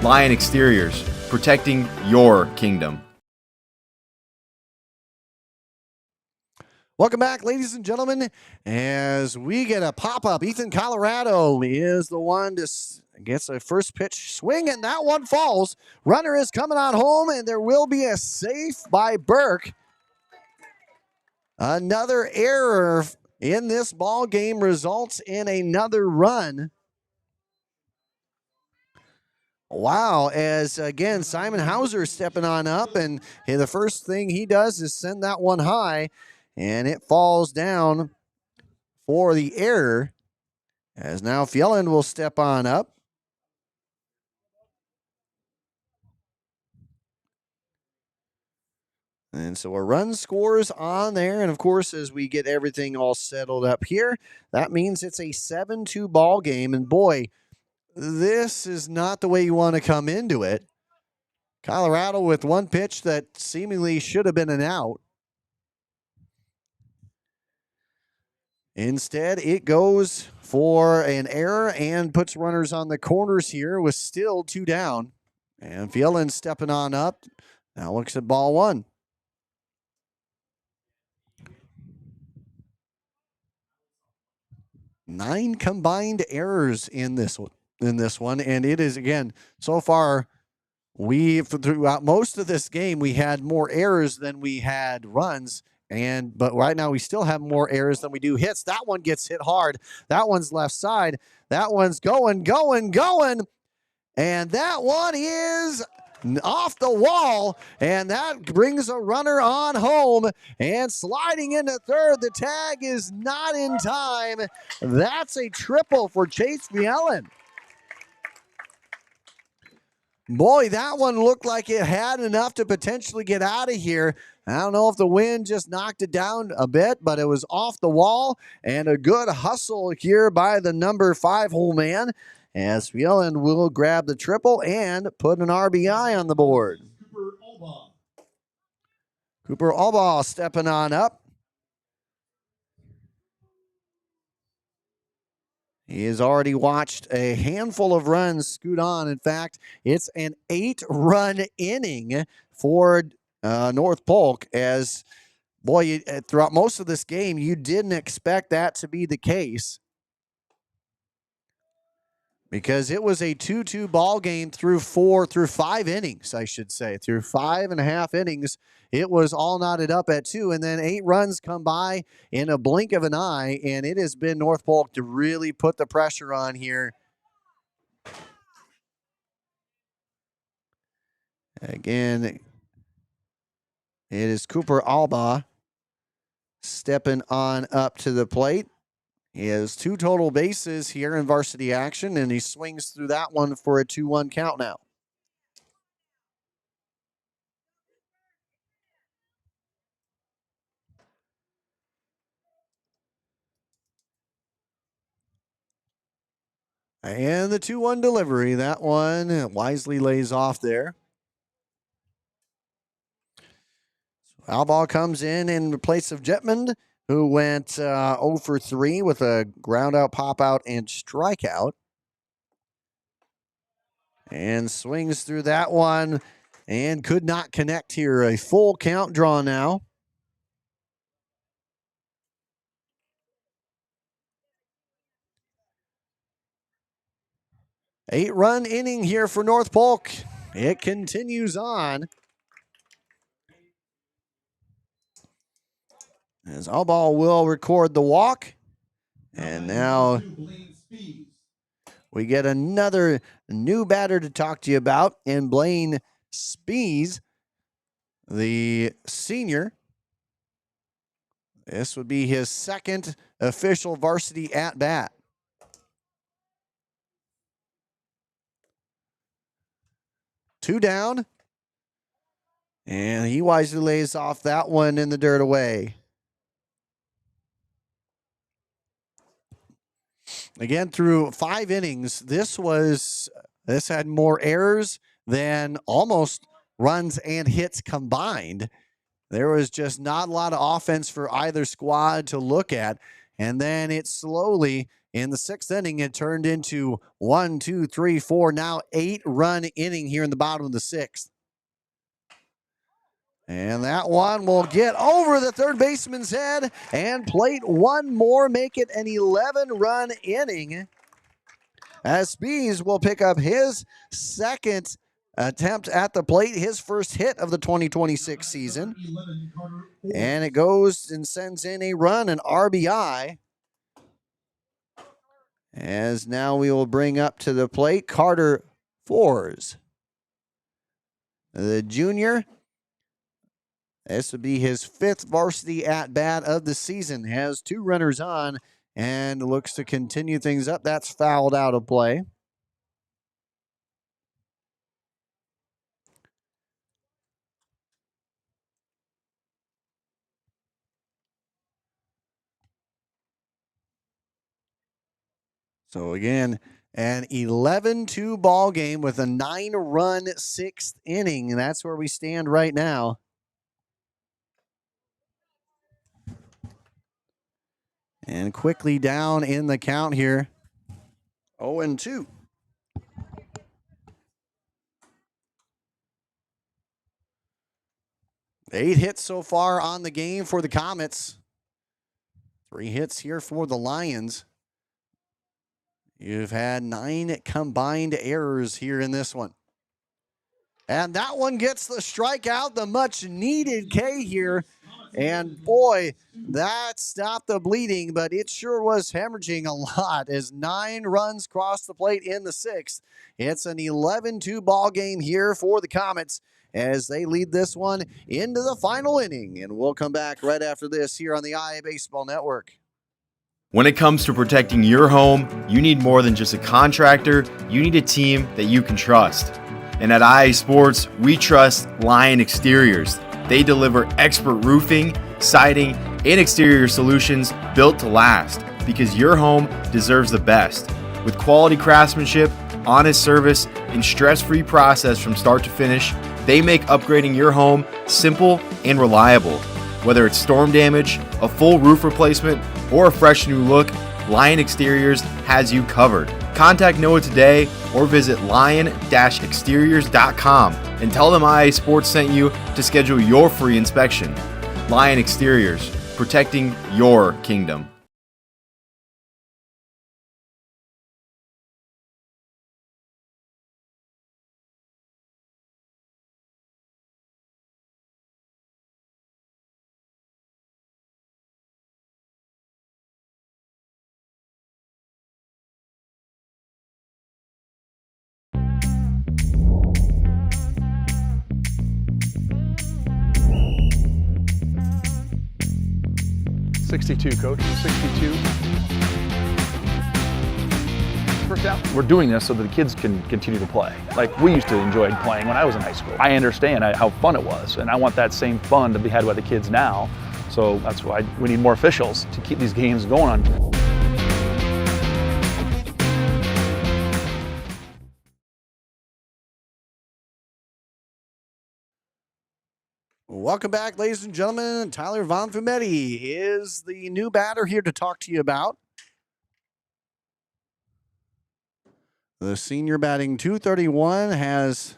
Lion Exteriors, protecting your kingdom. Welcome back, ladies and gentlemen, as we get a pop-up. Ethan Colorado is the one to gets a first pitch swing, and that one falls. Runner is coming on home, and there will be a safe by Burke. Another error in this ball game results in another run. Wow, as again, Simon Hauser stepping on up, and the first thing he does is send that one high, and it falls down for the error, as now Fjelland will step on up. And so a run scores on there. And, of course, as we get everything all settled up here, that means it's a 7-2 ball game. And, boy, this is not the way you want to come into it. Colorado with one pitch that seemingly should have been an out. Instead, it goes for an error and puts runners on the corners here with still 2 down. And Fjelland stepping on up. Now looks at ball one. 9 combined errors in this one, and it is, again, so far throughout most of this game we had more errors than we had runs, but right now we still have more errors than we do hits. That one gets hit hard. That one's left side. That one's going, and that one is off the wall, and that brings a runner on home, and sliding into third. The tag is not in time. That's a triple for Chase Fjelland. Boy, that one looked like it had enough to potentially get out of here. I don't know if the wind just knocked it down a bit, but it was off the wall, and a good hustle here by the number 5-hole man, as Fjelland will grab the triple and put an RBI on the board. Cooper Albaugh stepping on up. He has already watched a handful of runs scoot on. In fact, it's an 8-run inning for North Polk, as, boy, throughout most of this game, you didn't expect that to be the case, because it was a 2-2 ball game through 5 innings, I should say. Through 5.5 innings, it was all knotted up at 2, and then 8 runs come by in a blink of an eye, and it has been North Polk to really put the pressure on here. Again, it is Cooper Albaugh stepping on up to the plate. He has 2 total bases here in varsity action, and he swings through that one for a 2-1 count now. And the 2-1 delivery, that one wisely lays off there. Foul ball comes in place of Jetmond, who went 0 for 3 with a ground out, pop out, and strikeout. And swings through that one and could not connect here. A full count draw now. Eight-run inning here for North Polk. It continues on. As Allball will record the walk. And now we get another new batter to talk to you about in Blaine Spees, the senior. This would be his second official varsity at-bat. Two down. And he wisely lays off that one in the dirt away. Again, through 5 innings, this had more errors than almost runs and hits combined. There was just not a lot of offense for either squad to look at. And then it slowly, in the 6th inning, it turned into 1, 2, 3, 4, now 8-run inning here in the bottom of the 6th. And that one will get over the third baseman's head and plate one more, make it an 11-run inning. As Spees will pick up his second attempt at the plate, his first hit of the 2026 season. And it goes and sends in a run, an RBI. As now we will bring up to the plate Carter Fours, the junior. This would be his 5th varsity at-bat of the season. Has 2 runners on and looks to continue things up. That's fouled out of play. So again, an 11-2 ball game with a 9-run 6th inning. That's where we stand right now. And quickly down in the count here. 0-2. Eight hits so far on the game for the Comets. 3 hits here for the Lions. You've had 9 combined errors here in this one. And that one gets the strikeout, the much needed K here. And boy, that stopped the bleeding, but it sure was hemorrhaging a lot as 9 runs crossed the plate in the 6th. It's an 11-2 ball game here for the Comets as they lead this one into the final inning. And we'll come back right after this here on the IA Baseball Network. When it comes to protecting your home, you need more than just a contractor. You need a team that you can trust. And at IA Sports, we trust Lion Exteriors. They deliver expert roofing, siding, and exterior solutions built to last because your home deserves the best. With quality craftsmanship, honest service, and stress-free process from start to finish, they make upgrading your home simple and reliable. Whether it's storm damage, a full roof replacement, or a fresh new look, Lion Exteriors has you covered. Contact Noah today or visit lion-exteriors.com and tell them IA Sports sent you to schedule your free inspection. Lion Exteriors, protecting your kingdom. 62, coach. 62. First out. We're doing this so that the kids can continue to play. Like we used to enjoy playing when I was in high school. I understand how fun it was, and I want that same fun to be had by the kids now. So that's why we need more officials to keep these games going on. Welcome back, ladies and gentlemen. Tyler Von Fumetti is the new batter here to talk to you about. The senior batting .231 has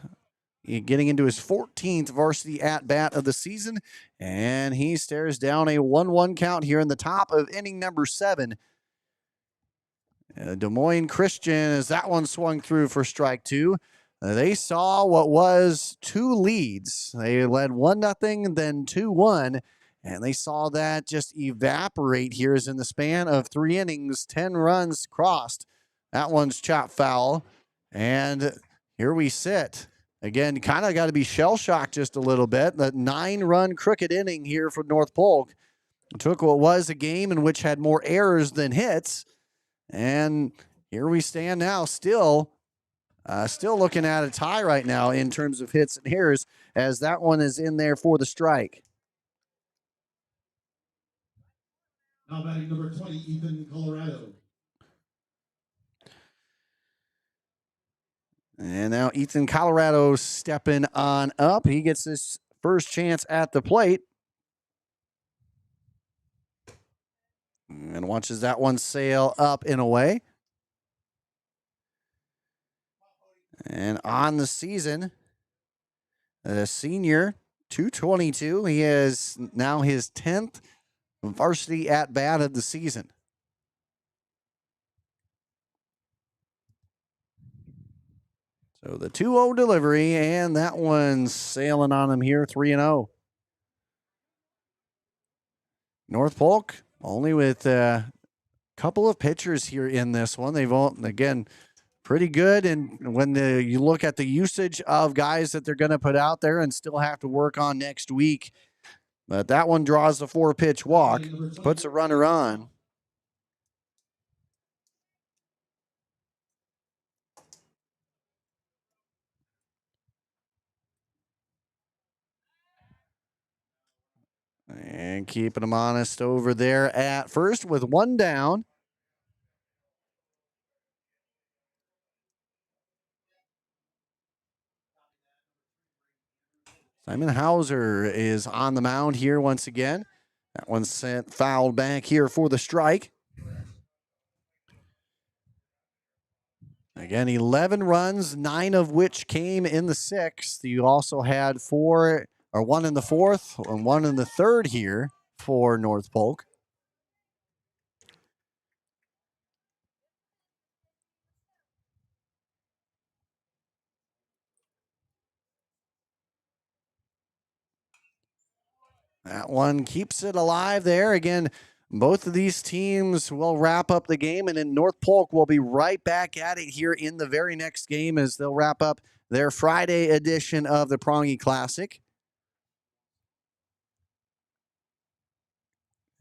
getting into his 14th varsity at-bat of the season, and he stares down a 1-1 count here in the top of inning number 7. Des Moines Christian, as that one swung through for strike 2. They saw what was 2 leads. They led 1-0, then 2-1, and they saw that just evaporate here as in the span of 3 innings, 10 runs crossed. That one's chopped foul, and here we sit. Again, kind of got to be shell-shocked just a little bit. The 9-run crooked inning here for North Polk took what was a game in which had more errors than hits, and here we stand now still looking at a tie right now in terms of hits and errors, as that one is in there for the strike. Now batting number 20, Ethan Colorado. And now Ethan Colorado stepping on up. He gets his first chance at the plate. And watches that one sail up and away. And on the season, the senior, .222. He is now his 10th varsity at-bat of the season. So the 2-0 delivery, and that one's sailing on him here, 3-0. North Polk only with a couple of pitchers here in this one. They've all, again, pretty good. And when you look at the usage of guys that they're going to put out there and still have to work on next week. But that one draws the 4-pitch walk, puts a runner on. And keeping them honest over there at first with 1 down. Simon Hauser is on the mound here once again. That one's sent fouled back here for the strike. Again, 11 runs, 9 of which came in the 6th. You also had 1 in the 4th and 1 in the 3rd here for North Polk. That one keeps it alive there. Again, both of these teams will wrap up the game, and then North Polk will be right back at it here in the very next game as they'll wrap up their Friday edition of the Prange Classic.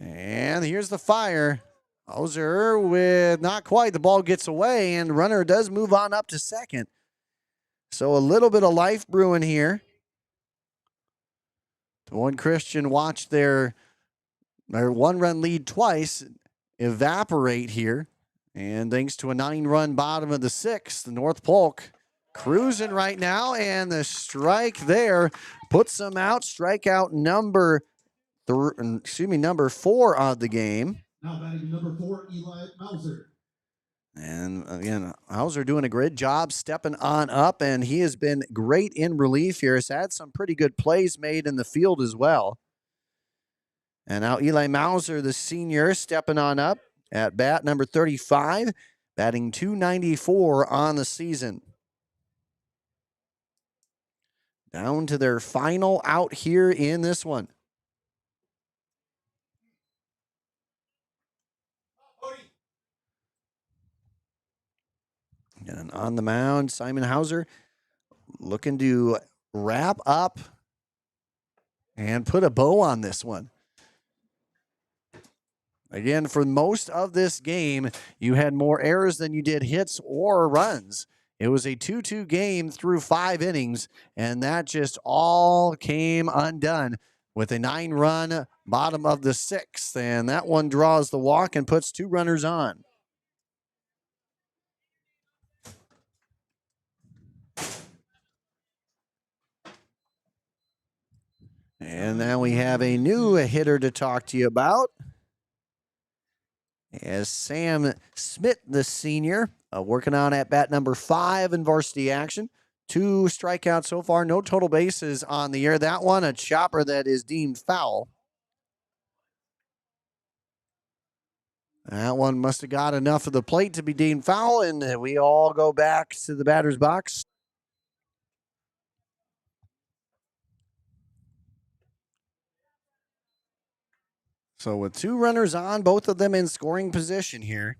And here's the fire. Hauser with not quite. The ball gets away, and the runner does move on up to second. So a little bit of life brewing here. Des Moines Christian watched their 1-run lead twice evaporate here. And thanks to a 9-run bottom of the 6th, North Polk cruising right now. And the strike there puts them out. Strikeout number 4 of the game. Now batting number 4, Eli Mauser. And again, Hauser doing a great job stepping on up, and he has been great in relief here. Has had some pretty good plays made in the field as well. And now Eli Mauser, the senior, stepping on up at bat number 35, batting .294 on the season. Down to their final out here in this one. And on the mound, Simon Hauser looking to wrap up and put a bow on this one. Again, for most of this game, you had more errors than you did hits or runs. It was a 2-2 game through 5 innings, and that just all came undone with a 9-run bottom of the 6th. And that one draws the walk and puts 2 runners on. And now we have a new hitter to talk to you about. As Sam Smith, the senior, working on at bat number 5 in varsity action. 2 strikeouts so far, no total bases on the year. That one, a chopper that is deemed foul. That one must have got enough of the plate to be deemed foul, and we all go back to the batter's box. So with 2 runners on, both of them in scoring position here.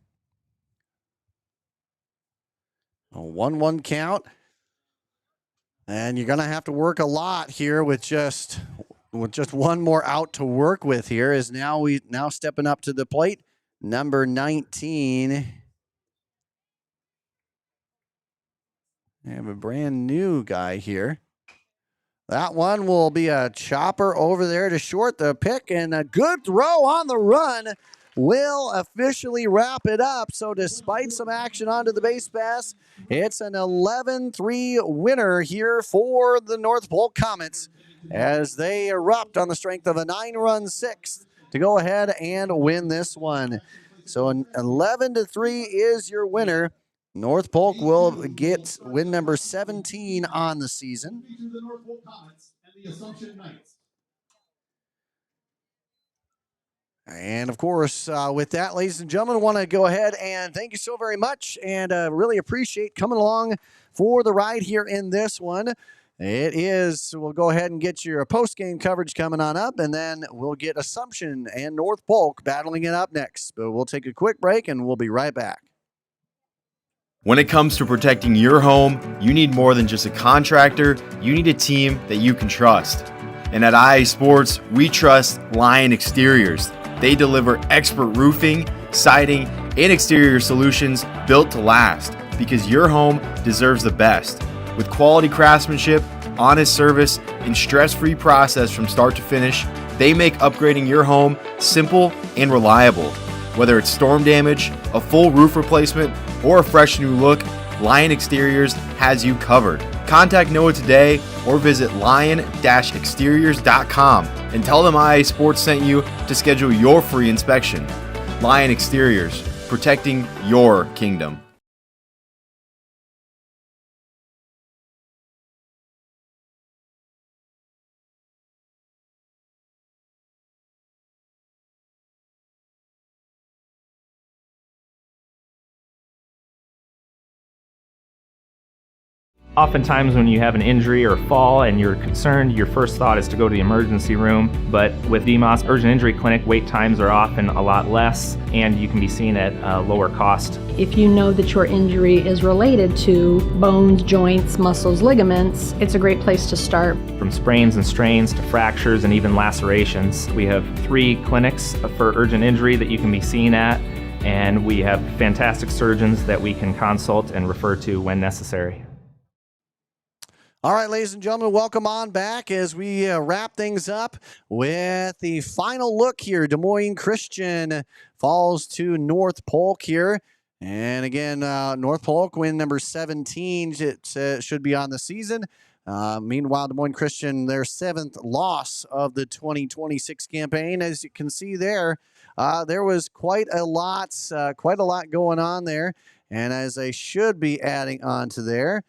A 1-1 count. And you're going to have to work a lot here with just one more out to work with here, is now stepping up to the plate, number 19. We have a brand new guy here. That one will be a chopper over there to short. The pick and a good throw on the run will officially wrap it up. So despite some action onto the base pass, it's an 11-3 winner here for the North Polk Comets as they erupt on the strength of a 9-run 6th to go ahead and win this one. So an 11-3 is your winner. North Polk will get win number 17 on the season. And of course, with that, ladies and gentlemen, I want to go ahead and thank you so very much and really appreciate coming along for the ride here in this one. We'll go ahead and get your post-game coverage coming on up, and then we'll get Assumption and North Polk battling it up next. But we'll take a quick break, and we'll be right back. When it comes to protecting your home, you need more than just a contractor. You need a team that you can trust. And at IA Sports, we trust Lion Exteriors. They deliver expert roofing, siding, and exterior solutions built to last because your home deserves the best. With quality craftsmanship, honest service, and stress-free process from start to finish, they make upgrading your home simple and reliable. Whether it's storm damage, a full roof replacement, or a fresh new look, Lion Exteriors has you covered. Contact Noah today or visit lion-exteriors.com and tell them IA Sports sent you to schedule your free inspection. Lion Exteriors, protecting your kingdom. Oftentimes when you have an injury or fall and you're concerned, your first thought is to go to the emergency room. But with DMOS Urgent Injury Clinic, wait times are often a lot less and you can be seen at a lower cost. If you know that your injury is related to bones, joints, muscles, ligaments, it's a great place to start. From sprains and strains to fractures and even lacerations. We have 3 clinics for urgent injury that you can be seen at, and we have fantastic surgeons that we can consult and refer to when necessary. All right, ladies and gentlemen, welcome on back as we wrap things up with the final look here. Des Moines Christian falls to North Polk here. And again, North Polk win number 17. It should be on the season. Meanwhile, Des Moines Christian, their 7th loss of the 2026 campaign. As you can see there, there was quite a lot going on there. And as I should be adding on to there,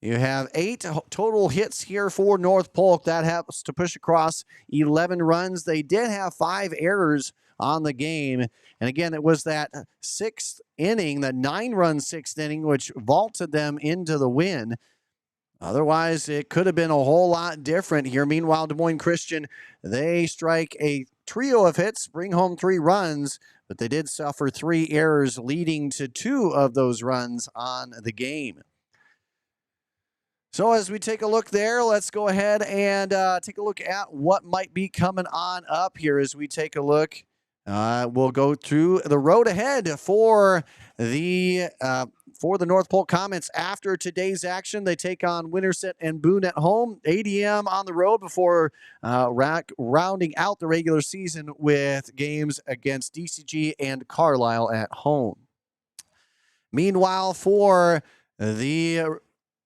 you have 8 total hits here for North Polk. That helps to push across 11 runs. They did have 5 errors on the game. And again, it was that 6th inning, the 9-run 6th inning, which vaulted them into the win. Otherwise, it could have been a whole lot different here. Meanwhile, Des Moines Christian, they strike a trio of hits, bring home 3 runs, but they did suffer 3 errors, leading to 2 of those runs on the game. So as we take a look there, let's go ahead and take a look at what might be coming on up here as we take a look. We'll go through the road ahead for the North Polk Comets. After today's action, they take on Winterset and Boone at home. ADM on the road before rounding out the regular season with games against DCG and Carlisle at home. Meanwhile, for the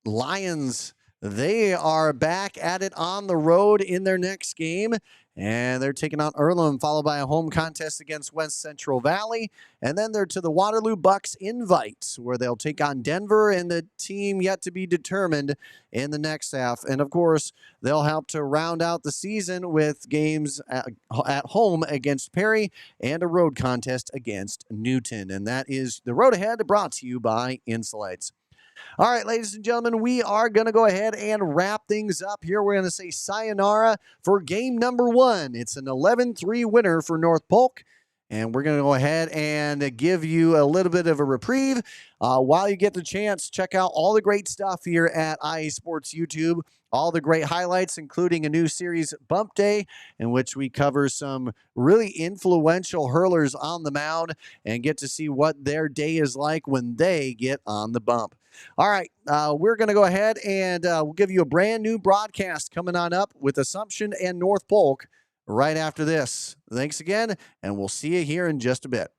Lions, they are back at it on the road in their next game, and they're taking on Earlham, followed by a home contest against West Central Valley, and then they're to the Waterloo Bucks Invite, where they'll take on Denver and the team yet to be determined in the next half. And of course, they'll help to round out the season with games at home against Perry and a road contest against Newton. And that is the road ahead, brought to you by Insulates. All right, ladies and gentlemen, we are going to go ahead and wrap things up here. We're going to say sayonara for game number 1. It's an 11-3 winner for North Polk. And we're going to go ahead and give you a little bit of a reprieve. While you get the chance, check out all the great stuff here at IA Sports YouTube. All the great highlights, including a new series, Bump Day, in which we cover some really influential hurlers on the mound and get to see what their day is like when they get on the bump. All right, we're going to go ahead and we'll give you a brand new broadcast coming on up with Assumption and North Polk right after this. Thanks again, and we'll see you here in just a bit.